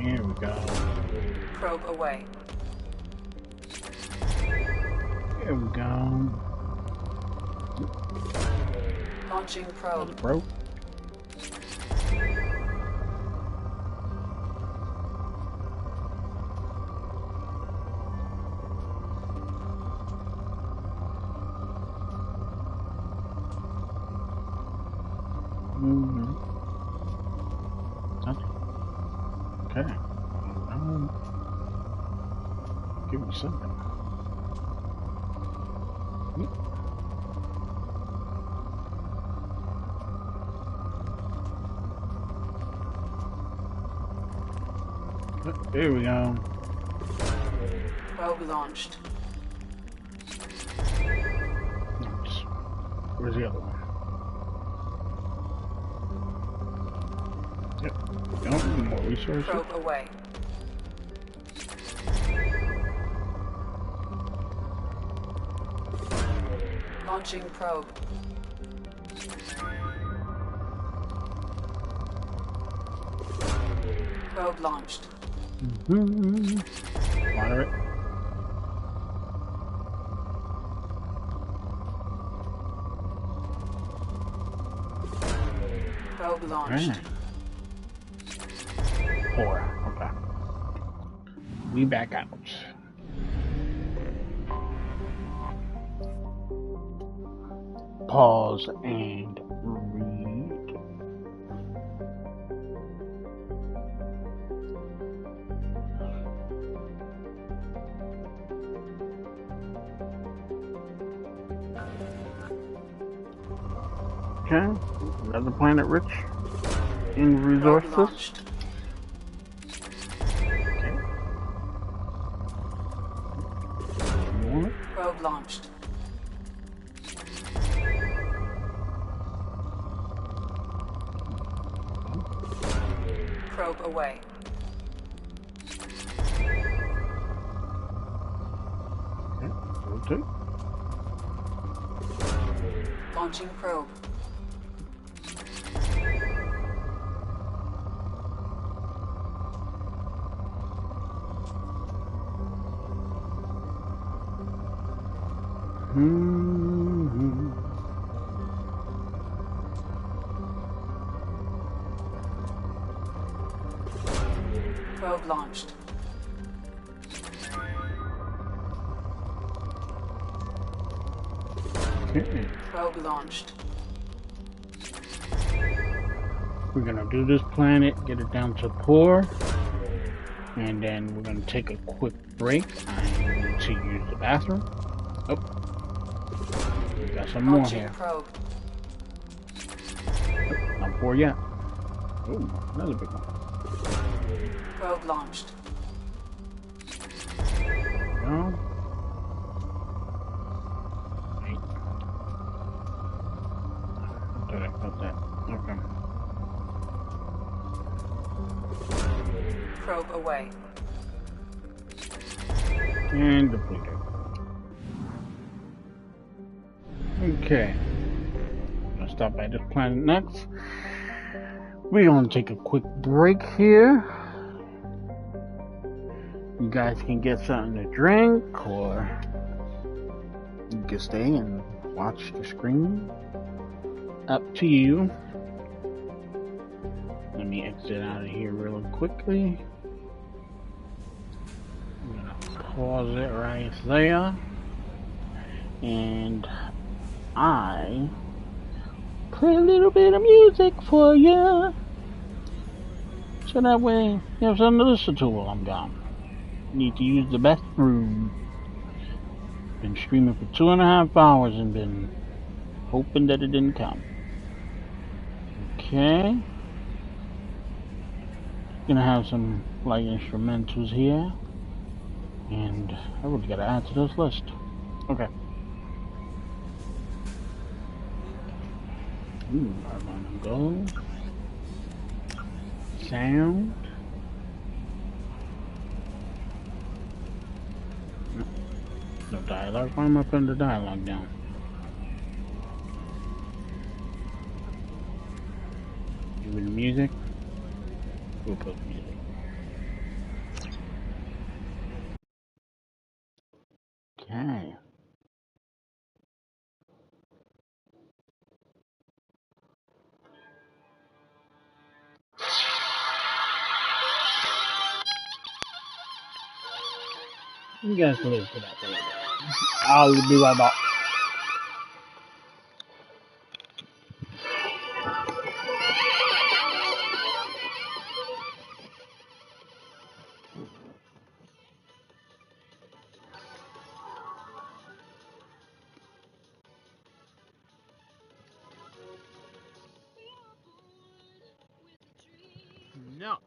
Here we go. Probe away. Here we go. Launching probe. Broke. Okay. Give me something. There we go. Probe launched. Nice. Where's the other one? Yep. Don't more resources. Probe away. Launching probe. Probe launched. Moderate. Probe launched. Right. 4. Okay. We back out. Pause and read. Okay, another planet rich in resources. Okay. Probe launched. Probe away. Okay, rotate. Launching probe. Probe launched. Okay. Probe launched. We're gonna do this planet, get it down to poor, and then we're gonna take a quick break. I need to use the bathroom. Oh, we got some more here. Probe. Oh, not poor yet. Oh, another big one. Probe launched. No. Wait. Thought I got that. Okay. Probe away. And depleted. Okay. Gonna stop by this planet next. We're gonna take a quick break here. You guys can get something to drink, or you can stay and watch the screen. Up to you. Let me exit out of here real quickly. I'm gonna pause it right there. And I play a little bit of music for you. So that way you have something to listen to while I'm gone. Need to use the bathroom. Been streaming for 2.5 hours and been hoping that it didn't come. Okay. Gonna have some light instrumentals here. And I really gotta add to this list. Okay. Ooh, I'm gonna go. Sound. No dialogue. Why am I putting the dialogue down? Give me the music. We'll put the music. Okay. You guys can listen to that for a little bit. I'll be right back. No.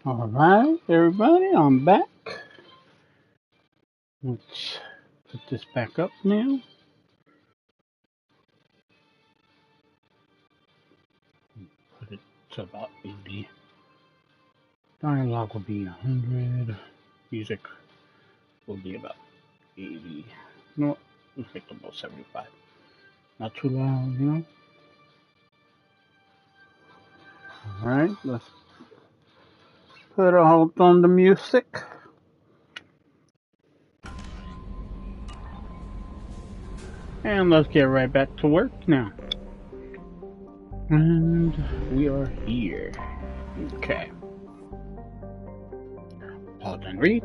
Alright, everybody, I'm back. Let's put this back up now. Put it to about 80. Dialogue will be 100. Music will be about 80. No, let's make it about 75. Not too loud, you know? Alright, let's put a hold on the music. And let's get right back to work now. And we are here. Okay. Pause and read.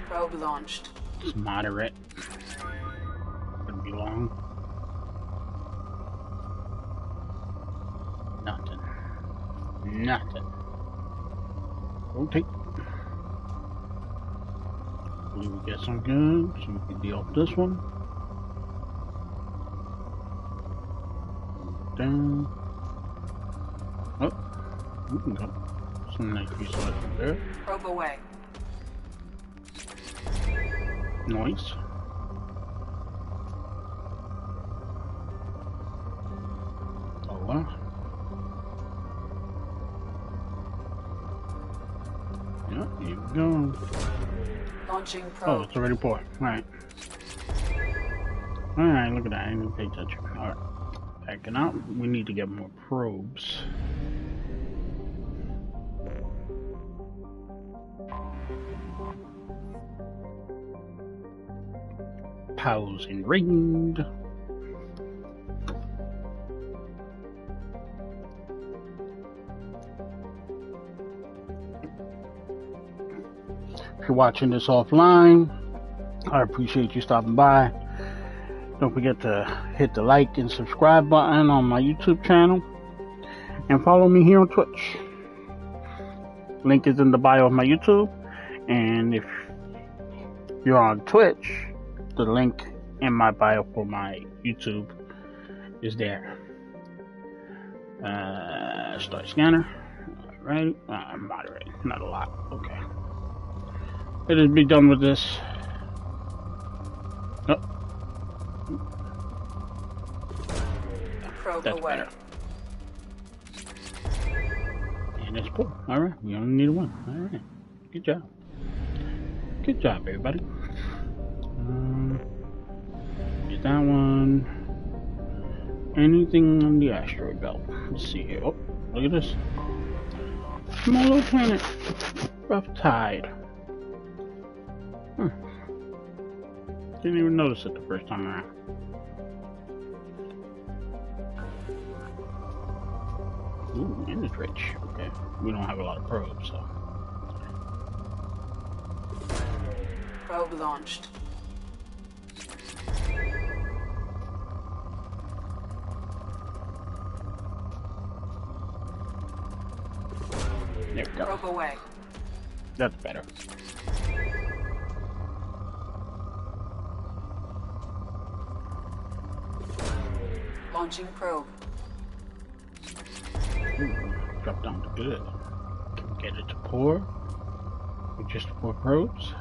Probe launched. It's moderate. Could be long. Nothing. Rotate. We get some good, so we can deal with this one. Down. Oh, we can go. Some nice resources there. Probe away. Noise. Lower. Yeah, here we go. Launching probe. Oh, it's already poured. Alright. Alright, look at that. I didn't pay attention. Alright. Backing out. We need to get more probes. Pause and ringed. If you're watching this offline, I appreciate you stopping by. Don't forget to hit the like and subscribe button on my YouTube channel. And follow me here on Twitch. Link is in the bio of my YouTube. And if you're on Twitch, the link in my bio for my YouTube is there. Start scanner. Alright. Moderate. Not a lot. Okay. It is be done with this. Oh. Probe That's away. better. And it's full. Alright. We only need one. Alright. Good job. Good job, everybody. Get that one. Anything on the asteroid belt? Let's see here. Oh, look at this. Small little planet. Rough tide. Didn't even notice it the first time around. Ooh, and it's rich. Okay. We don't have a lot of probes, so. Probe launched. There we go. Probe away. That's better. Launching probe. Ooh, drop down to good. Can we get it to pour? With just 4 probes?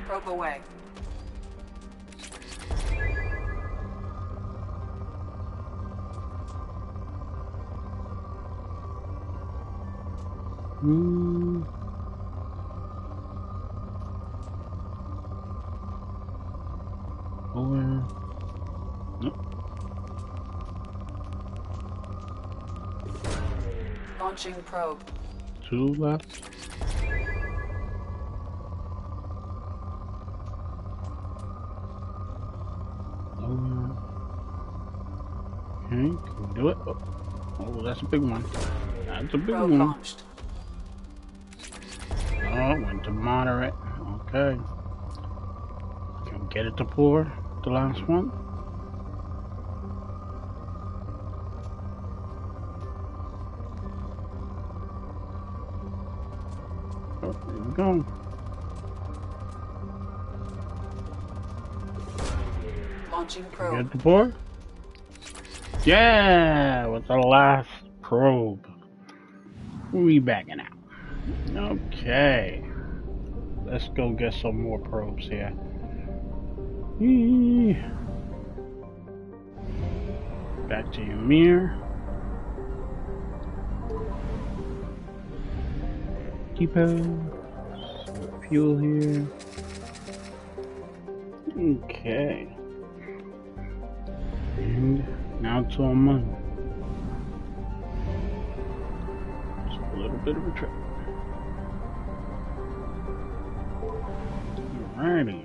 Probe away. Nope. Launching probe. 2 left. Okay, can we do it? Oh, that's a big one. That's a big Probe one. launched. Oh, went to moderate. Okay. Get it to pour, the last one. Oh, there we go. Launching probe. Get the pour. Yeah, with the last probe. We backing out. Okay. Let's go get some more probes here. Back to Ymir. Depot. Some fuel here. Okay. And now to our money. It's a little bit of a trip. Alrighty.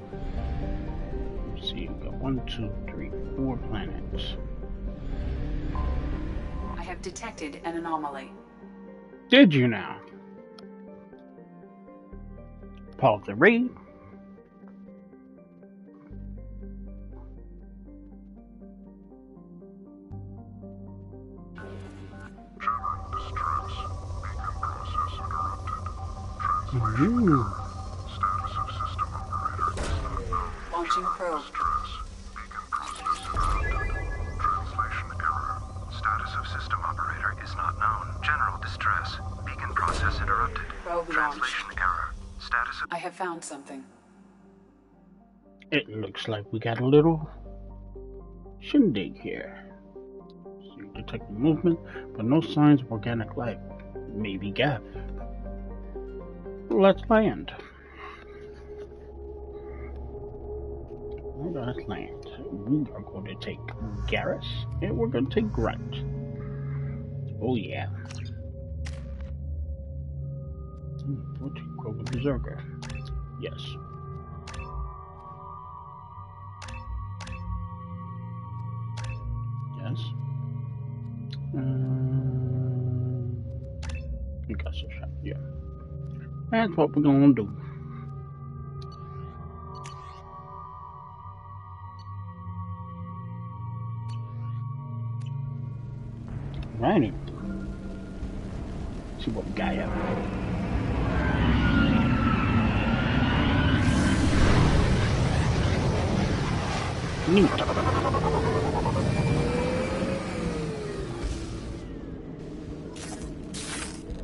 Let's see, we've got 1, 2, 3, 4 planets. I have detected an anomaly. Did you now? Pause the read. Launching probe. Translation error. Status of system operator is not known. General distress. Beacon process interrupted. Probe Translation error. Status of... I have found something. It looks like we got a little shindig here. So you detect the movement, but no signs of organic life. Maybe Gav. Let's land. Let's land. We are going to take Garrus, and we're going to take Grunt. Oh yeah. 14 Krogan Berserker. Yes. Yes. You got some shot. Yeah. That's what we're gonna do. Alrighty. See what we got here. Neat.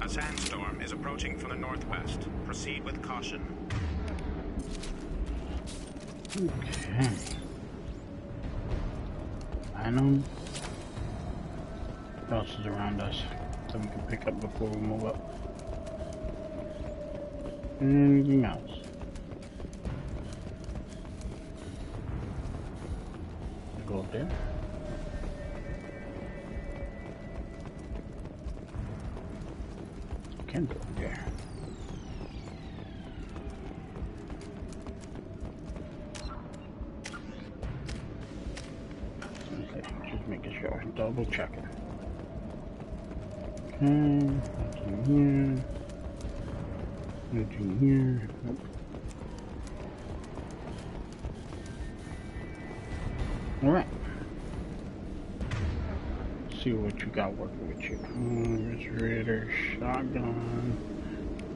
A sandstorm is approaching from the northwest. Proceed with caution. Okay. I know. What else is around us that we can pick up before we move up? Anything else? Go up there. Can go up there. Okay, just making sure. Double checking. Okay, nothing here. Nothing here. Nope. Alright. See what you got working with you. Refrigerator, shotgun,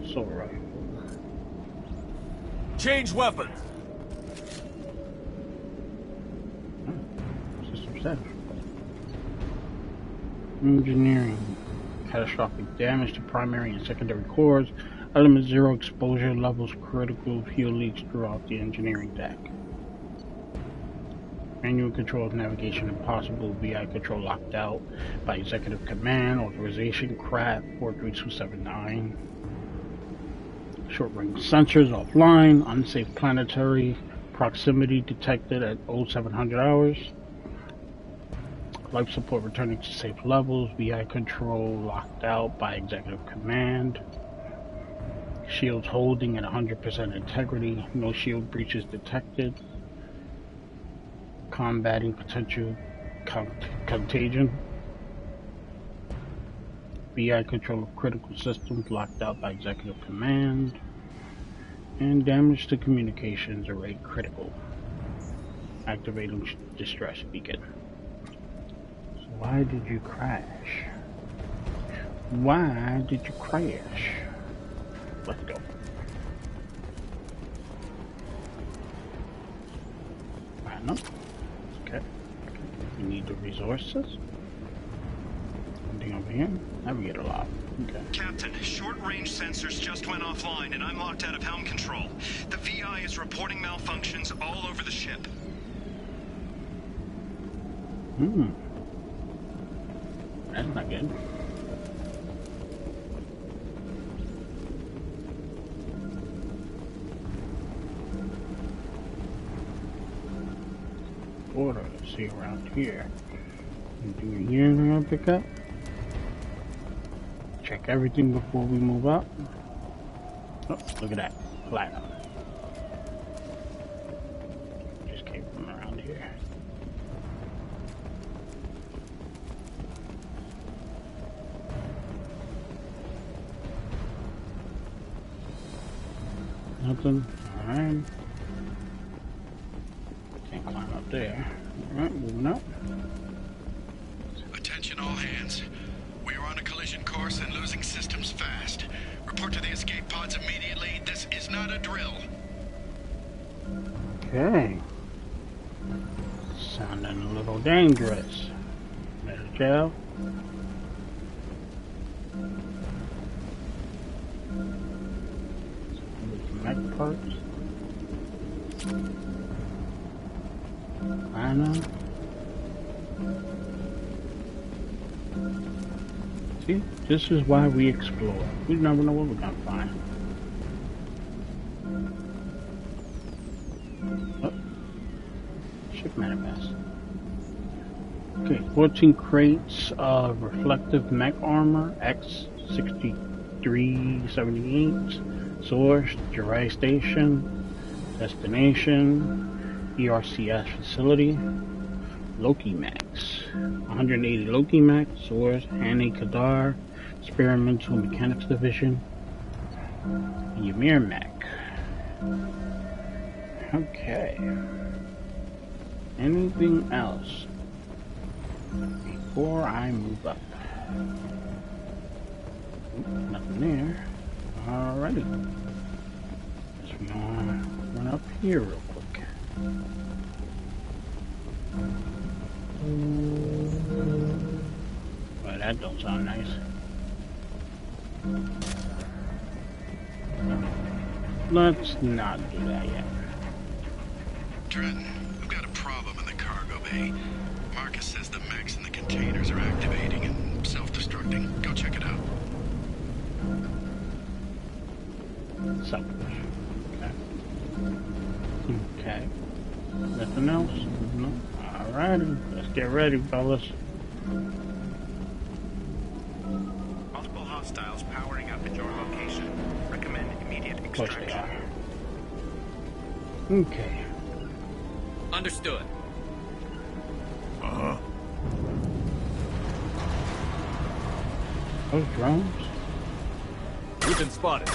assault rifle. Change weapon. System status. Engineering. Catastrophic damage to primary and secondary cores. Element 0 exposure levels critical. Fuel leaks throughout the engineering deck. Manual control of navigation impossible. VI control locked out by executive command. Authorization CRAT 43279. Short range sensors offline. Unsafe planetary proximity detected at 0700 hours. Life support returning to safe levels. VI control locked out by executive command. Shields holding at 100% integrity. No shield breaches detected. Combating potential contagion. VI control of critical systems locked out by executive command. And damage to communications array critical. Activating distress beacon. So why did you crash? Why did you crash? Let's go. No. Okay. We need the resources. Anything over here? Navigate a lot. Okay. Captain, short-range sensors just went offline and I'm locked out of helm control. The VI is reporting malfunctions all over the ship. That's not good. Order, let's see around here. Do anything I pick up? Check everything before we move up. Oh, look at that. Platinum. Just came from around here. Nothing. Alright. Can't climb up there. Alright, moving up. Attention all hands. We are on a collision course and losing systems fast. Report to the escape pods immediately. This is not a drill. Okay. Sounding a little dangerous. Better gel. Mech parts. I know. See, this is why we explore. We never know what we're gonna find. Oh. Ship manifest. Okay, 14 crates of reflective mech armor, X-6378. Source, Jirai Station, Destination, ERCS Facility, Loki Max, 180 Loki Max, Source, Hanny Kadar, Experimental Mechanics Division, Ymir Mech. Okay. Anything else before I move up? Nothing there. Alrighty. Just gonna run up here real quick. Well, that don't sound nice. Let's not do that yet. Trenton, we've got a problem in the cargo bay. Marcus says the mechs in the containers are activating and self-destructing. Go check it out. Selfish. Okay. Okay. Nothing else? No. Alrighty. Let's get ready, fellas. Multiple hostiles powering up at your location. Recommend immediate extraction. Of course they are. Okay. Understood. Uh-huh. Those drones? We've been spotted.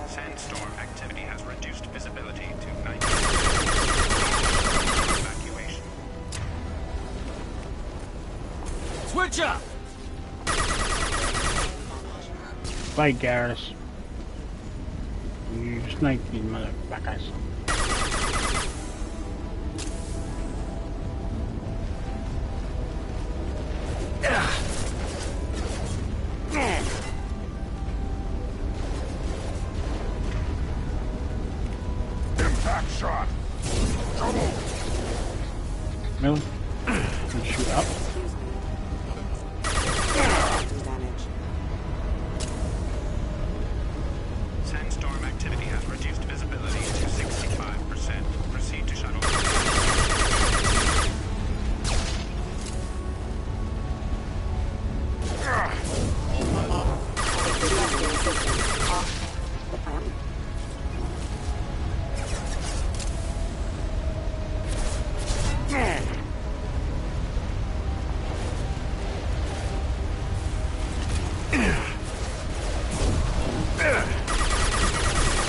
Sandstorm activity has reduced visibility to 90%. Evacuation. Switch up! Fight, Garrus. You sniped these motherfuckers. Impact shot. Trouble. Really? You shoot up? Sandstorm activity has reduced visibility to 65%.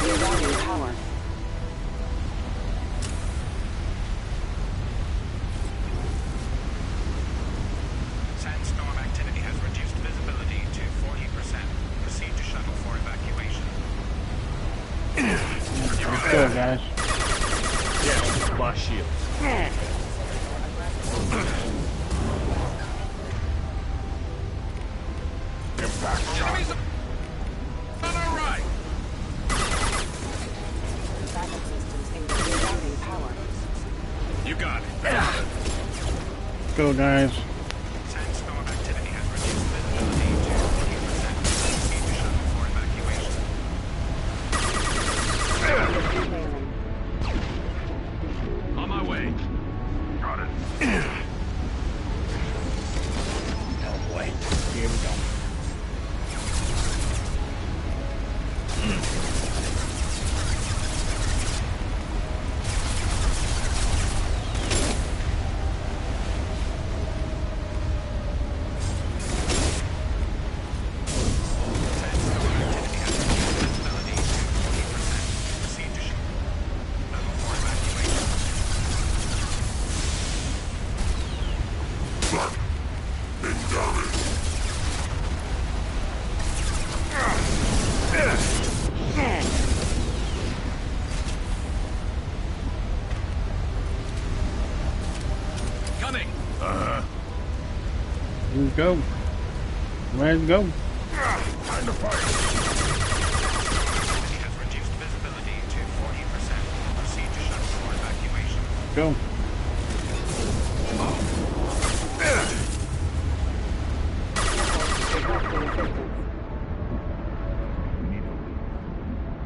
Rerouting power. Sandstorm activity has reduced visibility to 40%. Proceed to shuttle for evacuation. Let's go, guys. Yeah, blast shield. Enemies on our right. Backup systems rerouting power. You got it. Let's go, guys. Sandstorm activity has reduced visibility to 40%. Proceed to shuttle for evacuation. On my way. Got it. Oh boy. Here we go. Coming. Let's go. Let's go. Time to fire. Activity has reduced visibility to 40%. Proceed to shuttle for evacuation. Go.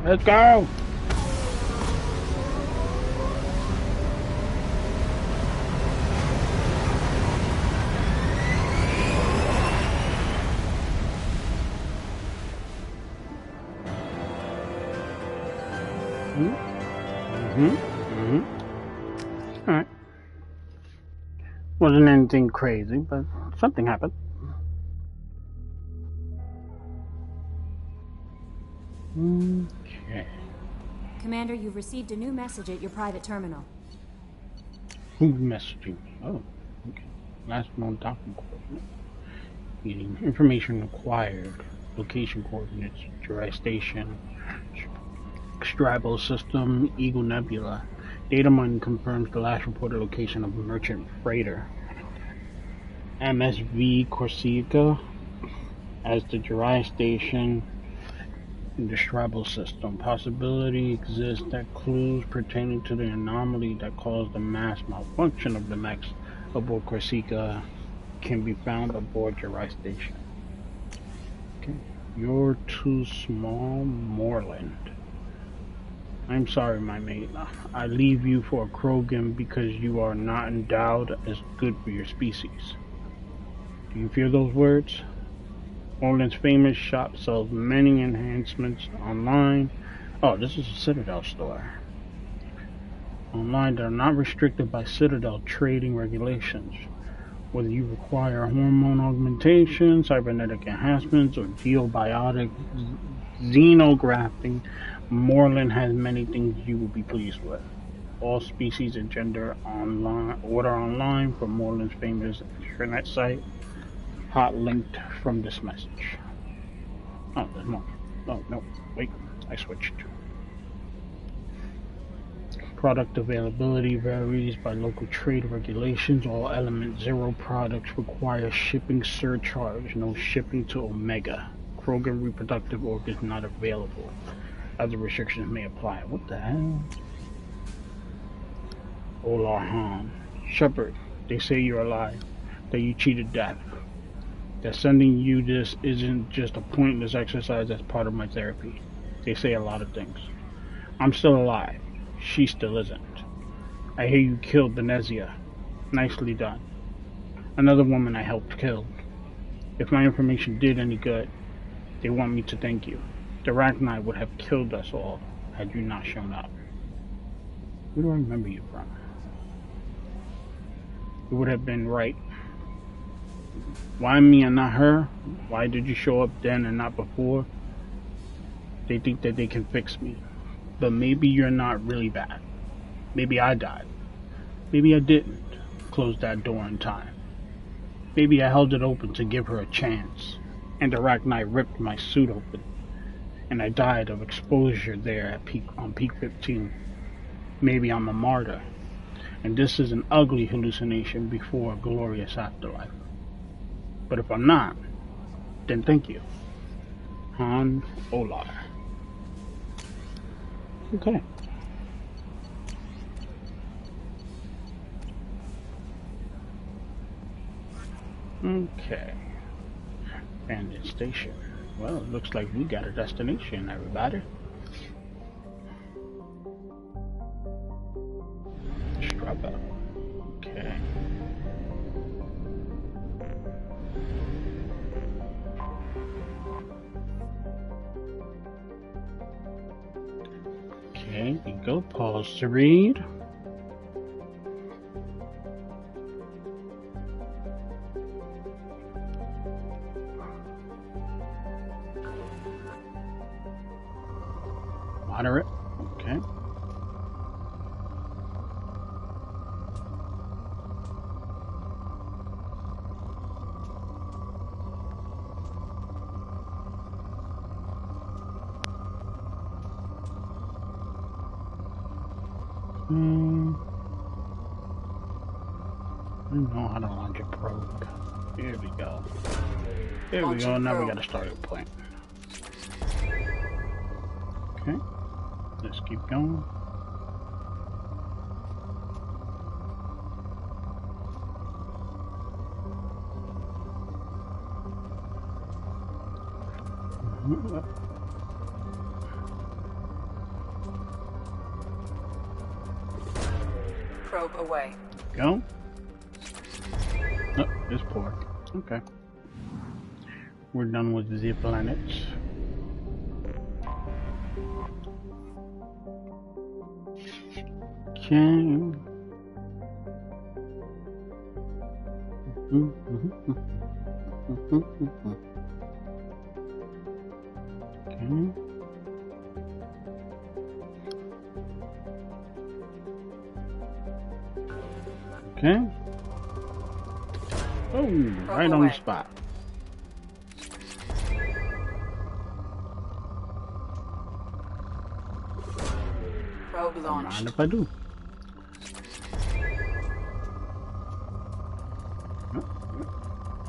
Let's go. Alright. Wasn't anything crazy, but something happened. Okay. Commander, you've received a new message at your private terminal. Who's messaging me? Oh, okay. Last known docking coordinate. Meaning information acquired. Location coordinates. Dry Station. Strabo System. Eagle Nebula. Data mining confirms the last reported location of a merchant freighter. MSV Corsica as the Dry Station in the Strabo System. Possibility exists that clues pertaining to the anomaly that caused the mass malfunction of the mechs aboard Corsica can be found aboard Dry Station. Okay. You're too small, Moreland. I'm sorry, my mate. I leave you for a Krogan because you are not endowed as good for your species. Do you fear those words? Moreland's famous shop sells many enhancements online. Oh, this is a Citadel store. Online that are not restricted by Citadel trading regulations. Whether you require hormone augmentation, cybernetic enhancements, or geobiotic xenografting, Moreland has many things you will be pleased with. All species and gender online. Order online from Moreland's famous internet site. Hot linked from this message. Oh, there's more. Oh, no. Wait. I switched. Product availability varies by local trade regulations. All Element Zero products require shipping surcharge. No shipping to Omega. Krogan reproductive organs not available. Other restrictions may apply. What the hell? Olar Han. Shepard, they say you're alive. That you cheated death. That sending you this isn't just a pointless exercise as part of my therapy. They say a lot of things. I'm still alive. She still isn't. I hear you killed Benezia. Nicely done. Another woman I helped kill. If my information did any good, they want me to thank you. The Rachni would have killed us all had you not shown up. Where do I remember you from? It would have been right. Why me and not her? Why did you show up then and not before? They think that they can fix me. But maybe you're not really bad. Maybe I died. Maybe I didn't close that door in time. Maybe I held it open to give her a chance, and the Arachnite ripped my suit open, and I died of exposure there at on Peak 15. Maybe I'm a martyr, and this is an ugly hallucination before a glorious afterlife. But if I'm not, then thank you. Han Olar. Okay. Okay. Bandit Station. Well, it looks like we got a destination, everybody. Strap up. Okay. Okay, we go. Pause to read. Moderate. Okay. I don't know how to launch a probe. Here we go. Here we go. Now we gotta start a plan. Okay. Let's keep going. Probe away. Go. Oh, this port. Okay. We're done with the planets. Okay. Okay. Okay. Oh, right on the spot. Probe launched. Mind if I do?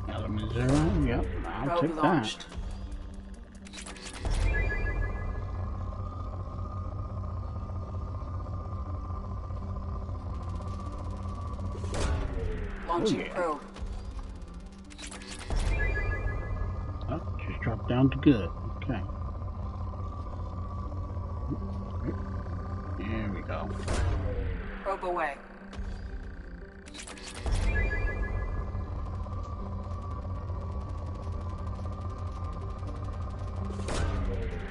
Element 0, yep, I'll Probe take launched. that. Launching yeah. probe. Oh, just dropped down to good. Okay. Here we go. Probe away.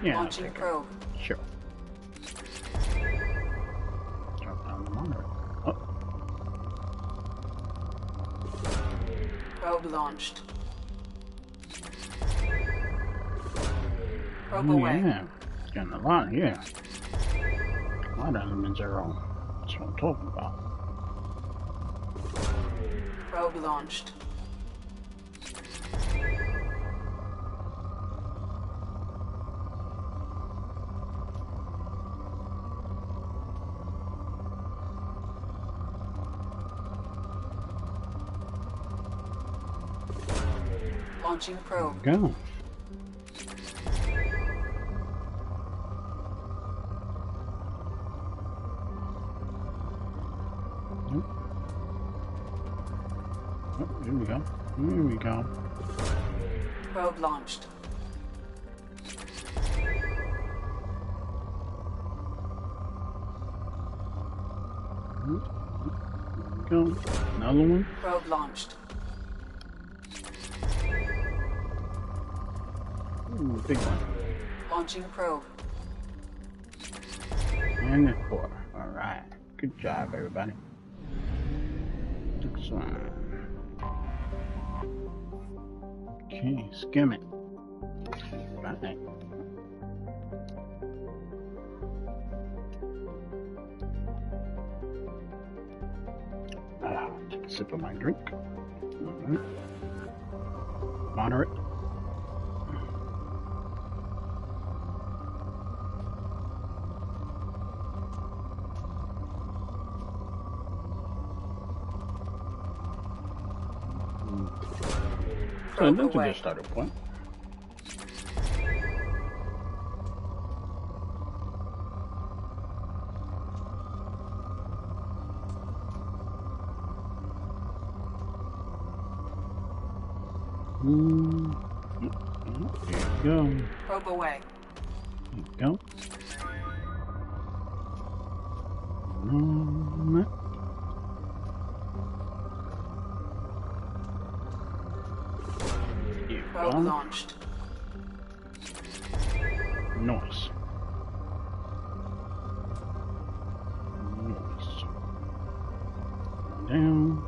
Yeah, Launching probe. Sure. Drop down the monitor. Oh. Probe launched. Probe Oh, away. yeah. Getting a lot here. A lot of elements are on. That's what I'm talking about. Probe launched. Launching probe. Go. Oh, here we go. Here we go. Probe launched. Go. Another one. Probe launched. Ooh, big one. Launching probe. And it's 4. Alright. Good job, everybody. Excellent. Okay, skim it. Right. Take a sip of my drink. Alright. Moderate. So that's a good starting point. There you go. Probe away. There you go. Probe launched. Noise. Down.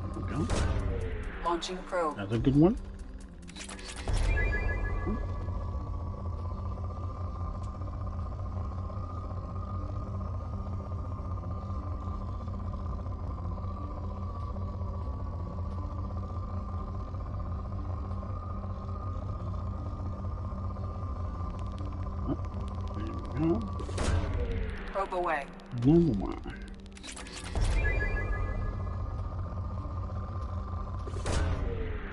There we go. Launching probe. That's a good one. Probe away. Another one.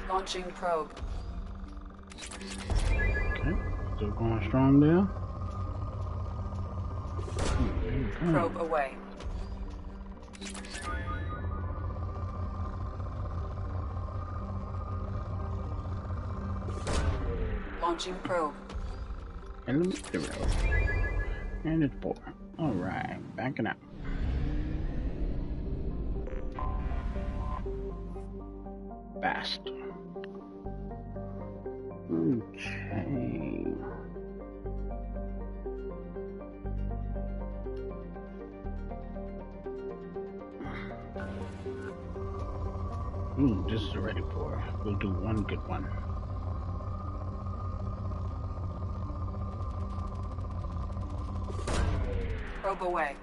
Launching probe. Okay, still going strong there. Probe away. Launching probe. Element 0. And it's 4. Alright, backing up. Fast. Okay. Ooh, this is ready for. We'll do one good one. Probe away.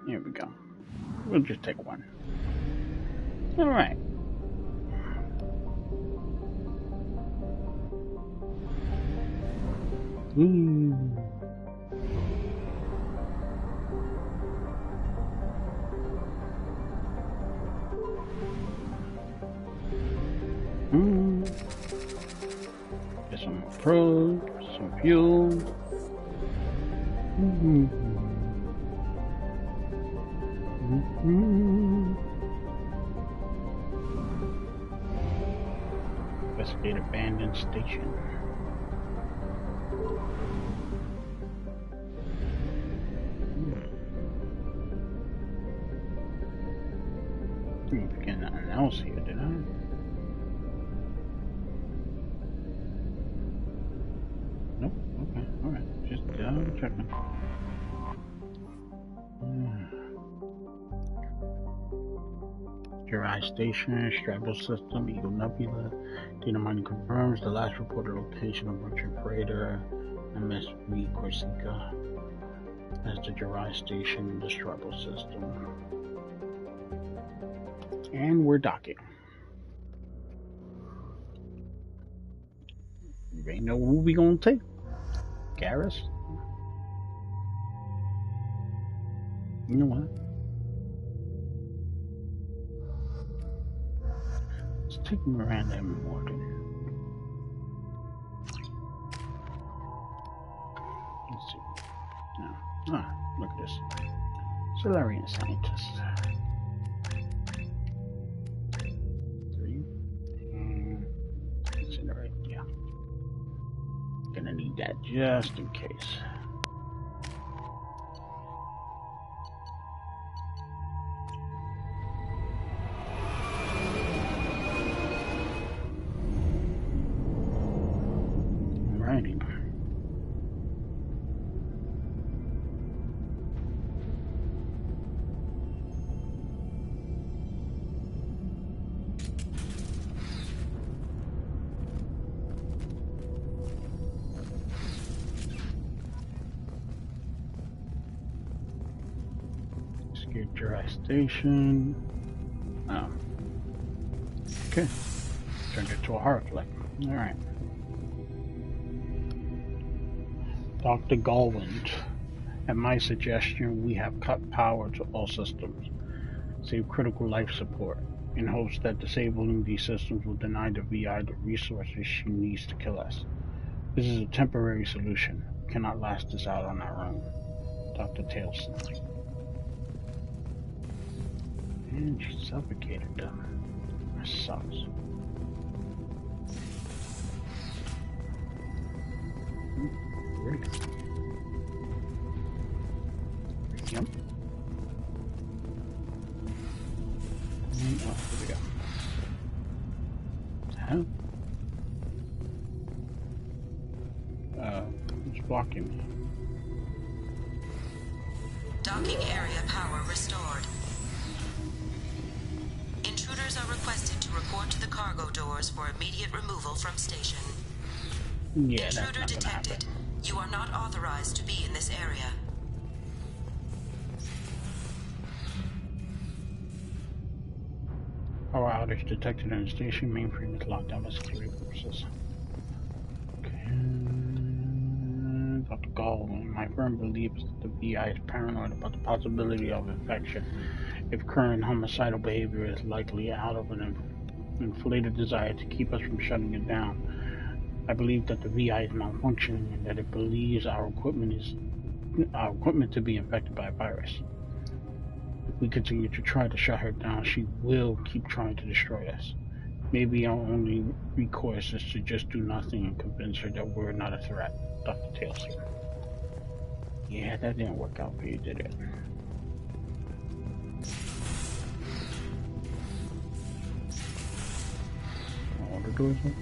Here we go. We'll just take one. Alright. Get some more probes, some fuel. Investigate abandoned station. Didn't forget nothing else here, did I? Nope. Okay. All right. Just checking. Jirai Station, Strabo System, Eagle Nebula. Data mining confirms the last reported location of Merchant Freighter MSV Corsica as the Jirai Station in the Strabo System. And we're docking. You ain't know who we gonna take. Garrus? You know what? Let's take Miranda and Morgan. Let's see. No. Ah, look at this. Solarian scientist. 3. Incinerate, yeah. Gonna need that just in case. Alrighty. Investigate dry station. Oh. Okay. Turned it to a horror flick. Alright. Dr. Galwind. At my suggestion, we have cut power to all systems. Save critical life support, in hopes that disabling these systems will deny the VI the resources she needs to kill us. This is a temporary solution. We cannot last this out on our own. Dr. Taleson. And she suffocated them. That sucks. Where'd it go? Yep. And off we go. Huh? Who's blocking me? Docking area power restored. Intruders are requested to report to the cargo doors for immediate removal from station. Yeah, Intruder detected. You are not authorized to be in this area. Power outage detected in the station. Mainframe is locked down by security purposes. Okay. Dr. Galwin, my firm believes that the VI is paranoid about the possibility of infection. If current homicidal behavior is likely out of an inflated desire to keep us from shutting it down, I believe that the VI is malfunctioning and that it believes our equipment to be infected by a virus. If we continue to try to shut her down, she will keep trying to destroy us. Maybe our only recourse is to just do nothing and convince her that we're not a threat. Dr. Taleson. Yeah, that didn't work out for you, did it? All the doors open?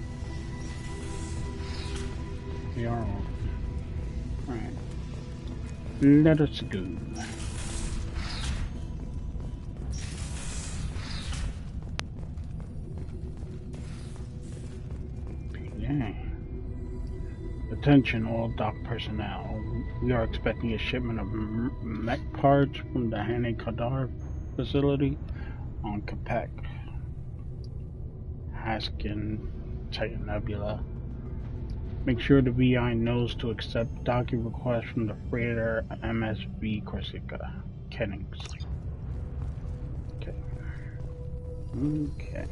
They are open. Alright. Let us go. Attention all dock personnel. We are expecting a shipment of mech parts from the Hane Kadar facility on Capek, Haskin, Titan Nebula. Make sure the VI knows to accept docking requests from the freighter MSV Corsica, Kennings. Okay.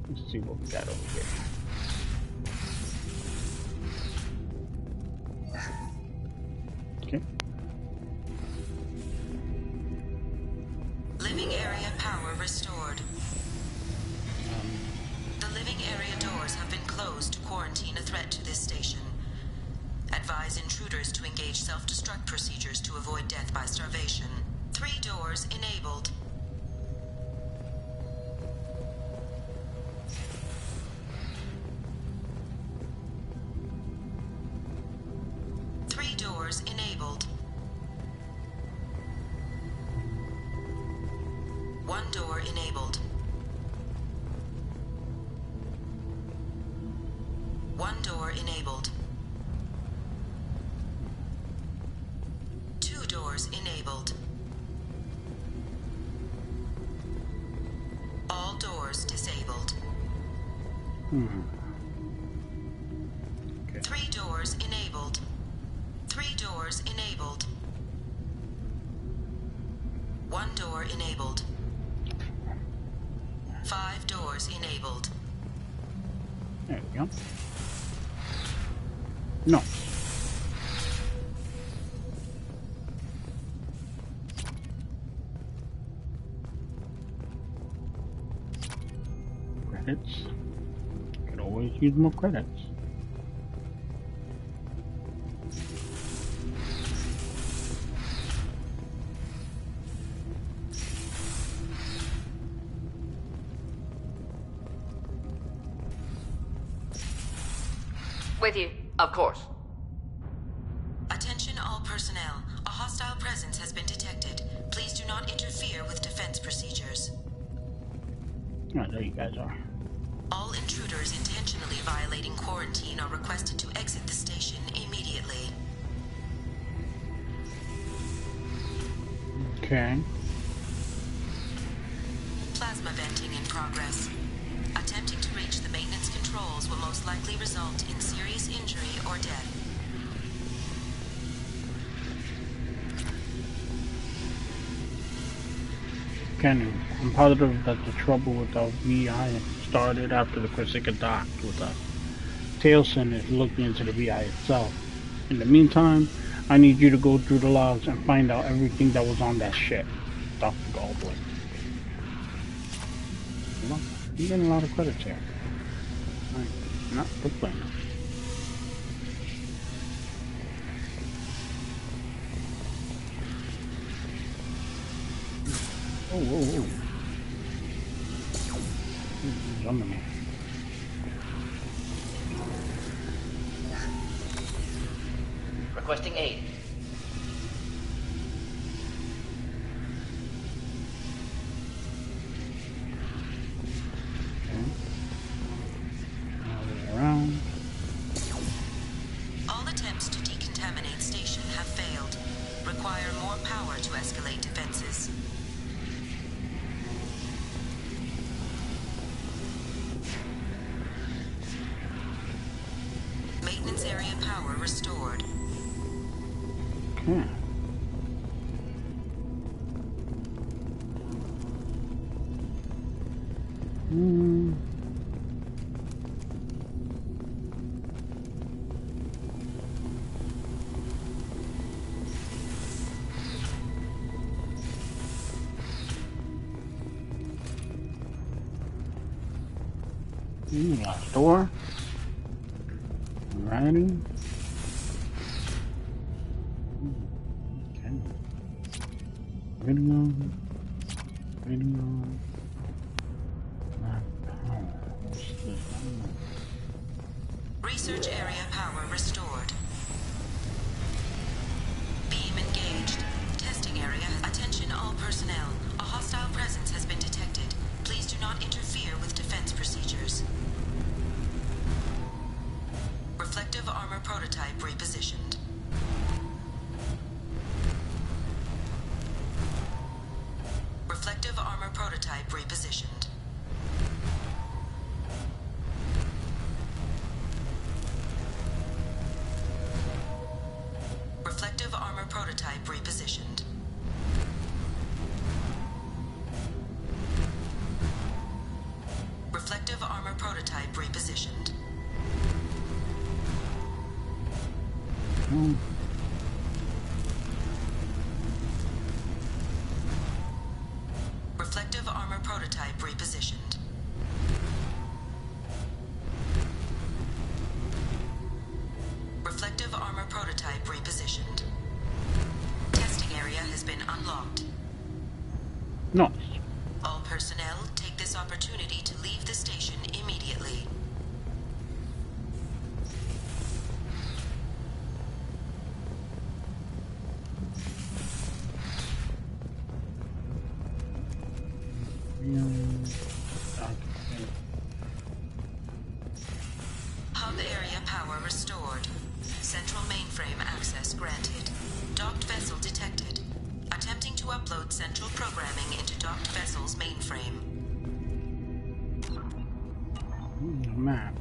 Let's see what we got over here. Okay. Living area power restored. The living area doors have been closed to quarantine a threat to this station. Advise intruders to engage self-destruct procedures to avoid death by starvation. 3 doors enabled. Enabled. 1 door enabled. 1 door enabled. 2 doors enabled. All doors disabled. 3 doors enabled. 3 doors enabled. 1 door enabled. 5 doors enabled. There we go. No. Credits. Could always use more credits. With you, of course. Attention all personnel. A hostile presence has been detected. Please do not interfere with defense procedures. Oh, there you guys are. All intruders intentionally violating quarantine are requested to exit the station immediately. Okay. Plasma venting in progress. Attempting to reach the maintenance controls will most likely result in serious injury or death. Kenny, I'm positive that the trouble with our VI started after the Corsica docked with us. Tailson is looking into the VI itself. In the meantime, I need you to go through the logs and find out everything that was on that ship. Dr. Goldblum. Well, you're getting a lot of credits here. Right. Not complaining. Oh, whoa, whoa. Jumping. Requesting aid. Around. All attempts to decontaminate station have failed. Require more power to escalate defenses. Maintenance area power restored. Okay. Last door. Alrighty. Okay. Radio. Research area power restored. Beam engaged. Testing area. Attention all personnel. A hostile presence has been detected. Please do not interfere with defense procedures. Reflective armor prototype repositioned. Reflective armor prototype repositioned. Reflective armor prototype repositioned. Reflective armor prototype repositioned. Reflective armor prototype repositioned. Reflective armor prototype repositioned. Testing area has been unlocked. Nice. All personnel take this opportunity to leave the station immediately. Hub area power restored. Central mainframe access granted. Docked vessel detected. Attempting to upload central programming into docked vessel's mainframe. Map.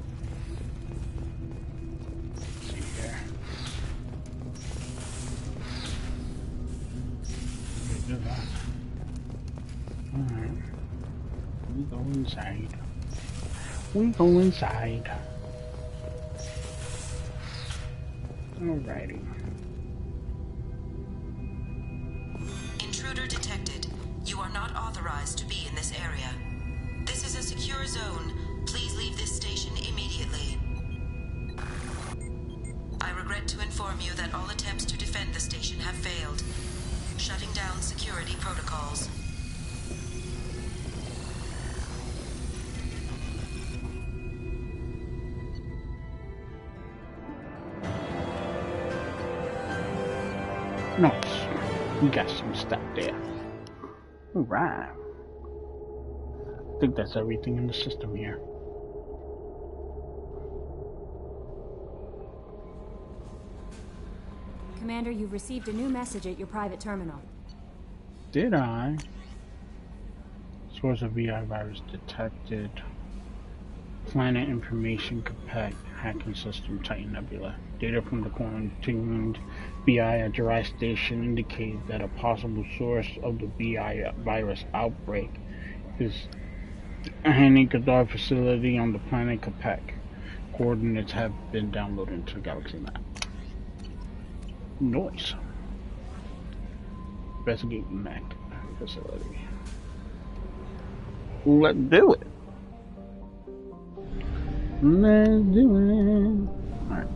Let's see here. Do that. Alright. We go inside. We go inside. Alrighty. Intruder detected. You are not authorized to be in this area. This is a secure zone. Please leave this station immediately. I regret to inform you that all attempts to defend the station have failed. Shutting down security protocols. Nice. We got some stuff there. Alright. I think that's everything in the system here. Commander, you've received a new message at your private terminal. Did I? Source of VI virus detected. Planet information compact hacking system Titan Nebula. Data from the quarantined VI at Jirai Station indicate that a possible source of the VI virus outbreak is a Hanikadar facility on the planet Kapek. Coordinates have been downloaded into the galaxy map. Noise. Investigate Mac facility. Let's do it. Let's do it. Alright.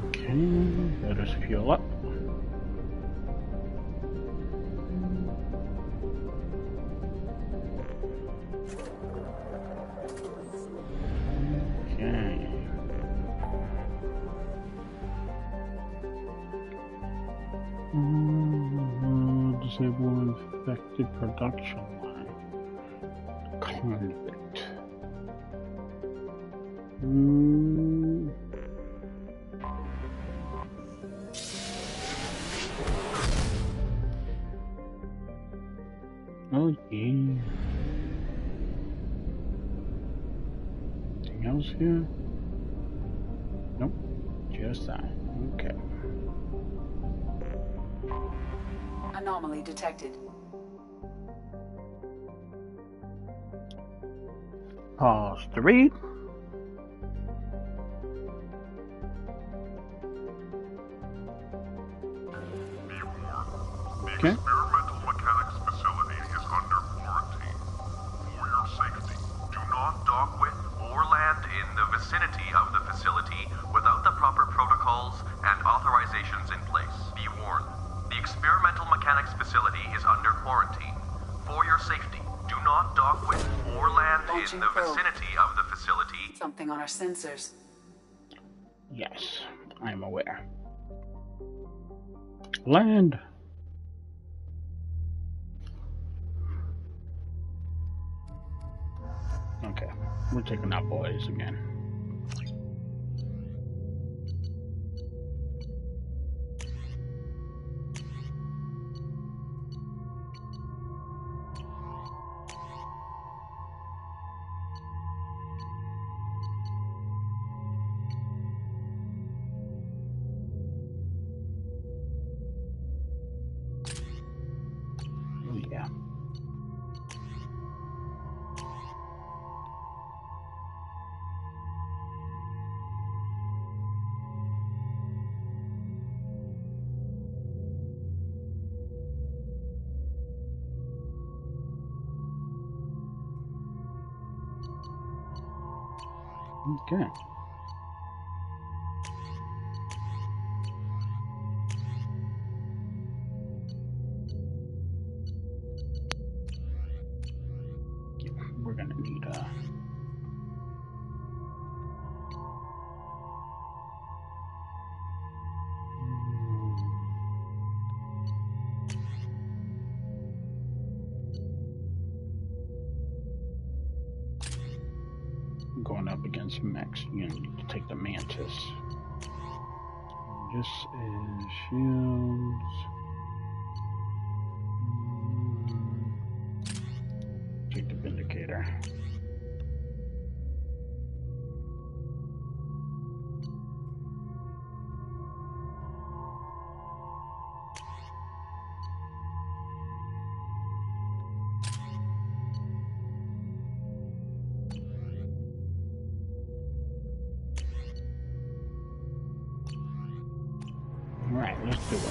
Okay, let us fuel up. Okay. Disable infected production line. Convict. Oh yeah. Anything else here? Nope. Just that. Okay. Anomaly detected. Pause to read. Okay. Experimental mechanics facility is under quarantine. For your safety, do not dock with or land in the vicinity of the facility without the proper protocols and authorizations in place. Be warned, the experimental mechanics facility is under quarantine. For your safety, do not dock with or land in the vicinity of the facility. Something on our sensors. Yes, I am aware. Land. Okay, we're taking out boys again. Yeah. Okay. We're gonna need going up against Max, you're gonna need to take the Mantis. This is shields. Take the Vindicator. Alright, let's do it.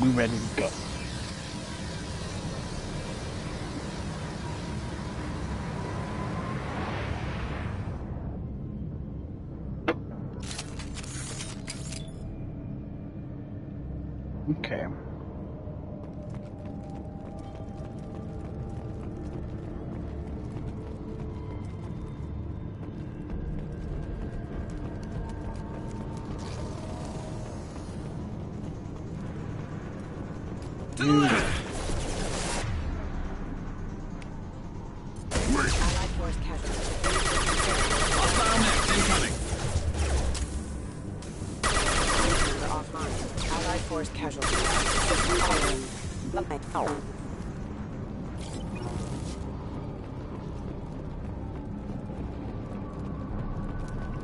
We ready to go. Okay. To the left! Allied force casualty. Hostile mech incoming! Force casualties.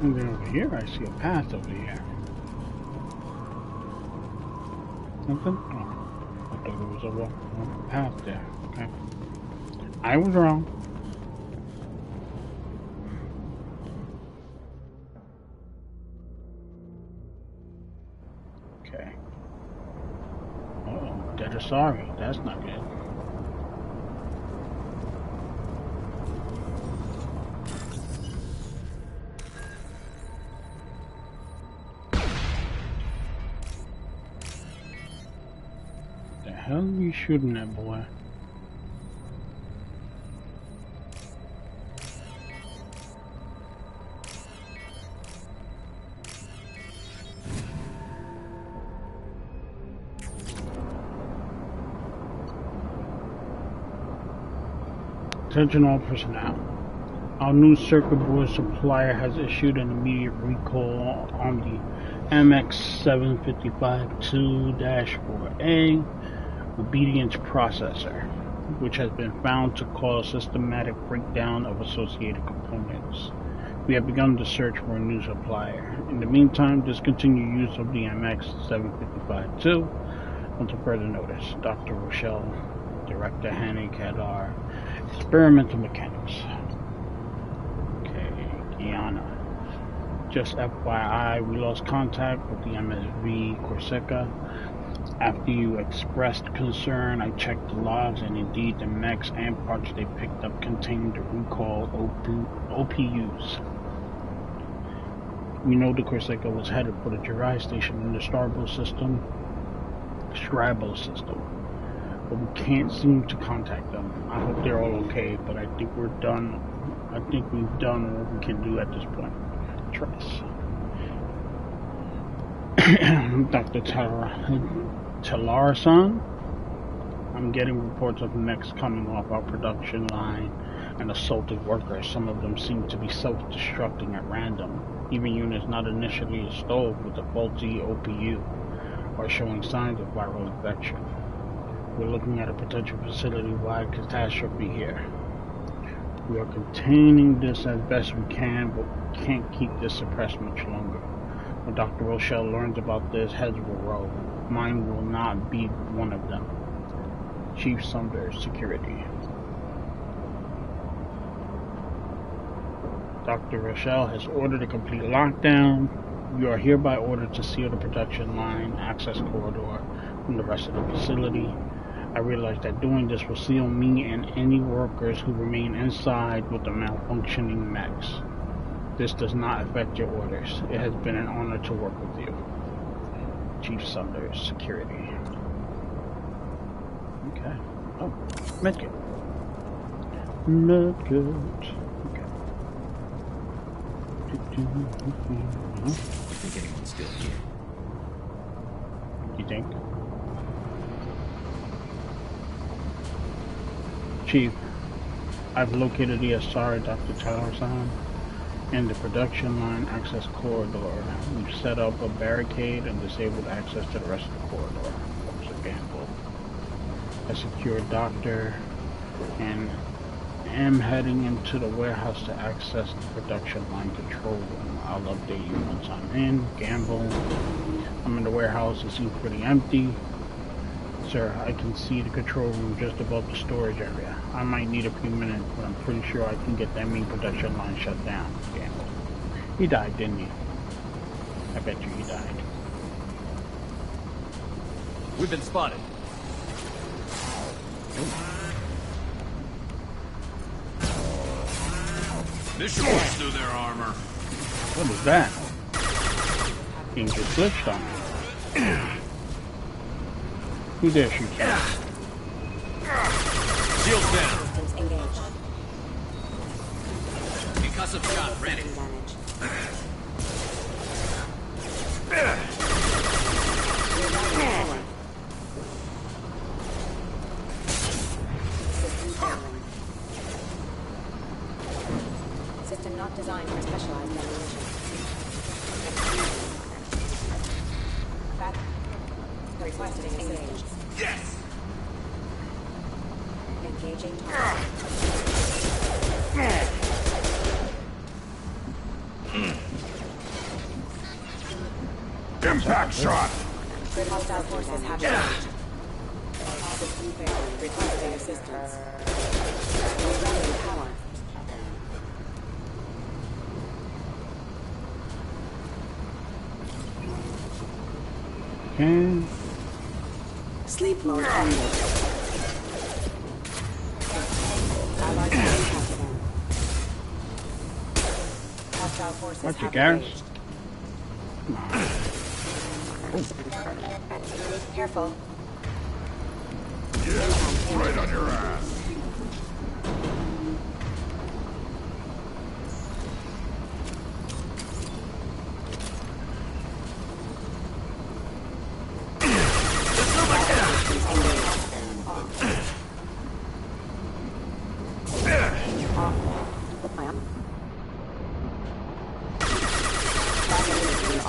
And then over here, I see a path over here. Something? Oh, I thought there was a path there. Okay. I was wrong. Okay. Uh-oh, dead or sorry. That's not good. The hell are you shooting at, boy? Attention all personnel. Our new circuit board supplier has issued an immediate recall on the MX755-2-4A obedience processor, which has been found to cause systematic breakdown of associated components. We have begun the search for a new supplier. In the meantime, discontinue use of the MX755-2 until further notice. Dr. Rochelle, Director Hanny Kadar, Experimental Mechanics. Okay, Guyana. Just FYI, we lost contact with the MSV Corsica. After you expressed concern, I checked the logs, and indeed the mechs and parts they picked up contained the recalled OPUs. We know the Corsica was headed for the Jirai station in the Strabo system, but we can't seem to contact them. I hope they're all okay, but I think we're done. I think we've done what we can do at this point. Trust. Dr. Talar-san, I'm getting reports of mechs coming off our production line and assaulting workers. Some of them seem to be self-destructing at random. Even units not initially installed with a faulty OPU are showing signs of viral infection. We're looking at a potential facility-wide catastrophe here. We are containing this as best we can, but we can't keep this suppressed much longer. When Dr. Rochelle learns about this, heads will roll. Mine will not be one of them. Chief Saunders, Security. Dr. Rochelle has ordered a complete lockdown. You are hereby ordered to seal the production line access corridor from the rest of the facility. I realize that doing this will seal me and any workers who remain inside with the malfunctioning mechs. This does not affect your orders. It has been an honor to work with you. Chief Saunders, Security. Okay. Oh, medkit. Medkit. Okay. I think anyone's still here. You think? Chief, I've located the Asari Dr. Talar-san in the production line access corridor. We've set up a barricade and disabled access to the rest of the corridor. Officer Gamble. I secured Doctor and am heading into the warehouse to access the production line control room. I'll update you once I'm in. Gamble. I'm in the warehouse. It seems pretty empty. Sir, I can see the control room just above the storage area. I might need a few minutes, but I'm pretty sure I can get that main production line shut down. Gamble. He died, didn't he? I bet you he died. We've been spotted. Mission was through their armor. What is that? King just glitched on me. Who dare shoot you? Shield down. Engaged. Concussive shot ready. System not designed for specialized ammunition. Requesting assistance. Yes! Engaging target. Impact shot! Hostile forces have engaged. Requesting assistance. Rerouting power. Okay. Sleep mode enabled. Allied impact event. Hostile forces Watch have your gas. engaged. Careful. Yeah, right on your ass.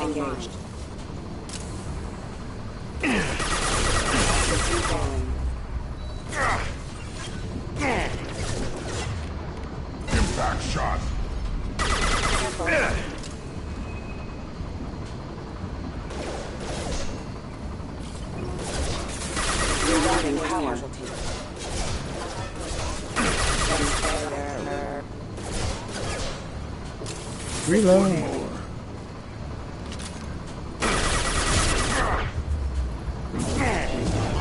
Engaged. Impact shot! Rerouting power. Reload.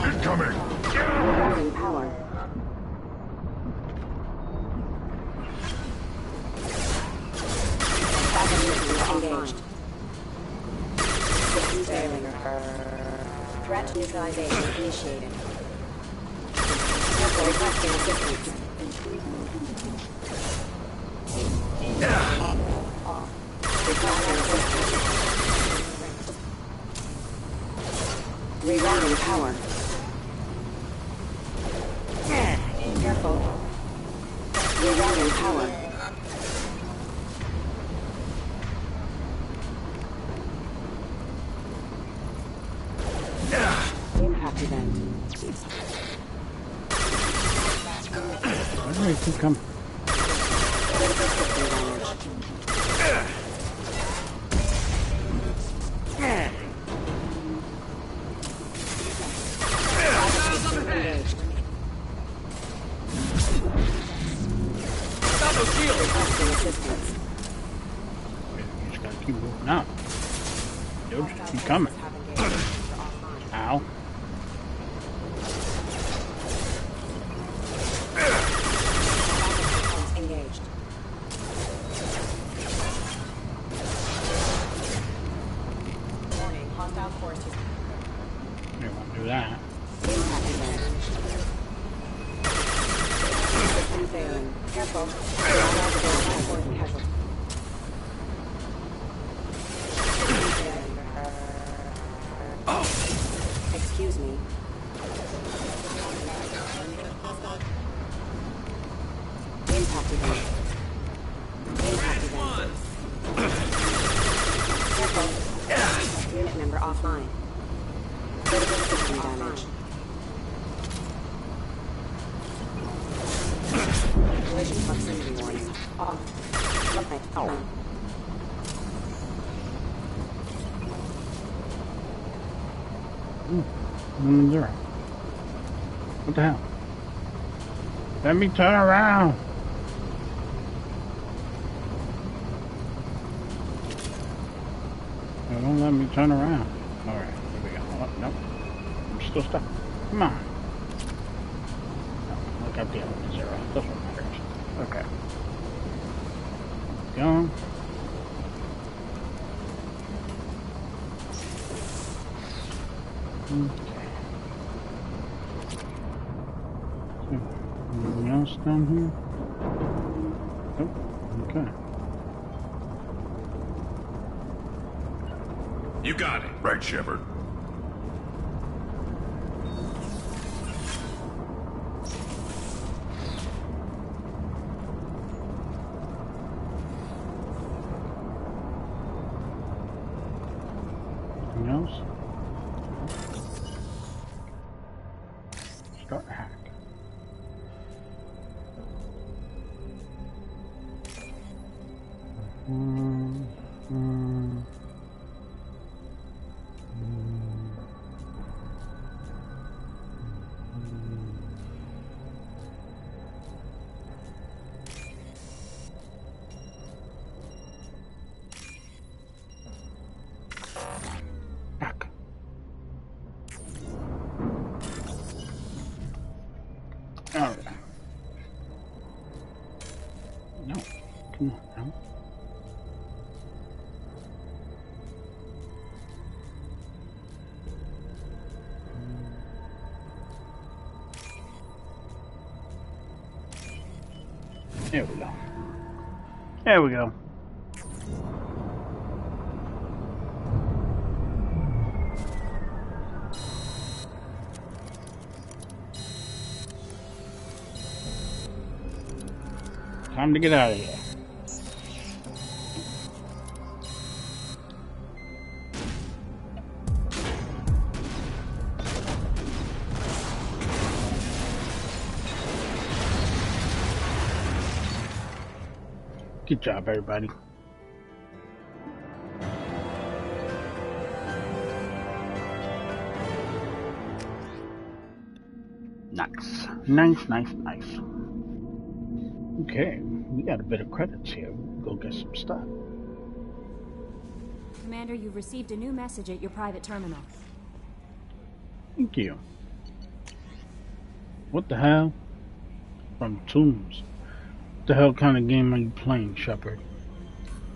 Incoming! Rerouting power. Engaged. System failing. Threat neutralization initiated. Requesting assistance. Requesting assistance. Rerouting power. Careful. Rerouting power. Impact event. Why do I keep coming? Critical system damage. Engaged. Requesting assistance. You just gotta keep moving up. You'll just keep coming. Ow. Engaged. Warning, hostile forces. You don't want to do that. Impact event. System failing. Careful. Avoid casualty. Excuse me. Impact event. Impact event. Careful. Unit member offline. Critical system damage. Collision proximity warning. Off. Okay. Zero. What the hell? Let me turn around. It won't let me turn around. Alright, here we go. Oh, nope. I'm still stuck. Come on. No, look up the other one. Zero. This one matters. Okay. Go. Okay. Anything else down here? Oh, okay. You got it. Right, Shepard. Anything else? Start hack. Back. All right. No, come on now. There we go. There we go. Time to get out of here. Good job, everybody. Nice. Nice. Okay, we got a bit of credits here. We'll go get some stuff. Commander, you've received a new message at your private terminal. Thank you. What the hell? From Tombs. What the hell kind of game are you playing, Shepard?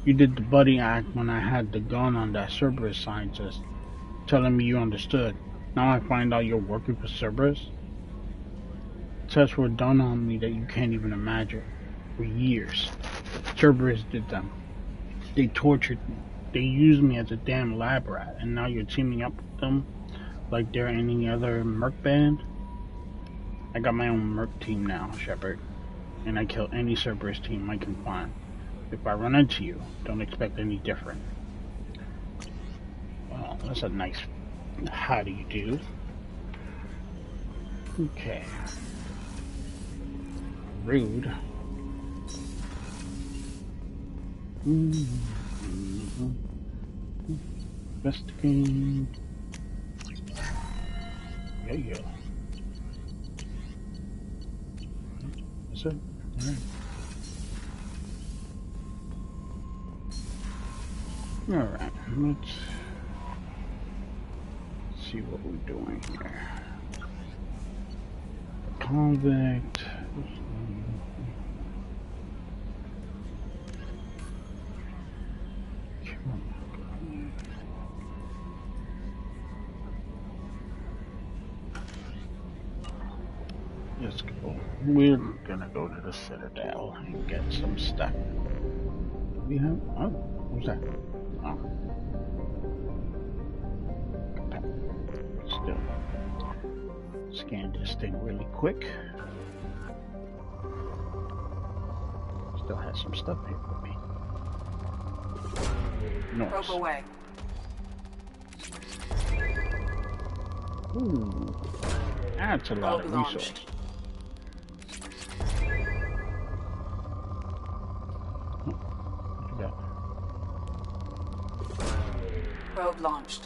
You did the buddy act when I had the gun on that Cerberus scientist, telling me you understood. Now I find out you're working for Cerberus? Tests were done on me that you can't even imagine. For years. Cerberus did them. They tortured me. They used me as a damn lab rat, and now you're teaming up with them like they're any other merc band? I got my own merc team now, Shepard. And I kill any Cerberus team I can find. If I run into you, don't expect any different. Well, that's a nice how do you do. Okay. Rude. Investigate. Yeah. That's it. Alright, let's see what we're doing here. Convict. Let's go. We're gonna go to the Citadel and get some stuff. We have. Oh, what's that? Oh. Still. Scan this thing really quick. Still has some stuff here for me. Nice. Probe away. Ooh. That's a lot of resources. Probe launched.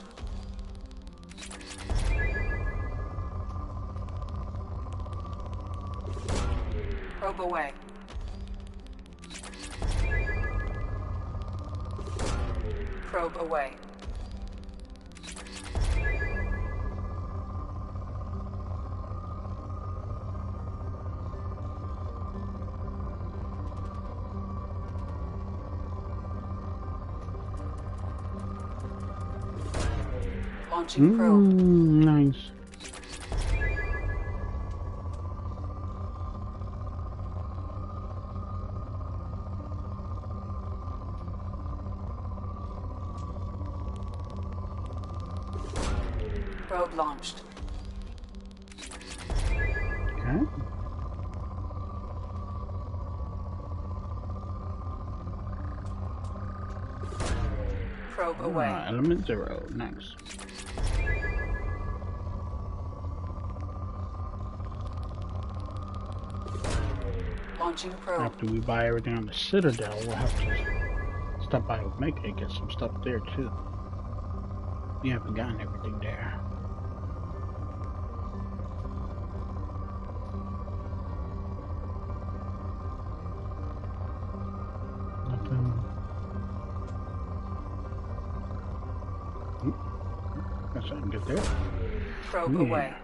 Probe away. Probe away. Launching probe. Nice. Probe launched. Okay. Probe away. Element 0. Nice. Launching probe. After we buy everything on the Citadel, we'll have to stop by Omega and get some stuff there too. We haven't gotten everything there. Nothing. Guess I can get there. Probe away.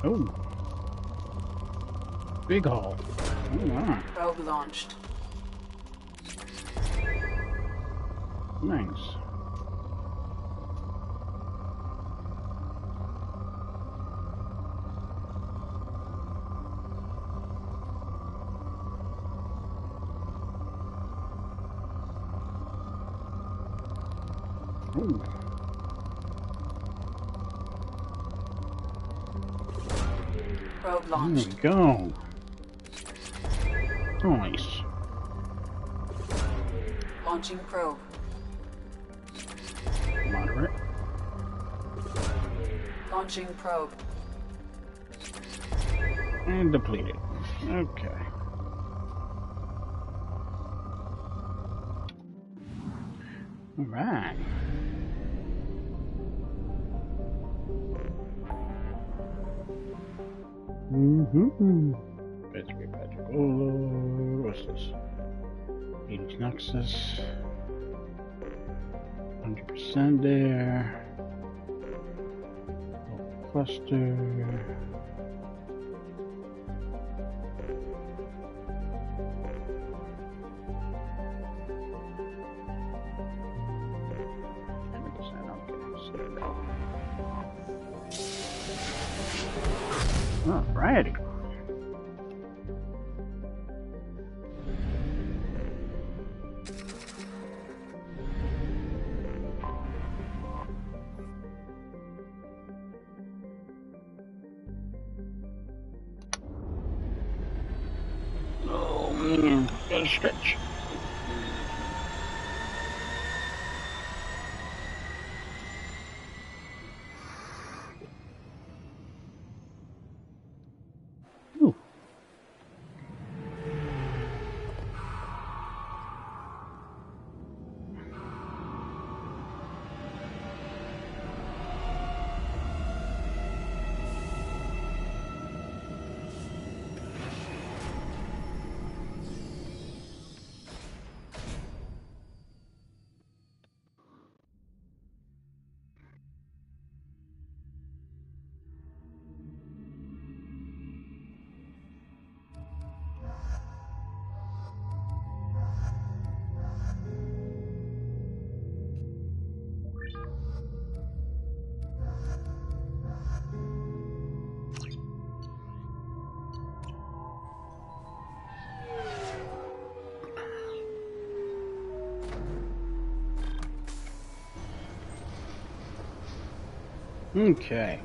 Oh. Big haul. Oh, wow. Probe launched. Nice. Ooh. Probe There launched. we go. Nice. Launching probe. Moderate. Launching probe. And depleted. Okay. Alright. Battery Patrick Olo. What's this? 80s Nexus. 100% there. Cluster. Alrighty. Oh man, gotta stretch. Okay.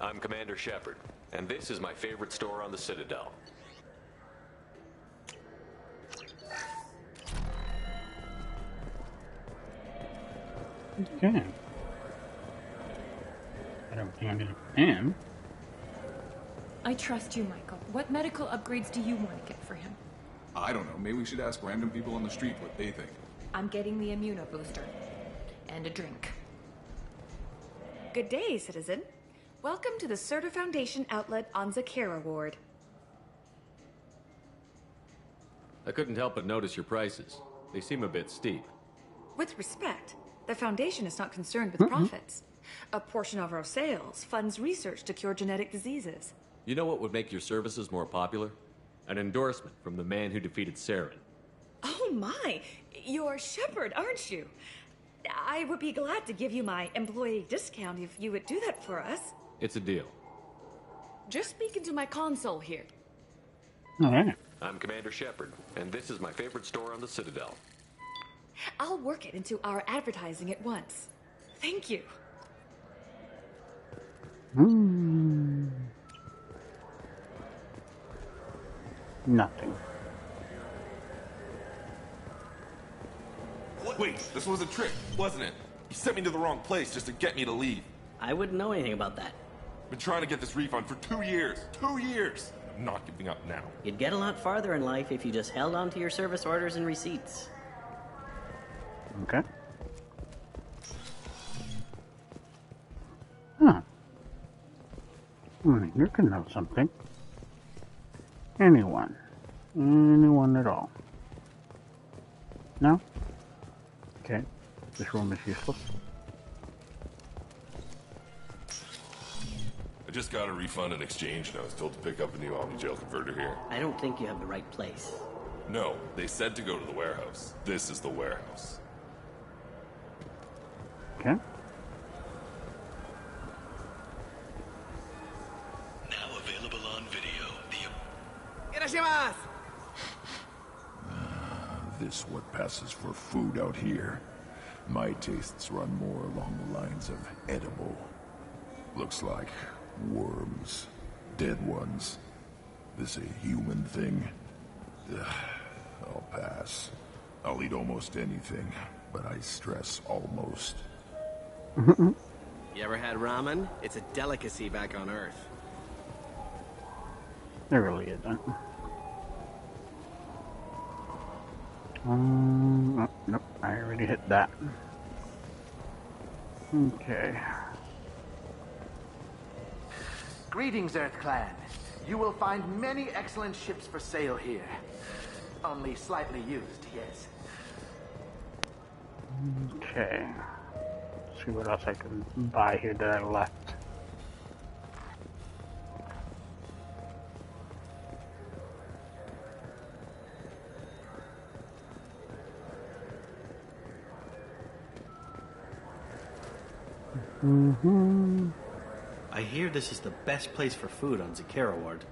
I'm Commander Shepard, and this is my favorite store on the Citadel. Okay. I don't think I'm gonna am. I trust you, Michael. What medical upgrades do you want to get for him? I don't know. Maybe we should ask random people on the street what they think. I'm getting the immuno booster. And a drink. Good day, citizen. Welcome to the Serta Foundation outlet on Zakera Ward. I couldn't help but notice your prices. They seem a bit steep. With respect, the Foundation is not concerned with profits. A portion of our sales funds research to cure genetic diseases. You know what would make your services more popular? An endorsement from the man who defeated Saren. Oh Oh my, you're Shepard, aren't you? I would be glad to give you my employee discount if you would do that for us. It's a deal. Just speaking to my console here. All right. I'm Commander Shepard, and this is my favorite store on the Citadel. I'll work it into our advertising at once. Thank you. Nothing. Wait, this was a trick, wasn't it? You sent me to the wrong place just to get me to leave. I wouldn't know anything about that. Been trying to get this refund for 2 years. 2 years! I'm not giving up now. You'd get a lot farther in life if you just held on to your service orders and receipts. Okay. Huh. You can know something. Anyone. Anyone at all. No? Okay. This room is useless. I just got a refund in exchange and I was told to pick up a new Omni-Gel converter here. I don't think you have the right place. No, they said to go to the warehouse. This is the warehouse. Okay. Now available on video. Irashimasu! This what passes for food out here. My tastes run more along the lines of edible. Looks like worms. Dead ones. This a human thing? Ugh, I'll pass. I'll eat almost anything, but I stress almost. You ever had ramen? It's a delicacy back on Earth. There really isn't. Nope, I already hit that. Okay. Greetings, Earth Clan. You will find many excellent ships for sale here. Only slightly used, yes. Okay. Let's see what else I can buy here that I left. I hear this is the best place for food on Zakera Ward.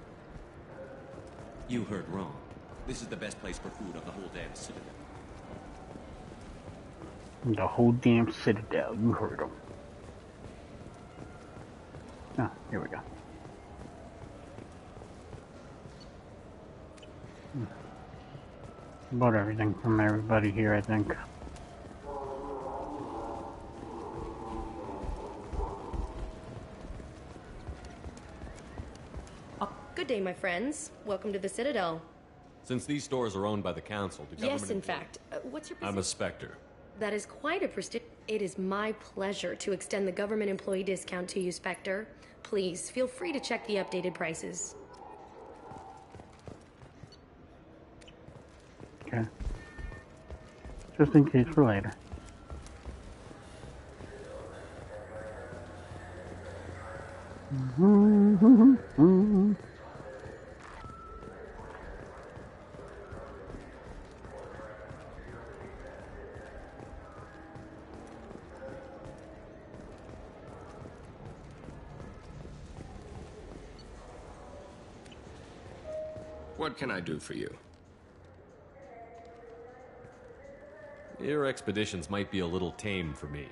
You heard wrong. This is the best place for food on the whole damn Citadel. The whole damn Citadel, you heard them. Ah, here we go. Bought everything from everybody here, I think. Good day, my friends. Welcome to the Citadel. Since these stores are owned by the Council, do government... Yes, in fact. What's your position? I'm a Spectre. That is quite a prestige. It is my pleasure to extend the government employee discount to you, Spectre. Please, feel free to check the updated prices. Okay. Just in case for later. What can I do for you? Your expeditions might be a little tame for me.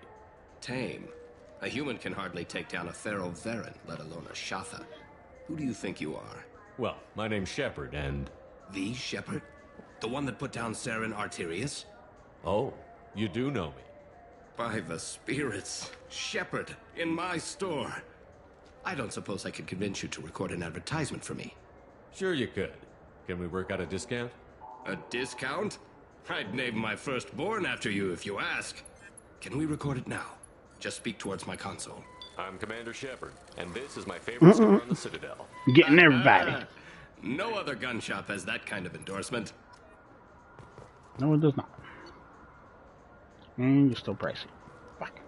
Tame? A human can hardly take down a Pharaoh Varen, let alone a Shatha. Who do you think you are? Well, my name's Shepard, and... The Shepard? The one that put down Saren Arterius? Oh, you do know me. By the spirits. Shepard, in my store. I don't suppose I could convince you to record an advertisement for me. Sure you could. Can we work out a discount? A discount? I'd name my firstborn after you if you ask. Can we record it now? Just speak towards my console. I'm Commander Shepard, and this is my favorite store on the Citadel. Getting everybody. No other gun shop has that kind of endorsement. No, it does not. And you're still pricey. Fuck.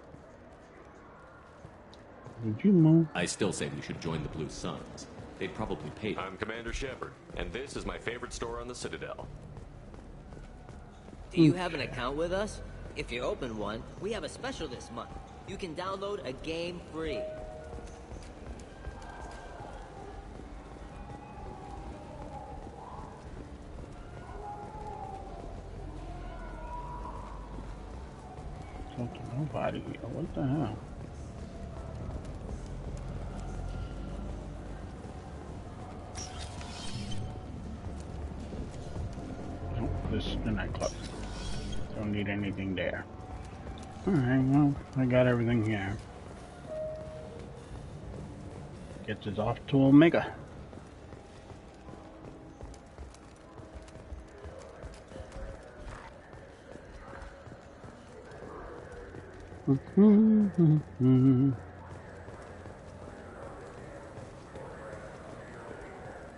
Did you move? I still say we should join the Blue Suns. They'd probably pay. I'm Commander Shepard, and this is my favorite store on the Citadel. Do you have an account with us? If you open one, we have a special this month. You can download a game free. Talk to nobody here. What the hell? Nope, this is the nightclub. Don't need anything there. Alright, well, I got everything here. Gets us off to Omega. Do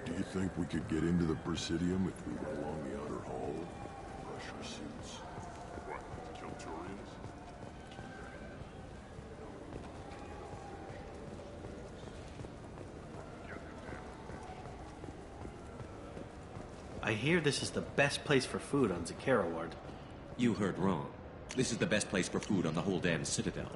you think we could get into the Presidium if we went along the outer hall? Pressure suits. What, Kilturians? I hear this is the best place for food on Zakera Ward. You heard wrong. This is the best place for food on the whole damn Citadel.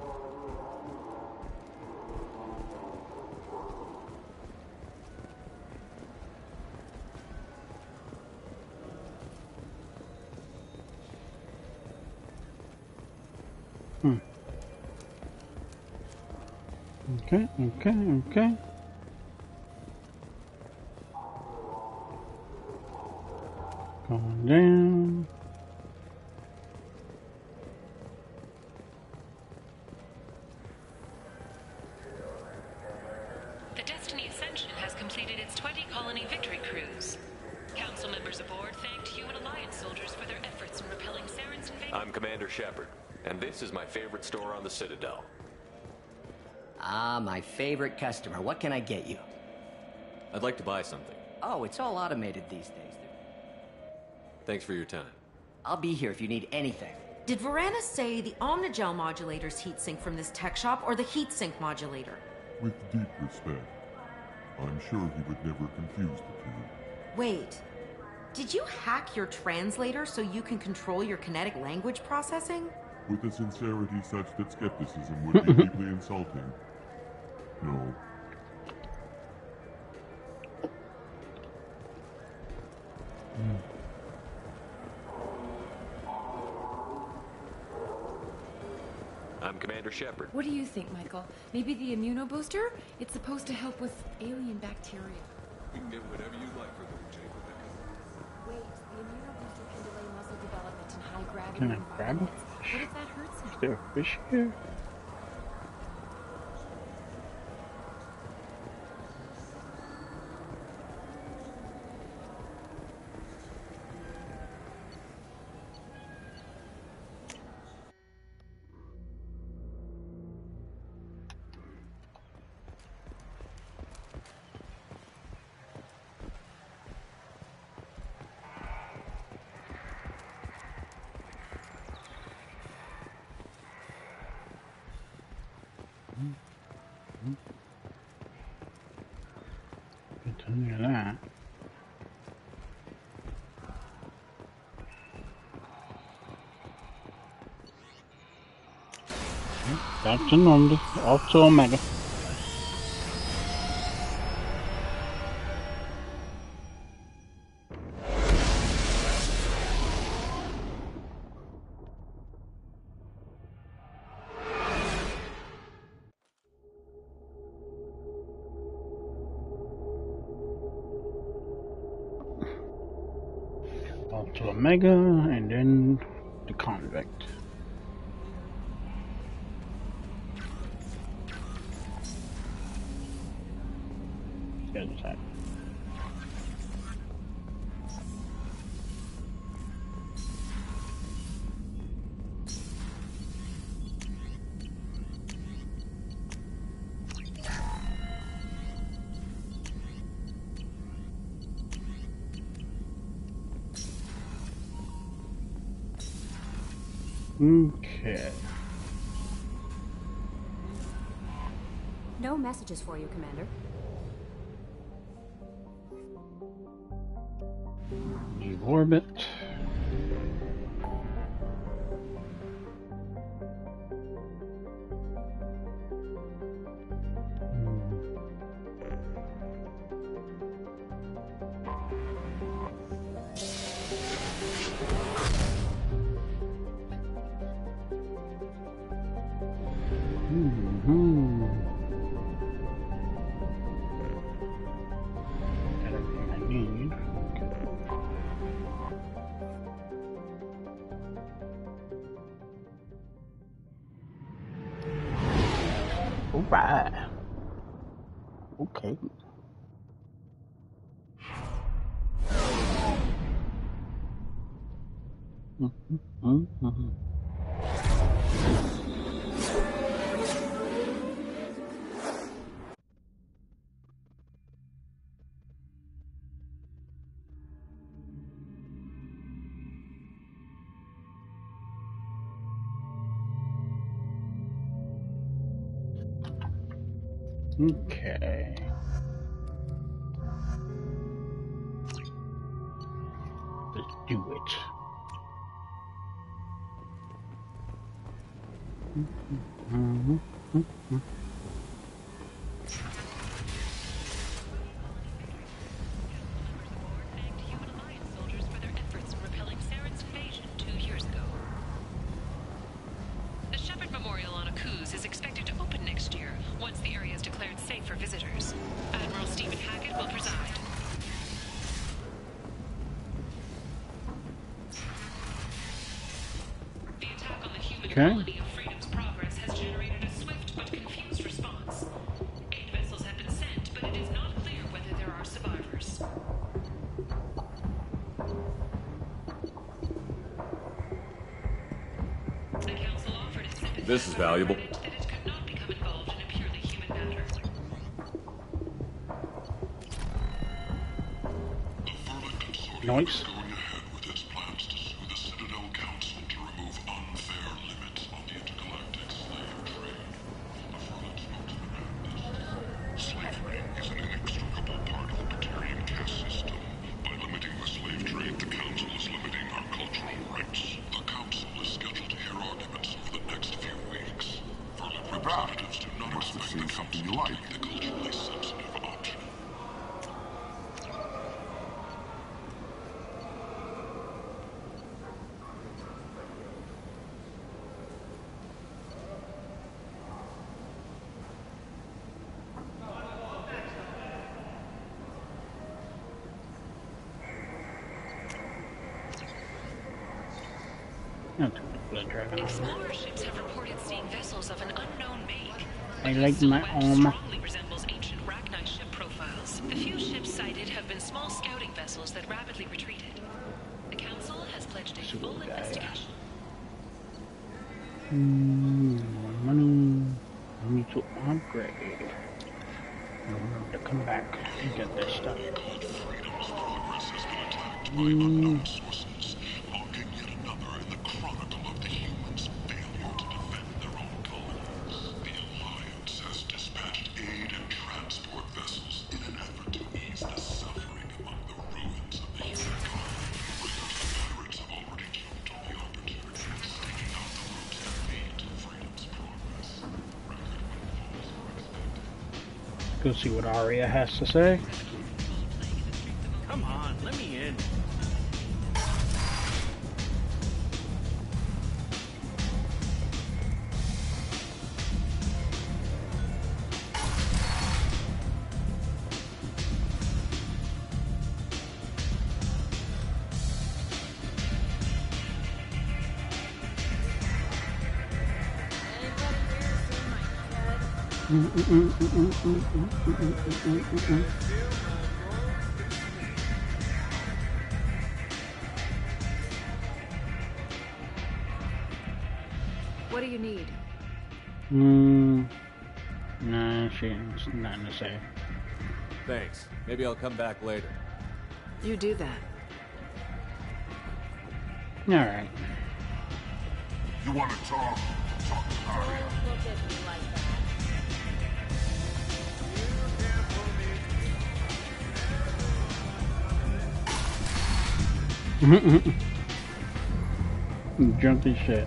Okay. Going down. The Destiny Ascension has completed its 20-colony victory cruise. Council members aboard thanked Human Alliance soldiers for their efforts in repelling Saren's invasion. I'm Commander Shepard, and this is my favorite store on the Citadel. Ah, my favorite customer. What can I get you? I'd like to buy something. Oh, it's all automated these days. Thanks for your time. I'll be here if you need anything. Did Varanus say the Omnigel modulator's heatsink from this tech shop or the heatsink modulator? With deep respect, I'm sure he would never confuse the two. Wait, did you hack your translator so you can control your kinetic language processing? With a sincerity such that skepticism would be deeply insulting. No. I'm Commander Shepard. What do you think, Michael? Maybe the immunobooster? It's supposed to help with alien bacteria. We can get whatever you like for little Jake, Rebecca. Wait, the immunobooster can delay muscle development in high gravity Can I grab environments. it? What if that hurts him? Is there a fish here? Good to hear that. Back to Normandy, off to Omega. Off to Omega, and then the convict. The other side. Okay. No messages for you, Commander. Leave orbit. Alright. Okay. Okay. Let's do it. The Shepard Memorial on Akuz is expected to open next year, once the area is declared safe for visitors. Admiral Stephen Hackett will preside. The attack on the human colony of Freedom's Progress has generated a swift but confused response. 8 vessels have been sent, but it is not clear whether there are survivors. The Council offered its sympathy. This is valuable. That it could not become involved in a purely human matter. Nice. Going ahead with its plans to sue the Citadel Council to remove unfair limits on the intergalactic slave trade. The Furlets spoke to the Rand. Slavery is an inextricable part of the Batarian caste system. By limiting the slave trade, the Council is limiting our cultural rights. The Council is scheduled to hear arguments over the next few weeks. Furlet representatives do not expect the Council to take the culturally sensitive option. Not too much blood driving. Explorer ships have reported seeing vessels of an unknown make. I like my arm. Strongly resembles ancient Rachni ship profiles. The few ships sighted have been small scouting vessels that rapidly retreated. The Council has pledged a full investigation. Money. I need to upgrade. I want to come back and get this stuff. Freedom's Progress has been attacked by unknown sources, logging yet another in the chronicle of the humans' failure to defend their own colonies. The Alliance has dispatched aid and transport vessels in an effort to ease the suffering among the ruins of the humankind. Pirates have already jumped on the opportunity, staking out the routes that lead to Freedom's Progress. Go see what Aria has to say. Come on, let me in. What do you need? Nah, she ain't nothing to say. Thanks. Maybe I'll come back later. You do that. Alright. You want to talk? Talk to Aria. Look at me like that. Drunk as shit.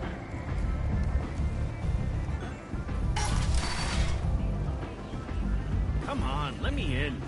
Come on, let me in.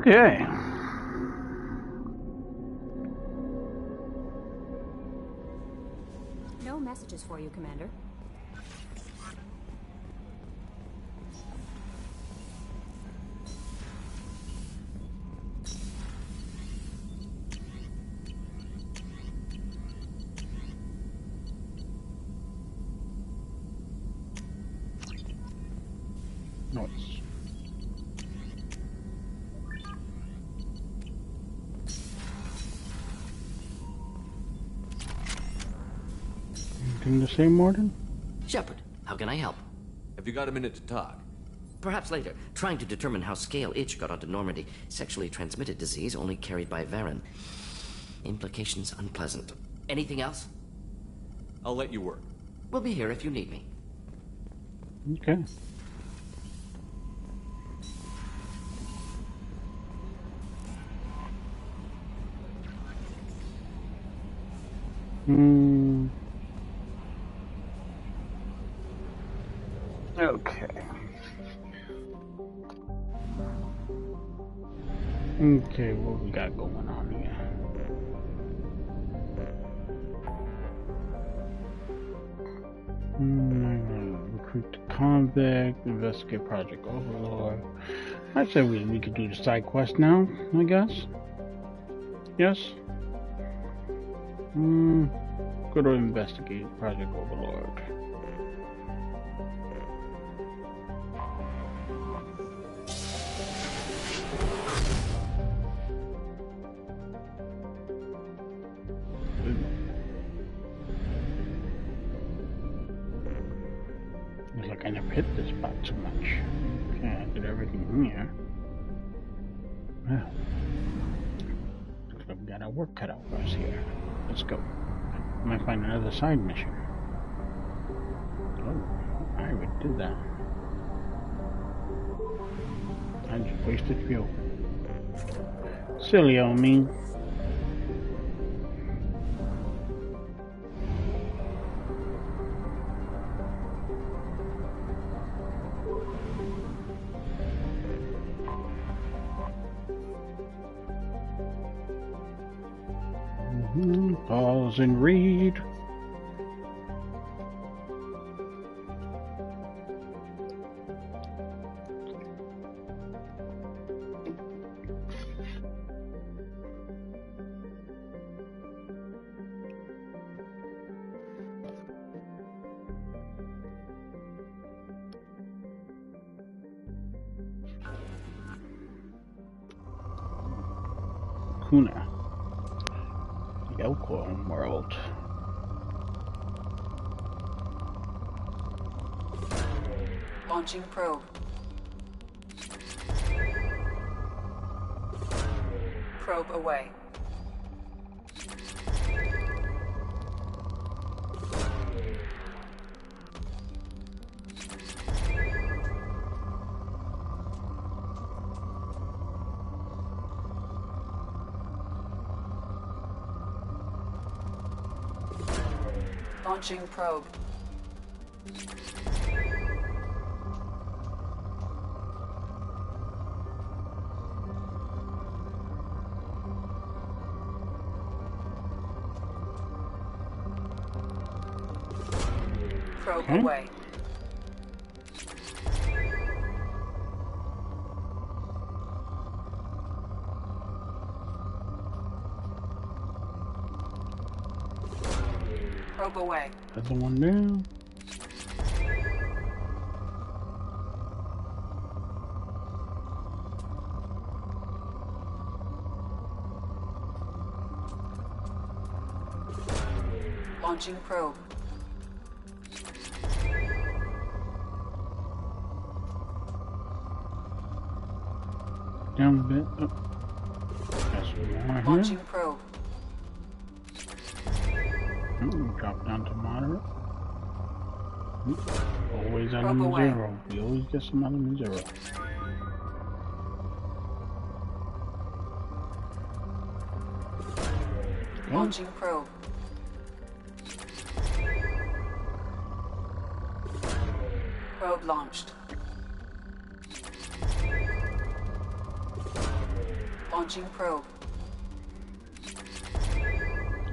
Okay. No messages for you, Commander. Nice. Anything to say, Morton? Shepard, how can I help? Have you got a minute to talk? Perhaps later. Trying to determine how Scale Itch got onto Normandy. Sexually transmitted disease only carried by Varen. Implications unpleasant. Anything else? I'll let you work. We'll be here if you need me. Okay. Okay. Okay, what we got going on here? Recruit the convict, investigate Project Overlord. I'd say we could do the side quest now, I guess. Yes? Go to investigate Project Overlord. Looks like I never hit this spot too much. Okay, I did everything here. Well, looks like we got our work cut out for us here. Let's go. Might find another side mission. Oh, I already did that. I just wasted fuel. Silly on me. Pause and read. Kuna. The Elkhorn world. Launching probe. Probe away. Launching probe. Probe away. Probe away. Other one down. Launching probe. Down a bit. Oh. That's more Launching here. probe. Drop down to moderate. Always Probe element away. 0. We always get some element 0. Okay. Launching probe. Probe launched. Launching probe.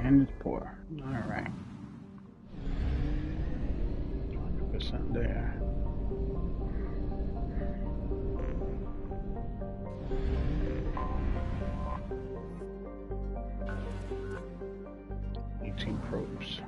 And it's poor. Alright. 100% there. Probes.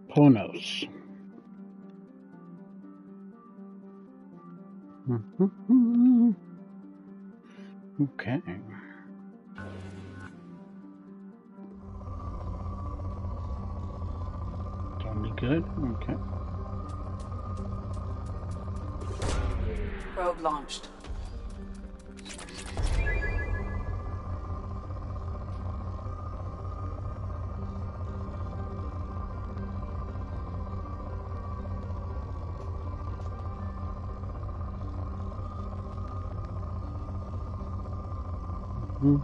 Ponos. Okay. Totally good. Okay. Probe launched. Probe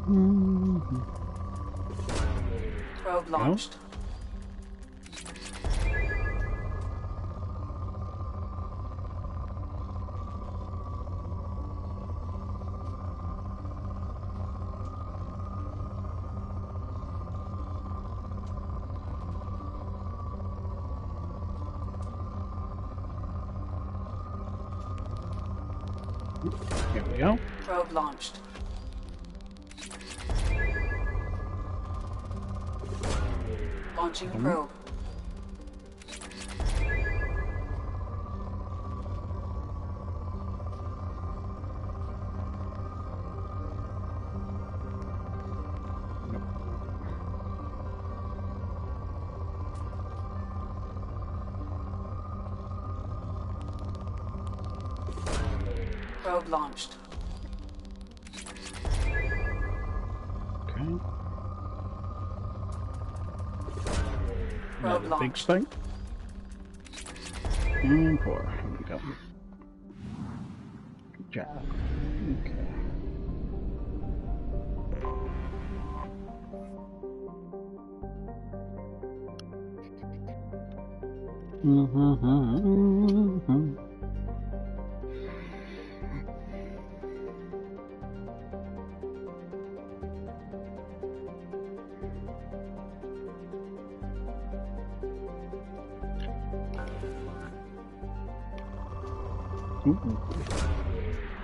launched. Here we go. Probe launched. Launching probe. Probe launched. Okay. Probe Another big launched. spike. And four. Here we go. Good job. Okay.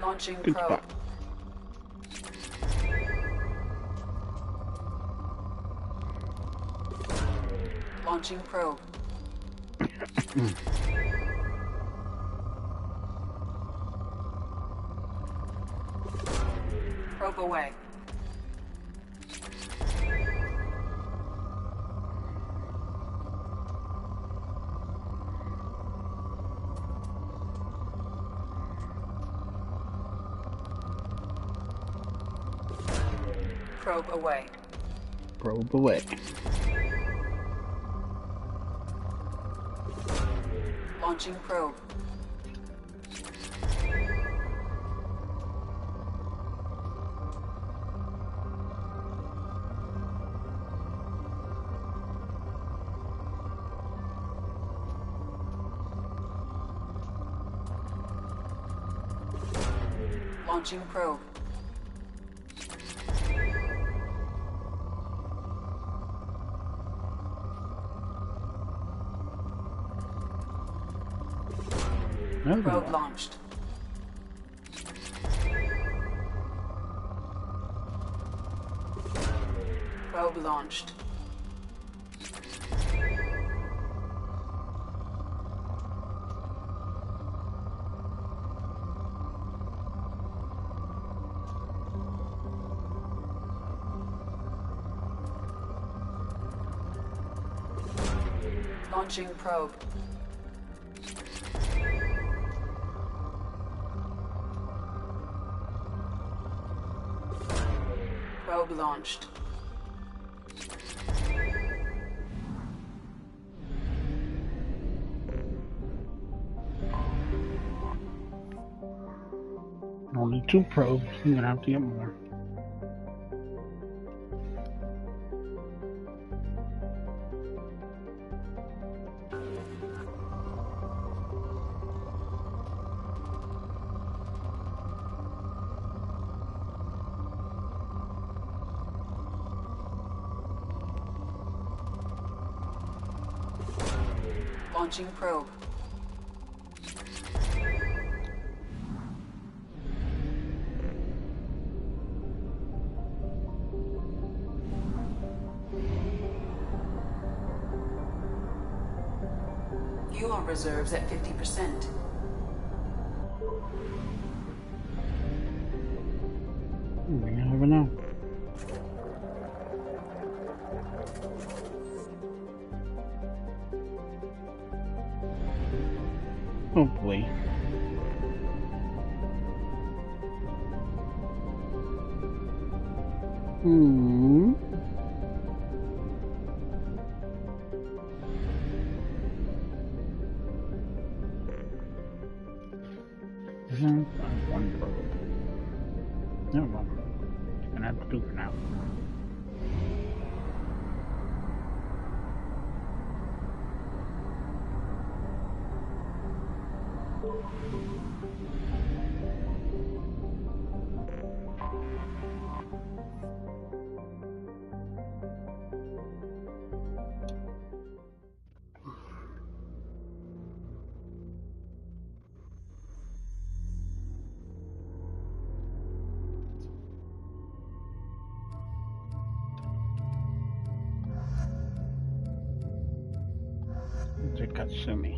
Launching Good probe. spot. Launching probe. Probe away. Probe away. Probe away. Launching probe. Launching probe. Probe launched. Probe launched. Launching probe. Probe launched. 2 probes. I'm gonna have to get more. Launching probe. Fuel reserves at 50%. We never know. Hopefully. One probe. Never mind. Gonna have to do for now. To Katsumi.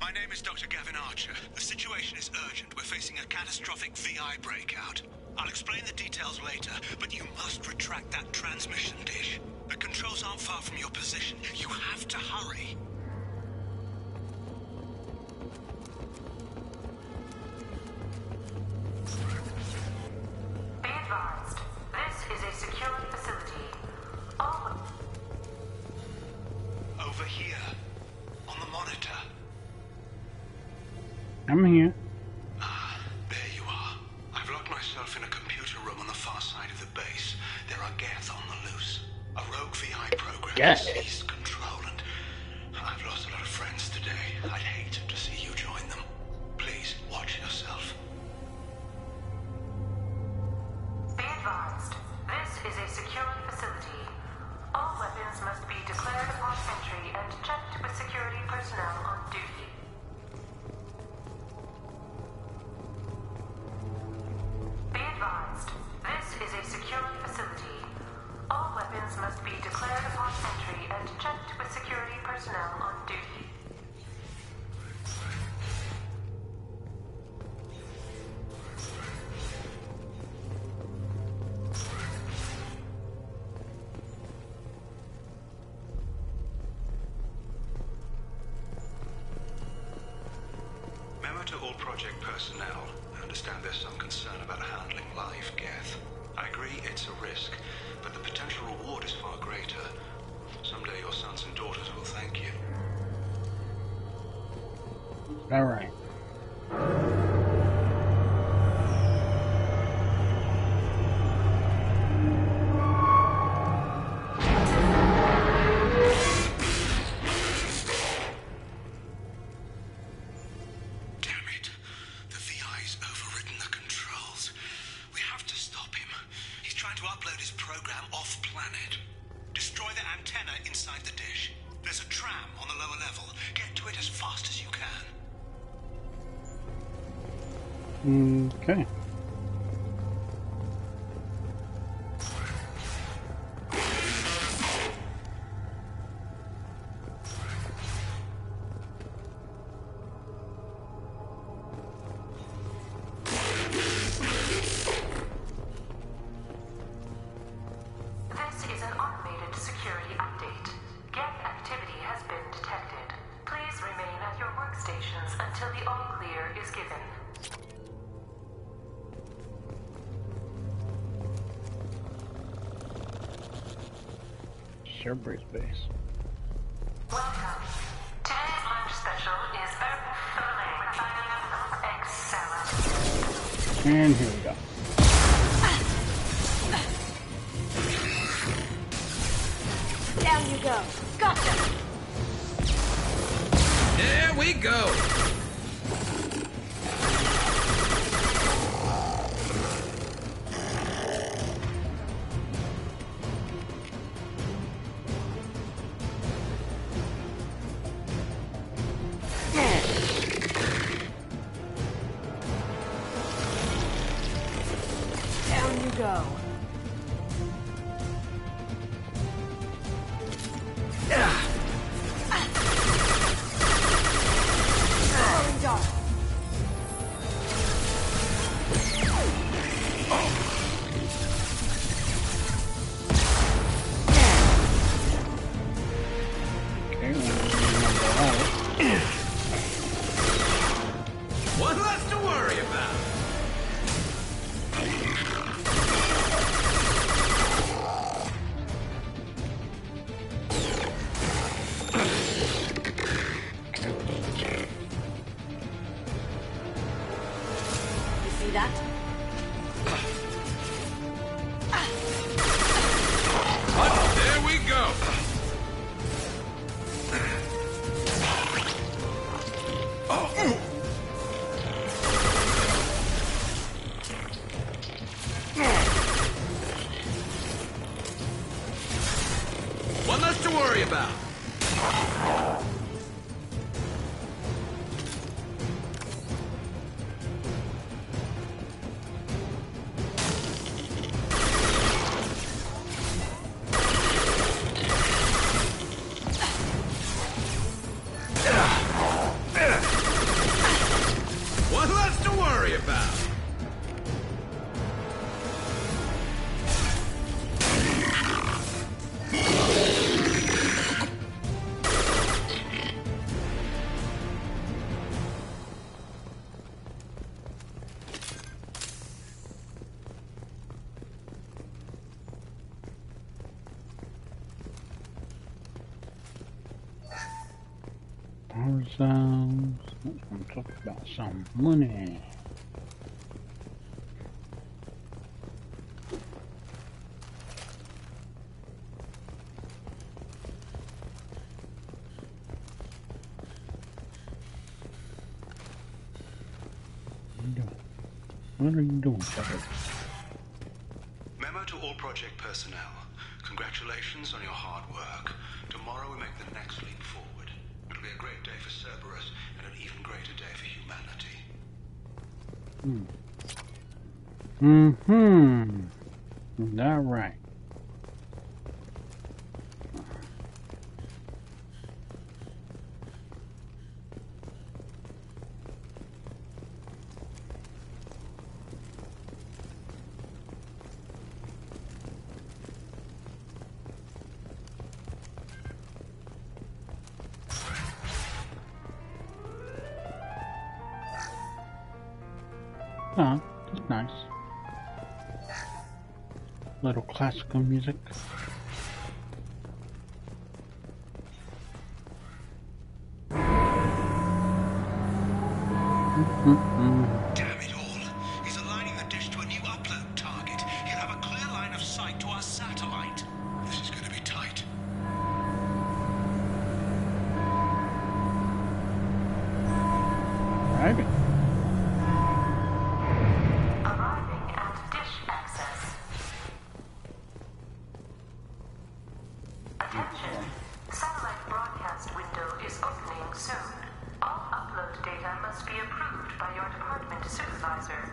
My name is Dr. Gavin Archer. The situation is urgent. We're facing a catastrophic VI breakout. I'll explain the details later, but you must retract that transmission dish. The controls aren't far from your position. You have to hurry. Be advised, this is a secured facility. All over here, on the monitor. I'm here. There you are. I've locked myself in a computer room on the far side of the base. There are Geth on the loose. A rogue VI program has seized control, and I've lost a lot of friends today. I'd hate to see you join them. Please, watch yourself. Be advised, this is a secured facility. All weapons must be declared upon entry and checked with security personnel on duty. Be advised, this is a secured facility. All weapons must be declared upon entry and checked with security personnel on duty. Memo to all project personnel. I understand there's some concern about handling live Geth. I agree it's a risk, but the potential reward is far greater. Someday your sons and daughters will thank you. All right. Okay. This is an automated security update. Gang activity has been detected. Please remain at your workstations until the all-clear is given. Cerberus base. Welcome. Today's lunch special is Earth Filet with egg salad. And here we go. Down you go. Gotcha. There we go. Down you go. Throwing dart. Okay, well, One less to worry about. You see that? There we go. One less to worry about. One less to worry about. Let's talk about some money. What are you doing, Shepard? Memo to all project personnel. Congratulations on your hard work. Tomorrow we make the next leap forward. It'll be a great day for Cerberus and an even greater day for humanity. Is that right? Oh, that's nice. Little classical music. Damn it all. He's aligning the dish to a new upload target. He'll have a clear line of sight to our satellite. This is going to be tight. Right. Arriving at dish access. Attention. Satellite broadcast window is opening soon. All upload data must be approved by your department. supervisor.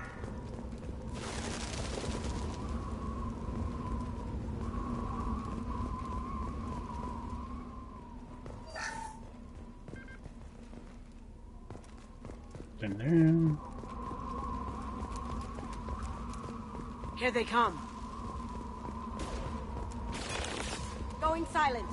Here they come. Going silent.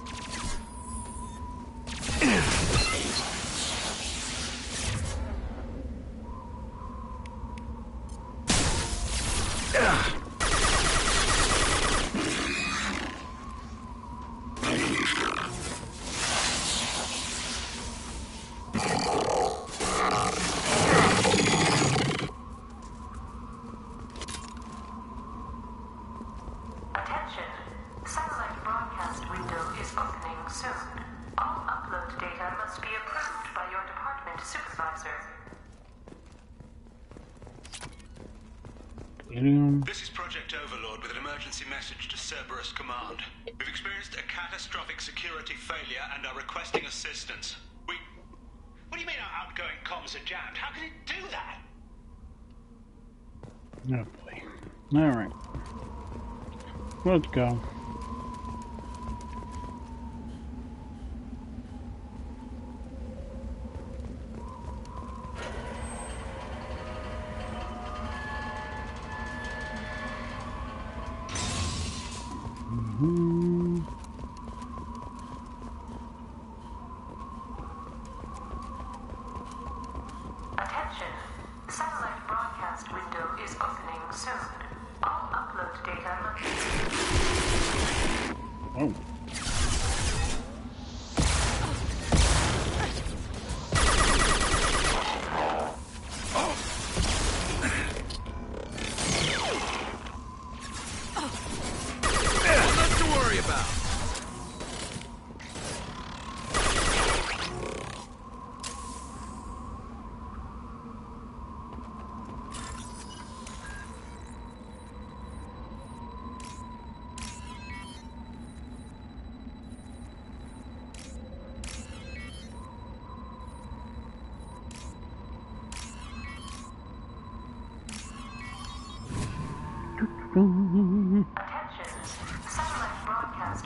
This is Project Overlord with an emergency message to Cerberus Command. We've experienced a catastrophic security failure and are requesting assistance. What do you mean our outgoing comms are jammed? How can it do that? Oh boy. Alright. Let's go. Attention. Satellite broadcast window is opening soon. All upload data must... Oh. Nothing to worry about.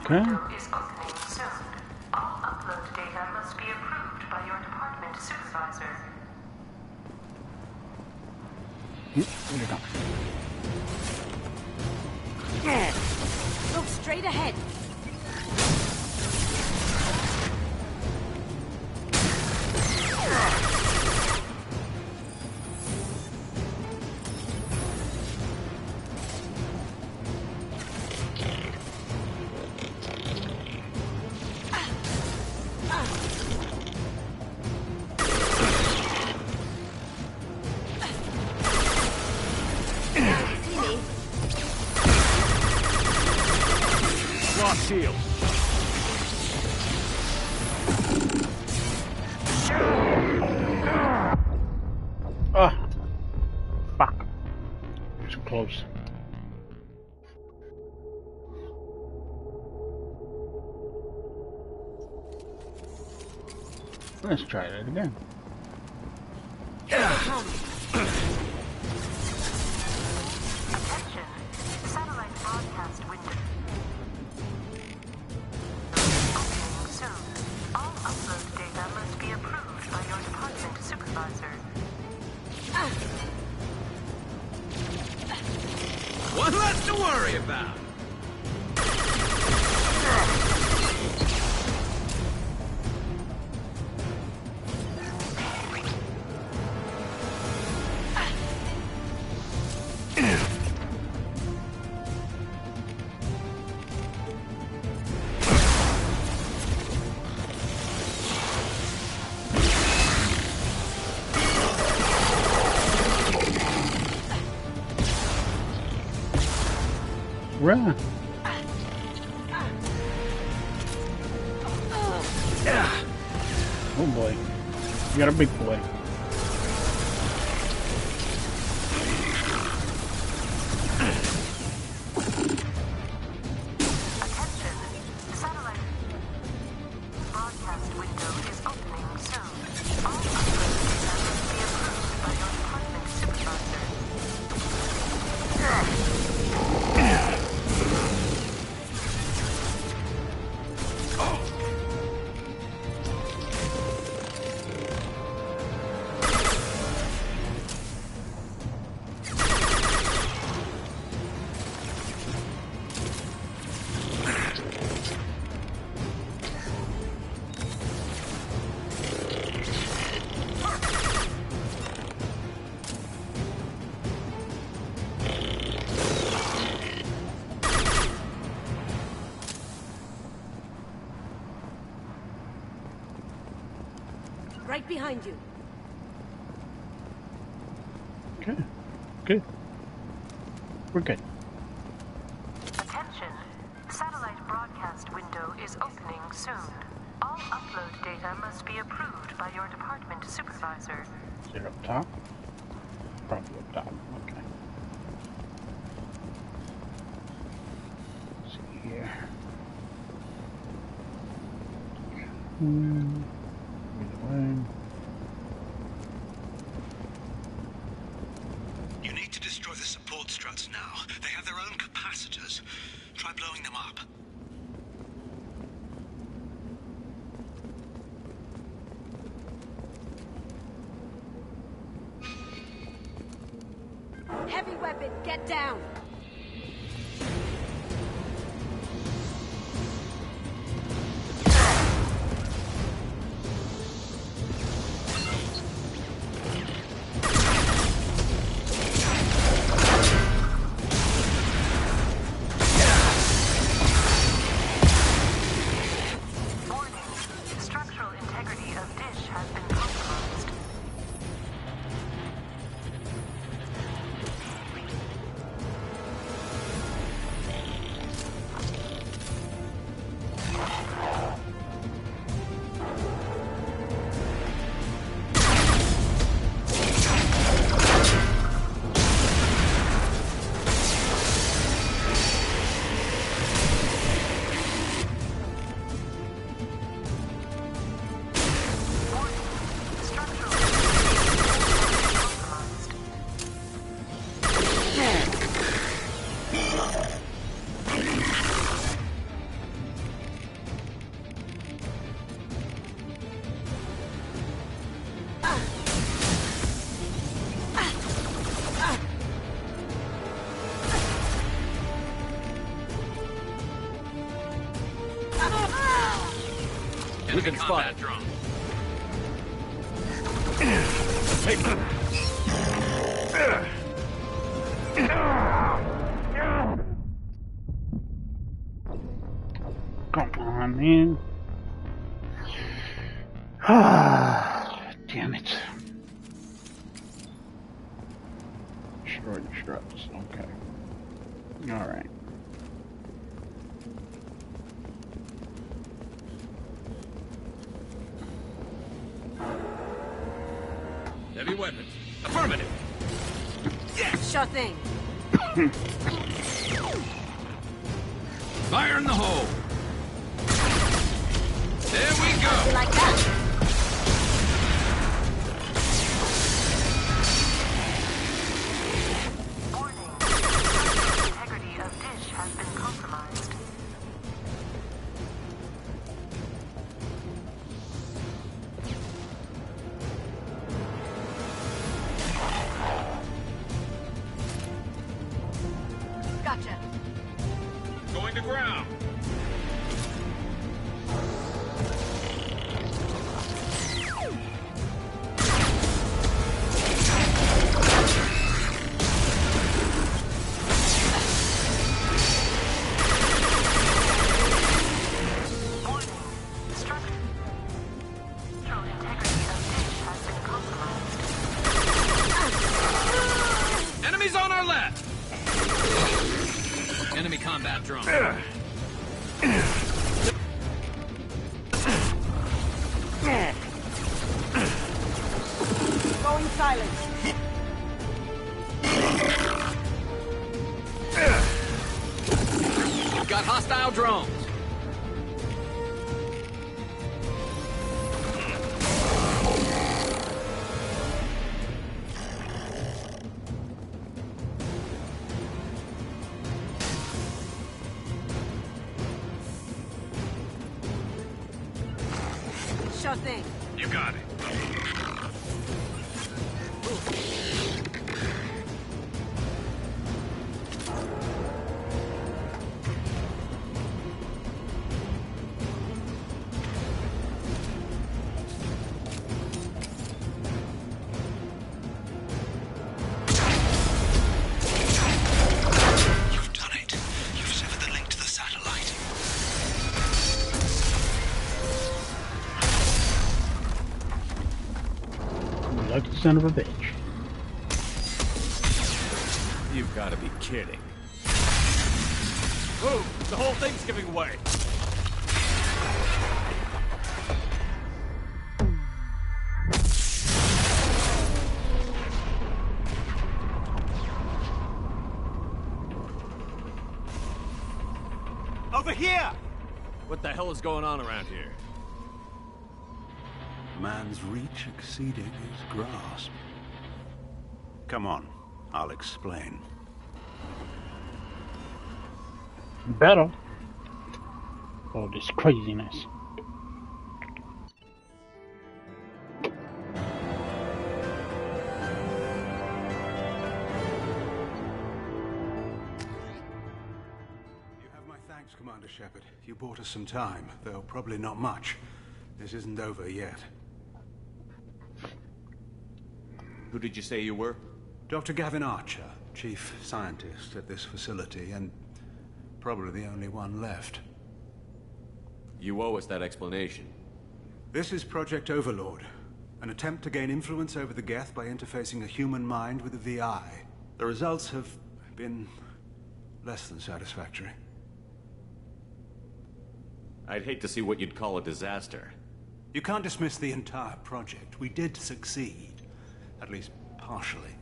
Okay. is opening soon. All upload data must be approved by your department supervisor. Where'd it go? Look straight ahead. Lost shield. Ah. Fuck. Too close. Let's try that again. Attention. Satellite broadcast window. Opening soon. All upload data must be approved by your department supervisor. One less to worry about. Run. Oh boy. You got a big boy. Attention. Satellite broadcast window is opening soon. All upload data must be approved by your department supervisor. Right behind you. Okay. Good. We're good. Attention. Satellite broadcast window is opening soon. All upload data must be approved by your department supervisor. Is it up top? Probably up top. Okay. Let's see here. You need to destroy the support struts now. They have their own capacitors. Try blowing them up. Heavy weapon, get down! Structural integrity of dish has been compromised. We've been spotted. Come on, man. Ah, damn it. Destroy the struts. Okay. All right. Heavy weapons. Affirmative. Sure thing. Fire in the hole. There we go. You like that? Integrity of dish has been compromised. Gotcha. Going to ground. Enemies on our left. Enemy combat drone. Going silent. Got hostile drones. Sure thing. You got it. You've done it. You've severed the link to the satellite. Son of a bitch. You've got to be kidding. Whoa! The whole thing's giving way! Over here! What the hell is going on around here? Man's reach exceeding his grasp. Come on, I'll explain. Better. All this craziness. Thanks, Commander Shepard. You bought us some time, though probably not much. This isn't over yet. Who did you say you were? Dr. Gavin Archer, chief scientist at this facility, and probably the only one left. You owe us that explanation. This is Project Overlord, an attempt to gain influence over the Geth by interfacing a human mind with a VI. The results have been less than satisfactory. I'd hate to see what you'd call a disaster. You can't dismiss the entire project. We did succeed. At least partially.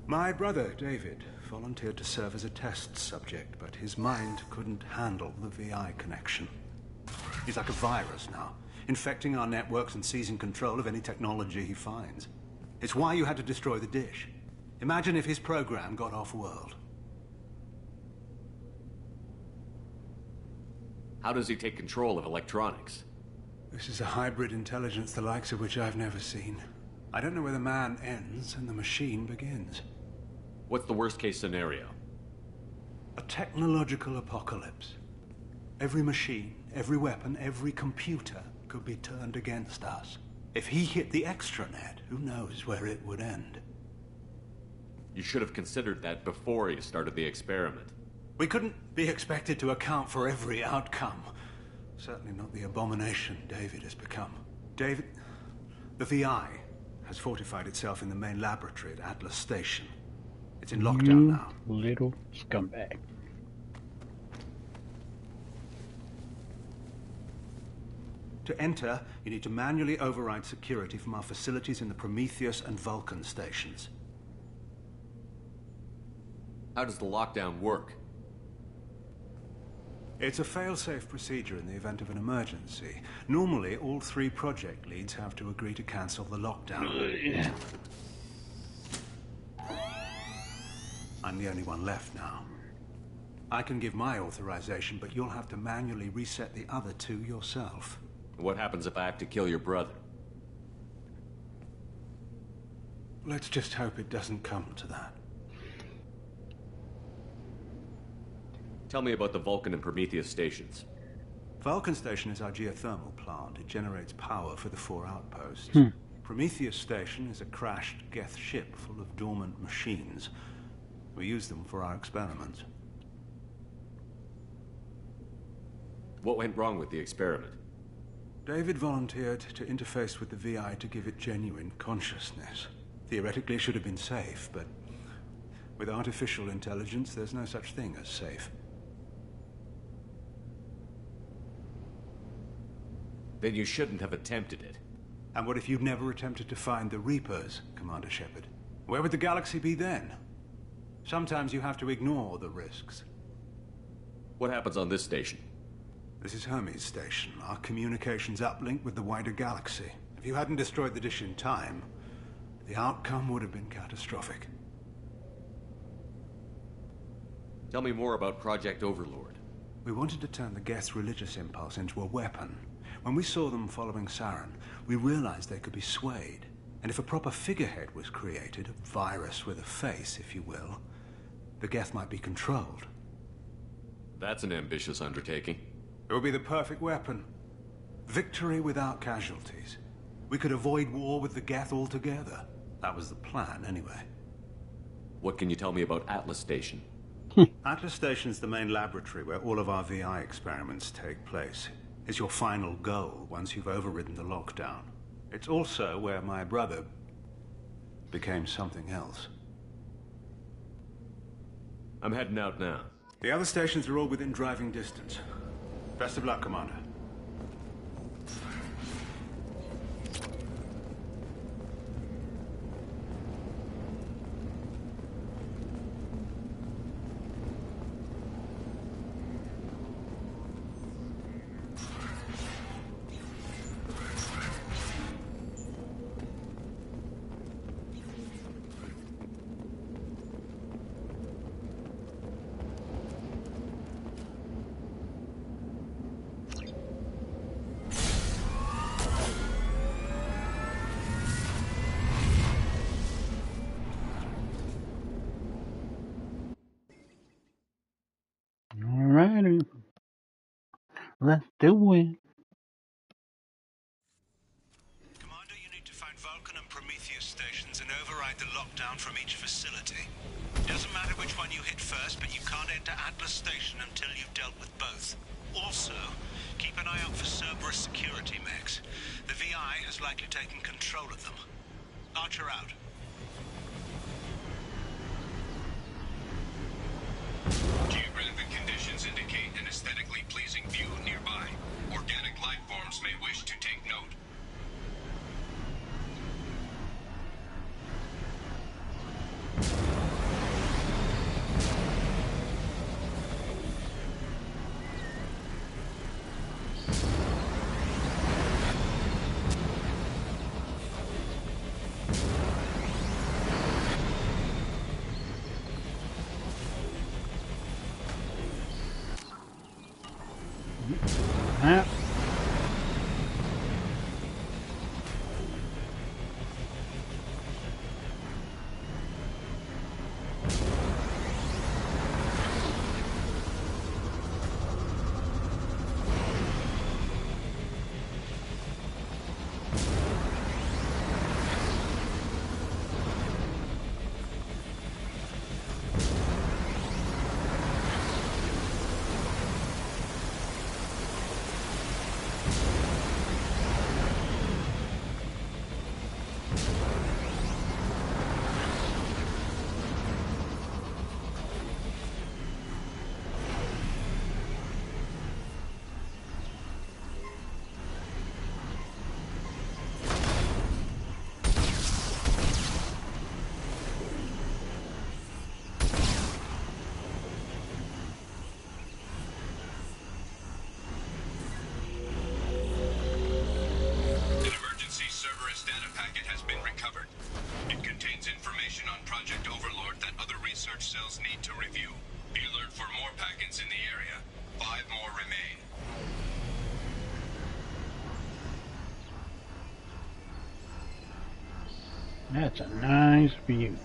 My brother, David, volunteered to serve as a test subject, but his mind couldn't handle the VI connection. He's like a virus now, infecting our networks and seizing control of any technology he finds. It's why you had to destroy the dish. Imagine if his program got off-world. How does he take control of electronics? This is a hybrid intelligence the likes of which I've never seen. I don't know where the man ends and the machine begins. What's the worst-case scenario? A technological apocalypse. Every machine, every weapon, every computer could be turned against us. If he hit the extranet, who knows where it would end? You should have considered that before you started the experiment. We couldn't be expected to account for every outcome. Certainly not the abomination David has become. David... The VI has fortified itself in the main laboratory at Atlas Station. It's in lockdown now. Little scumbag. To enter, you need to manually override security from our facilities in the Prometheus and Vulcan stations. How does the lockdown work? It's a fail-safe procedure in the event of an emergency. Normally, all 3 project leads have to agree to cancel the lockdown. I'm the only one left now. I can give my authorization, but you'll have to manually reset the other 2 yourself. What happens if I have to kill your brother? Let's just hope it doesn't come to that. Tell me about the Vulcan and Prometheus stations. Vulcan Station is our geothermal plant. It generates power for the 4 outposts. Prometheus Station is a crashed Geth ship full of dormant machines. We use them for our experiments. What went wrong with the experiment? David volunteered to interface with the VI to give it genuine consciousness. Theoretically, it should have been safe, but with artificial intelligence, there's no such thing as safe. Then you shouldn't have attempted it. And what if you'd never attempted to find the Reapers, Commander Shepard? Where would the galaxy be then? Sometimes you have to ignore the risks. What happens on this station? This is Hermes Station, our communications uplink with the wider galaxy. If you hadn't destroyed the dish in time, the outcome would have been catastrophic. Tell me more about Project Overlord. We wanted to turn the Geth's religious impulse into a weapon. When we saw them following Saren, we realized they could be swayed. And if a proper figurehead was created, a virus with a face, if you will, the Geth might be controlled. That's an ambitious undertaking. It would be the perfect weapon. Victory without casualties. We could avoid war with the Geth altogether. That was the plan, anyway. What can you tell me about Atlas Station? Atlas Station's the main laboratory where all of our VI experiments take place. It's your final goal once you've overridden the lockdown. It's also where my brother... became something else. I'm heading out now. The other stations are all within driving distance. Best of luck, Commander. Alrighty. Let's do it. Commander, you need to find Vulcan and Prometheus stations and override the lockdown from each facility. Doesn't matter which one you hit first, but you can't enter Atlas Station until you've dealt with both. Also, keep an eye out for Cerberus security mechs. The VI has likely taken control of them. Archer out. Geographic conditions indicate an aesthetically pleasing view nearby. Organic life forms may wish to take note. Cells need to review. Be alert for more packets in the area. 5 more remain. That's a nice view.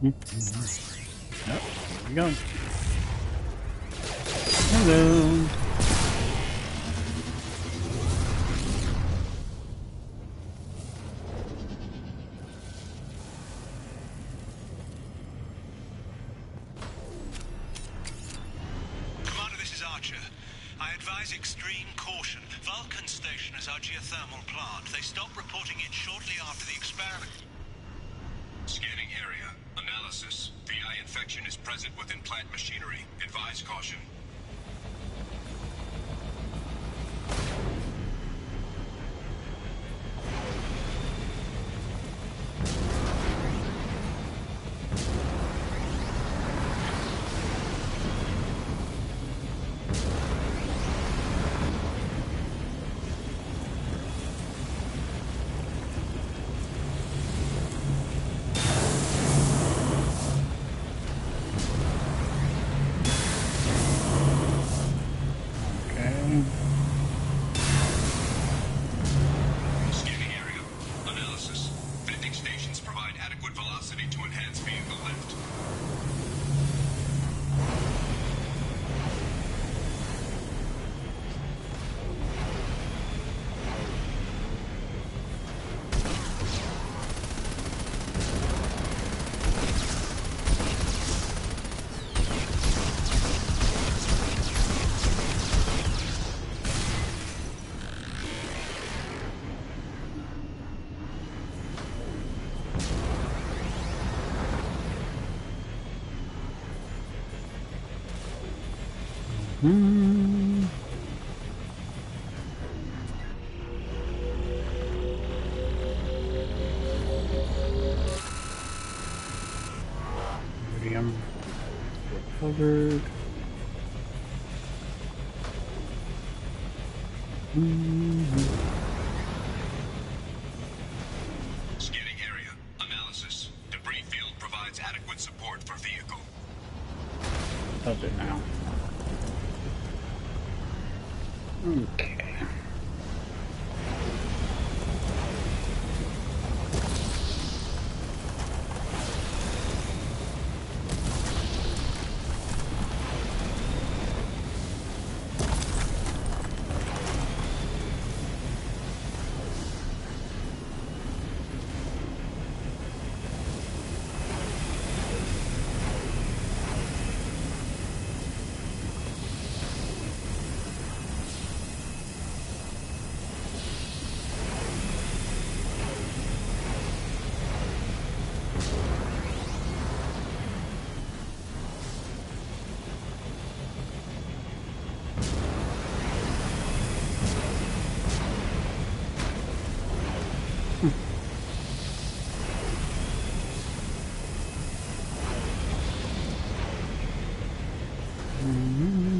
Yep, here we go. Hello. Commander, this is Archer. I advise extreme caution. Vulcan Station is our geothermal plant. They stopped reporting it shortly after the experiment. Scanning area. Analysis. VI infection is present within plant machinery. Advise caution. Medium. Covered. Scanning area. Analysis. Debris field provides adequate support for vehicle. Does it now? Okay.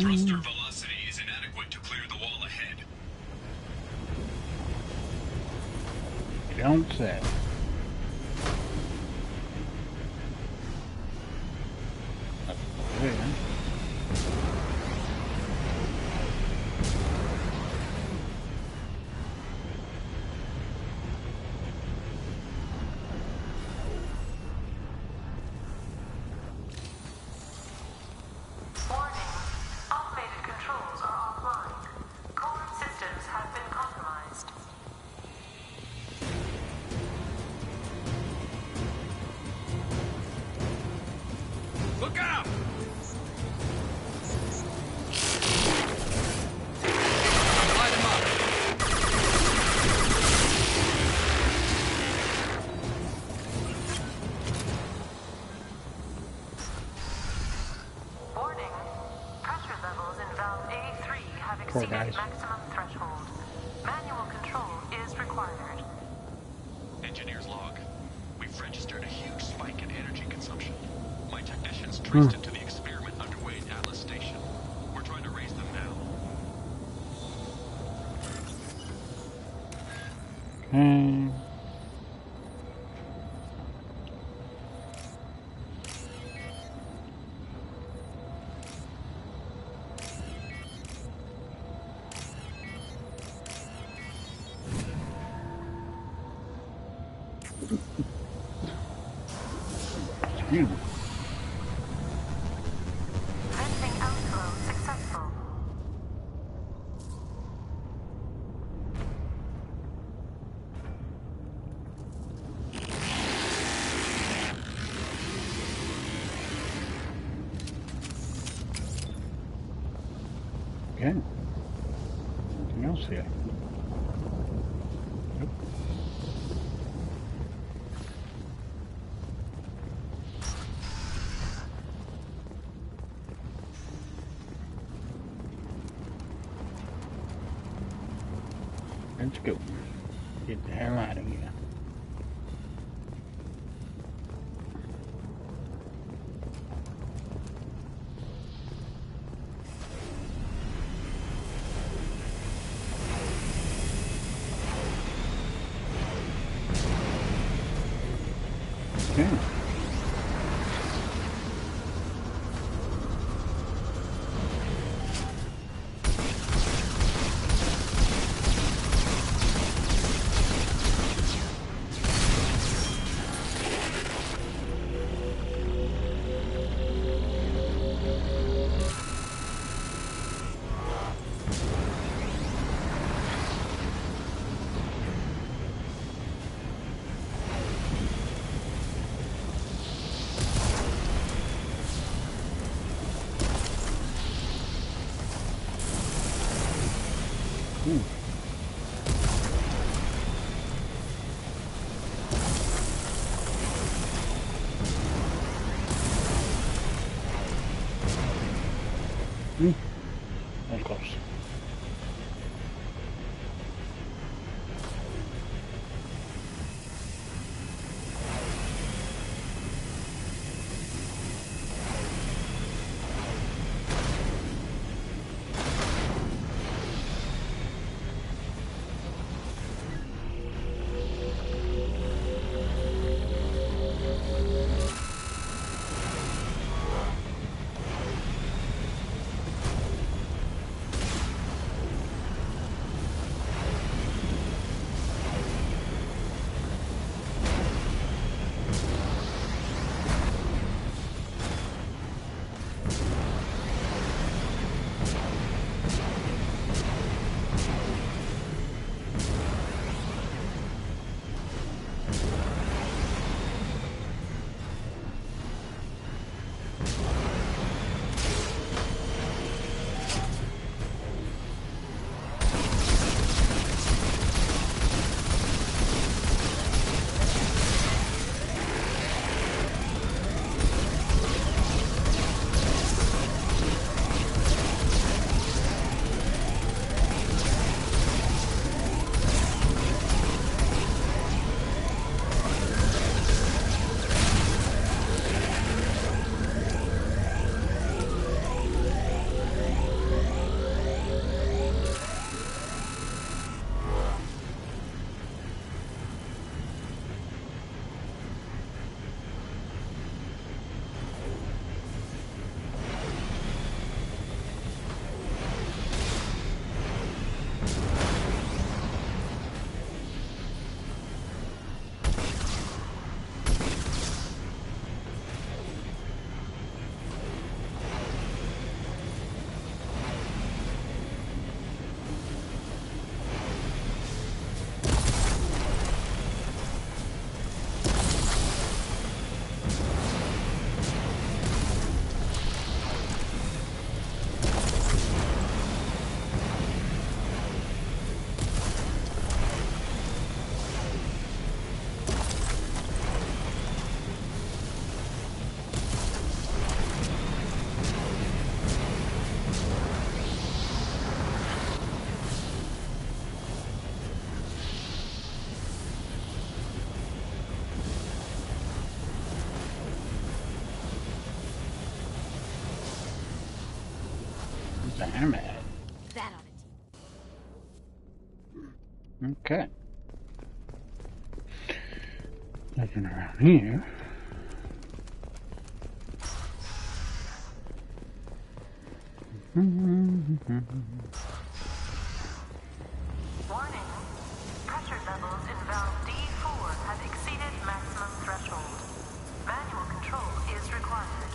Thruster velocity is inadequate to clear the wall ahead. You don't say. Automated controls are offline. Core systems have been compromised. Look out! Light him up! Warning. Pressure levels in valve A3 have Poor exceeded guys. maximum threshold. Manual control is required. Engineer's log. We've registered a huge spike in energy consumption. My technicians traced it to the experiment underway at Atlas Station. We're trying to raise them now. Excuse me. Venting outflow successful. Okay. Anything else here? Nope. Let's go. Get the hell out of here. Okay. And close. Damn it. That on it. Okay. Looking around here. Warning. Pressure levels in valve D4 have exceeded maximum threshold. Manual control is required.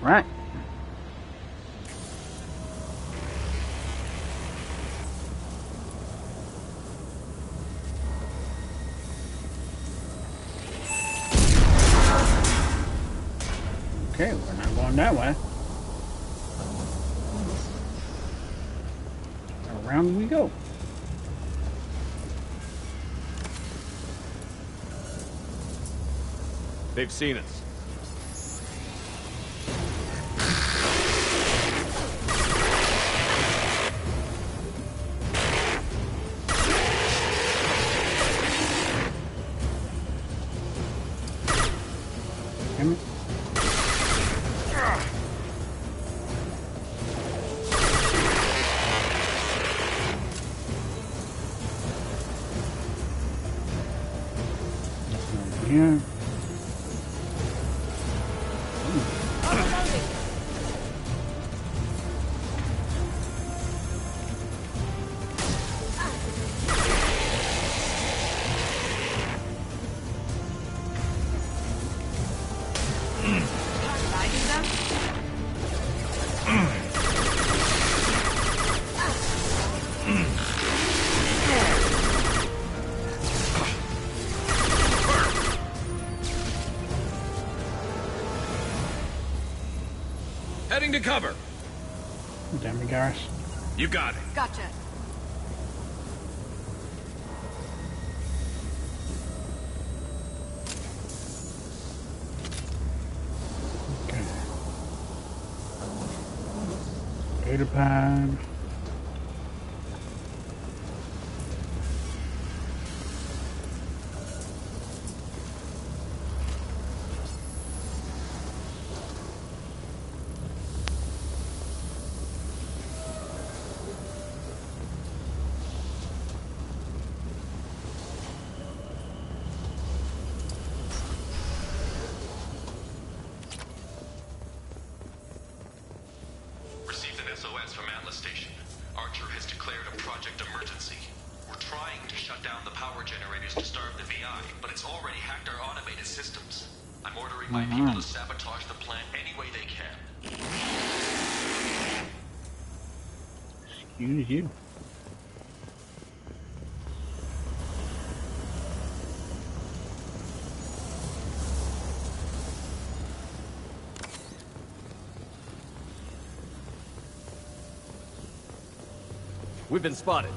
Right. Okay, we're not going that way. Around we go. They've seen us. Here. Heading to cover. Damn it, Garrus. You got it. Gotcha. Okay. Data pad. Received an SOS from Atlas Station. Archer has declared a project emergency. We're trying to shut down the power generators to starve the VI, but it's already hacked our automated systems. I'm ordering my people to sabotage the plant any way they can. Excuse you. We've been spotted.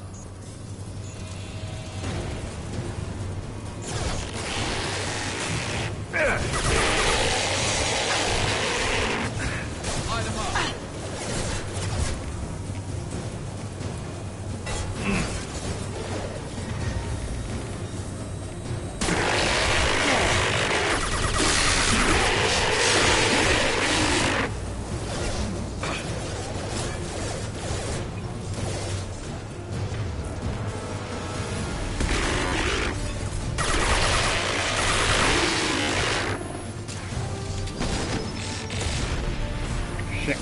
Shit.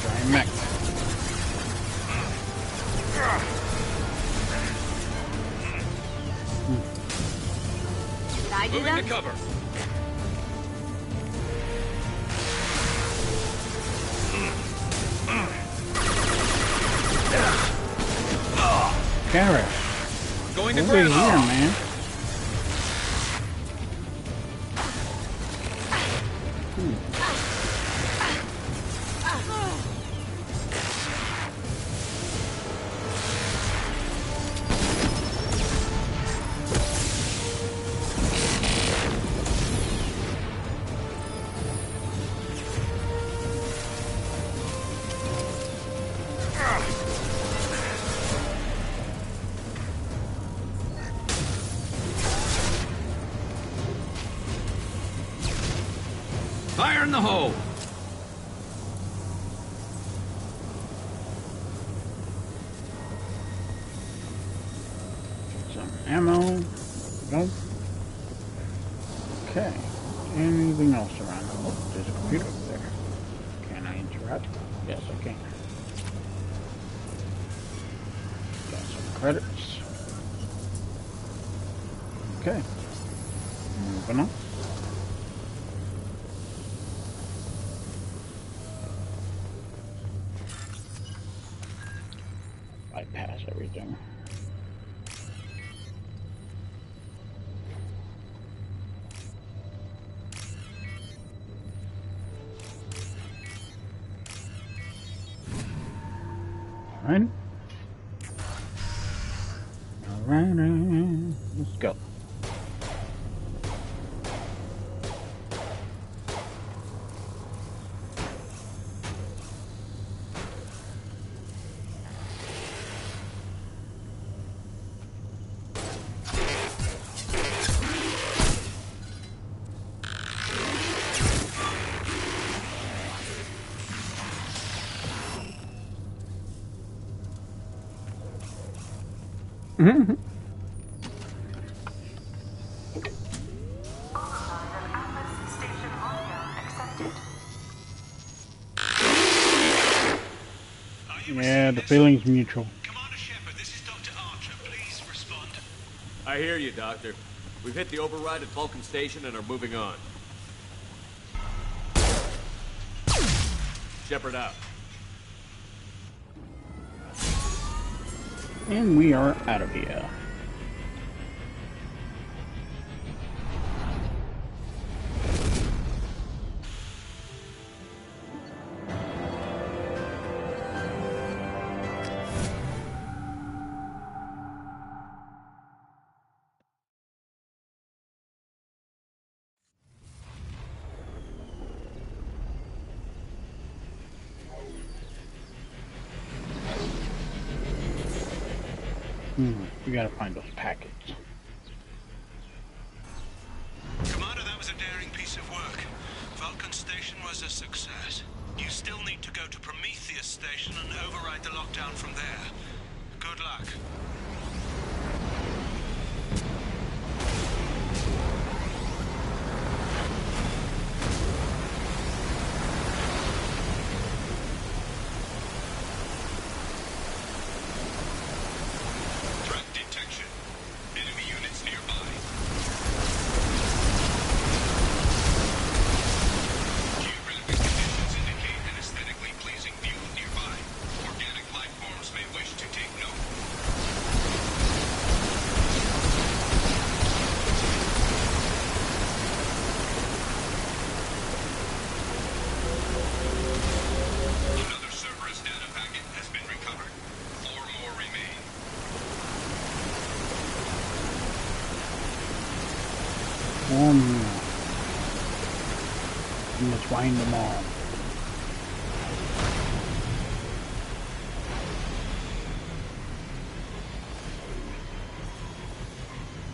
Giant mech. Did I do Moving that? to cover. Garrus. Going to Over ground. here, man. Fire in the hole. Some ammo. Go. Okay. Anything else around? Oh, there's a computer over there. Can I interrupt? Yes, I can. Got some credits. Okay. Moving on. Bypass everything. Alright. Alright. Let's go. Mm-hmm. Yeah, the feeling's mutual. Commander Shepard, this is Dr. Archer. Please respond. I hear you, Doctor. We've hit the override at Vulcan Station and are moving on. Shepard out. And we are out of here. We gotta find those packets. Commander, that was a daring piece of work. Vulcan Station was a success. You still need to go to Prometheus Station and override the lockdown from there. Good luck. Let's find them all.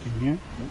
In here? Nope.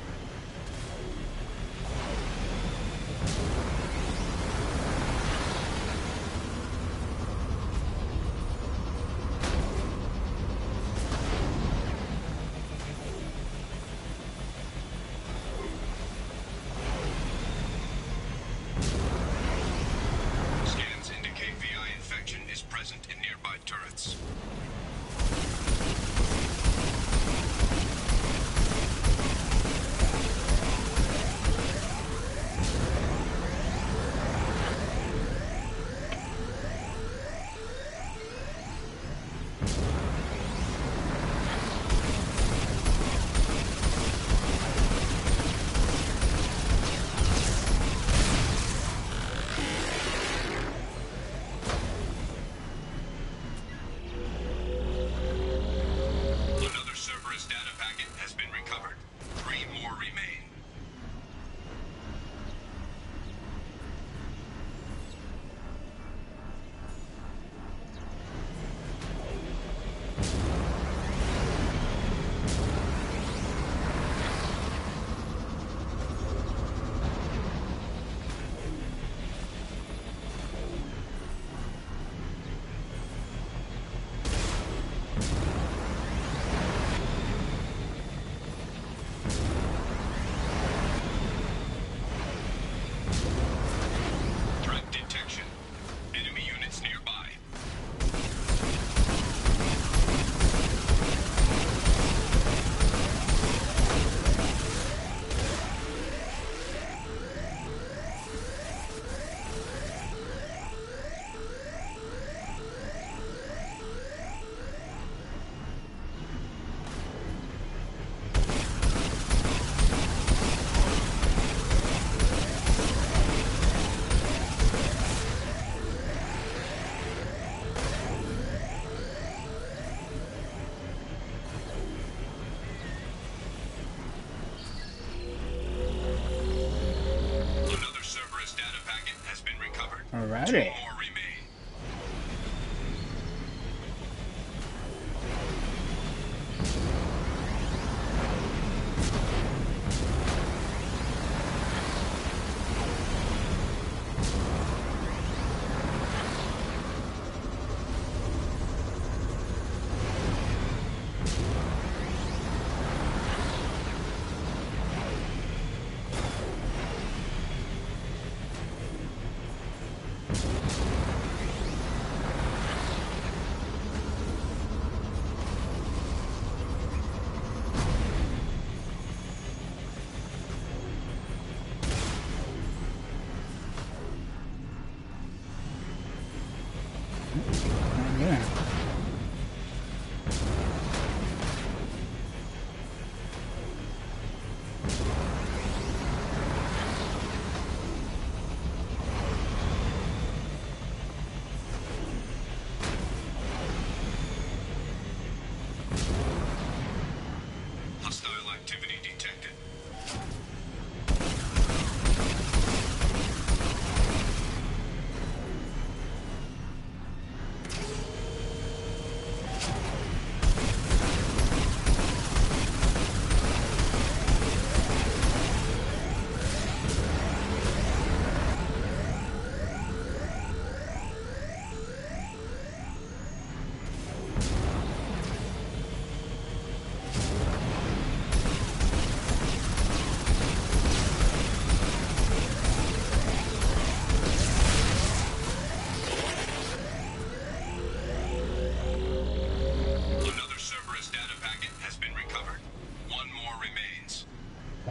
Alrighty.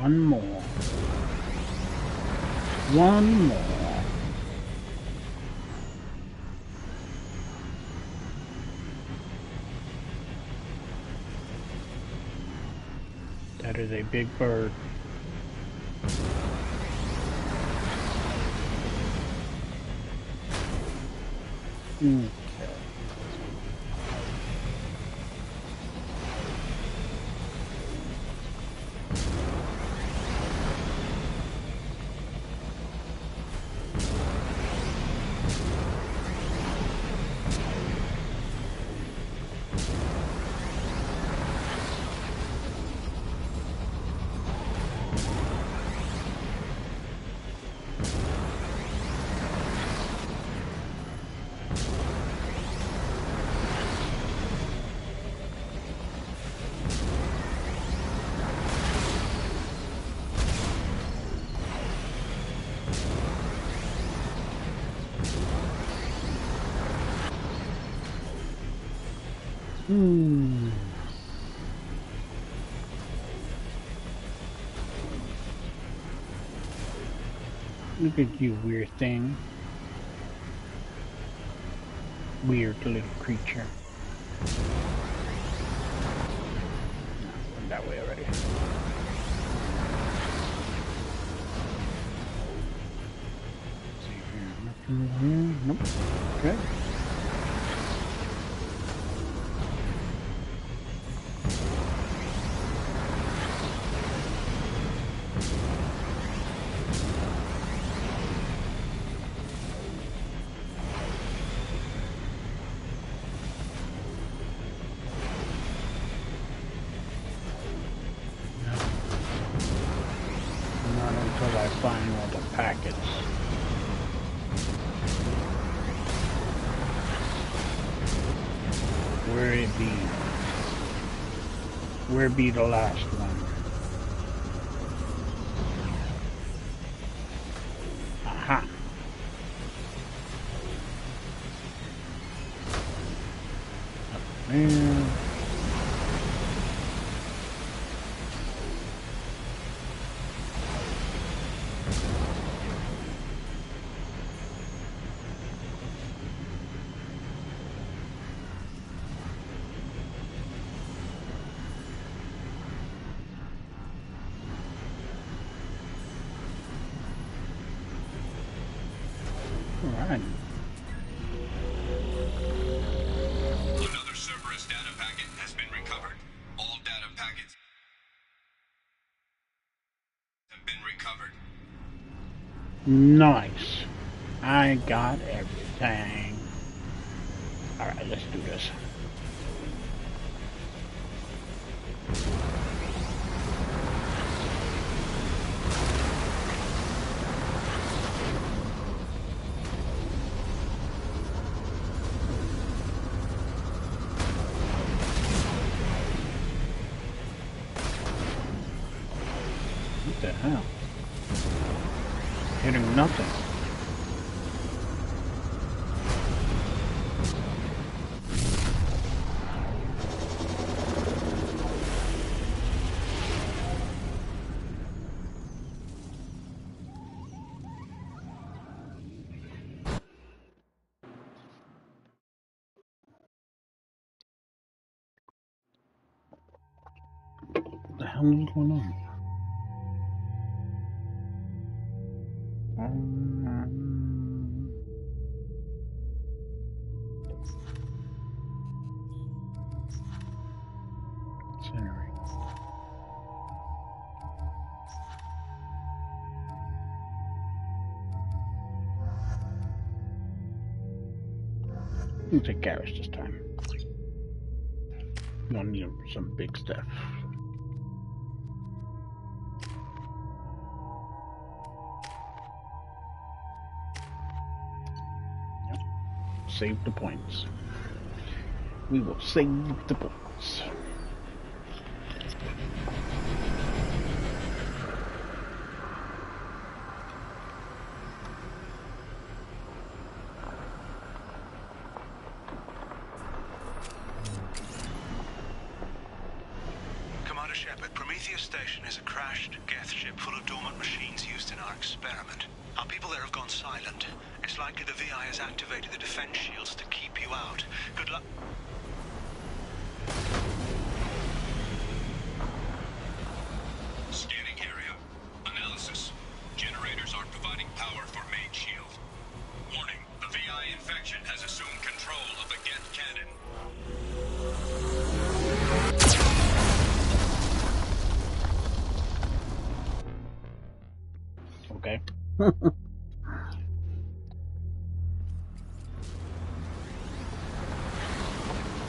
One more. One more. That is a big bird. Look at you, weird thing. Weird little creature. Went that way already. See here, nothing here. Nope. Okay. Where be the last one? Aha. Up there. Another Cerberus data packet has been recovered. All data packets have been recovered. Nice. I got everything. Alright, let's do this. What the hell? Hitting nothing. What the hell is going on? We'll take Garrus this time. We'll need some big stuff. Yep. Save the points. We will save the points. Shepard, Prometheus Station is a crashed Geth ship full of dormant machines used in our experiment. Our people there have gone silent. It's likely the VI has activated the defense shields to keep you out. Good luck. Scanning area. Analysis. Generators are providing power for main shield. Warning, the VI infection has assumed control of the Geth cannon. Okay.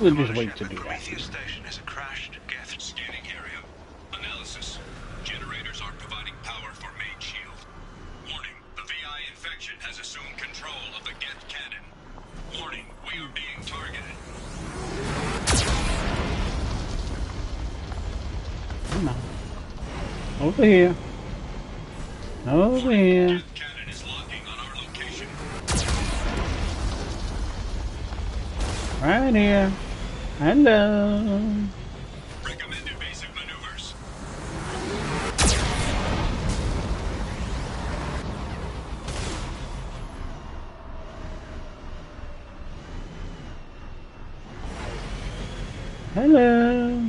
We'll just wait to do that. Prometheus Station is a crashed Geth. Scanning area. Analysis. Generators are providing power for main shield. Warning, the VI infection has assumed control of the Geth cannon. Warning, we are being targeted. Come on. Over here. Over here. Cannon is locking on our location. Right here. Hello. Recommended basic maneuvers. Hello.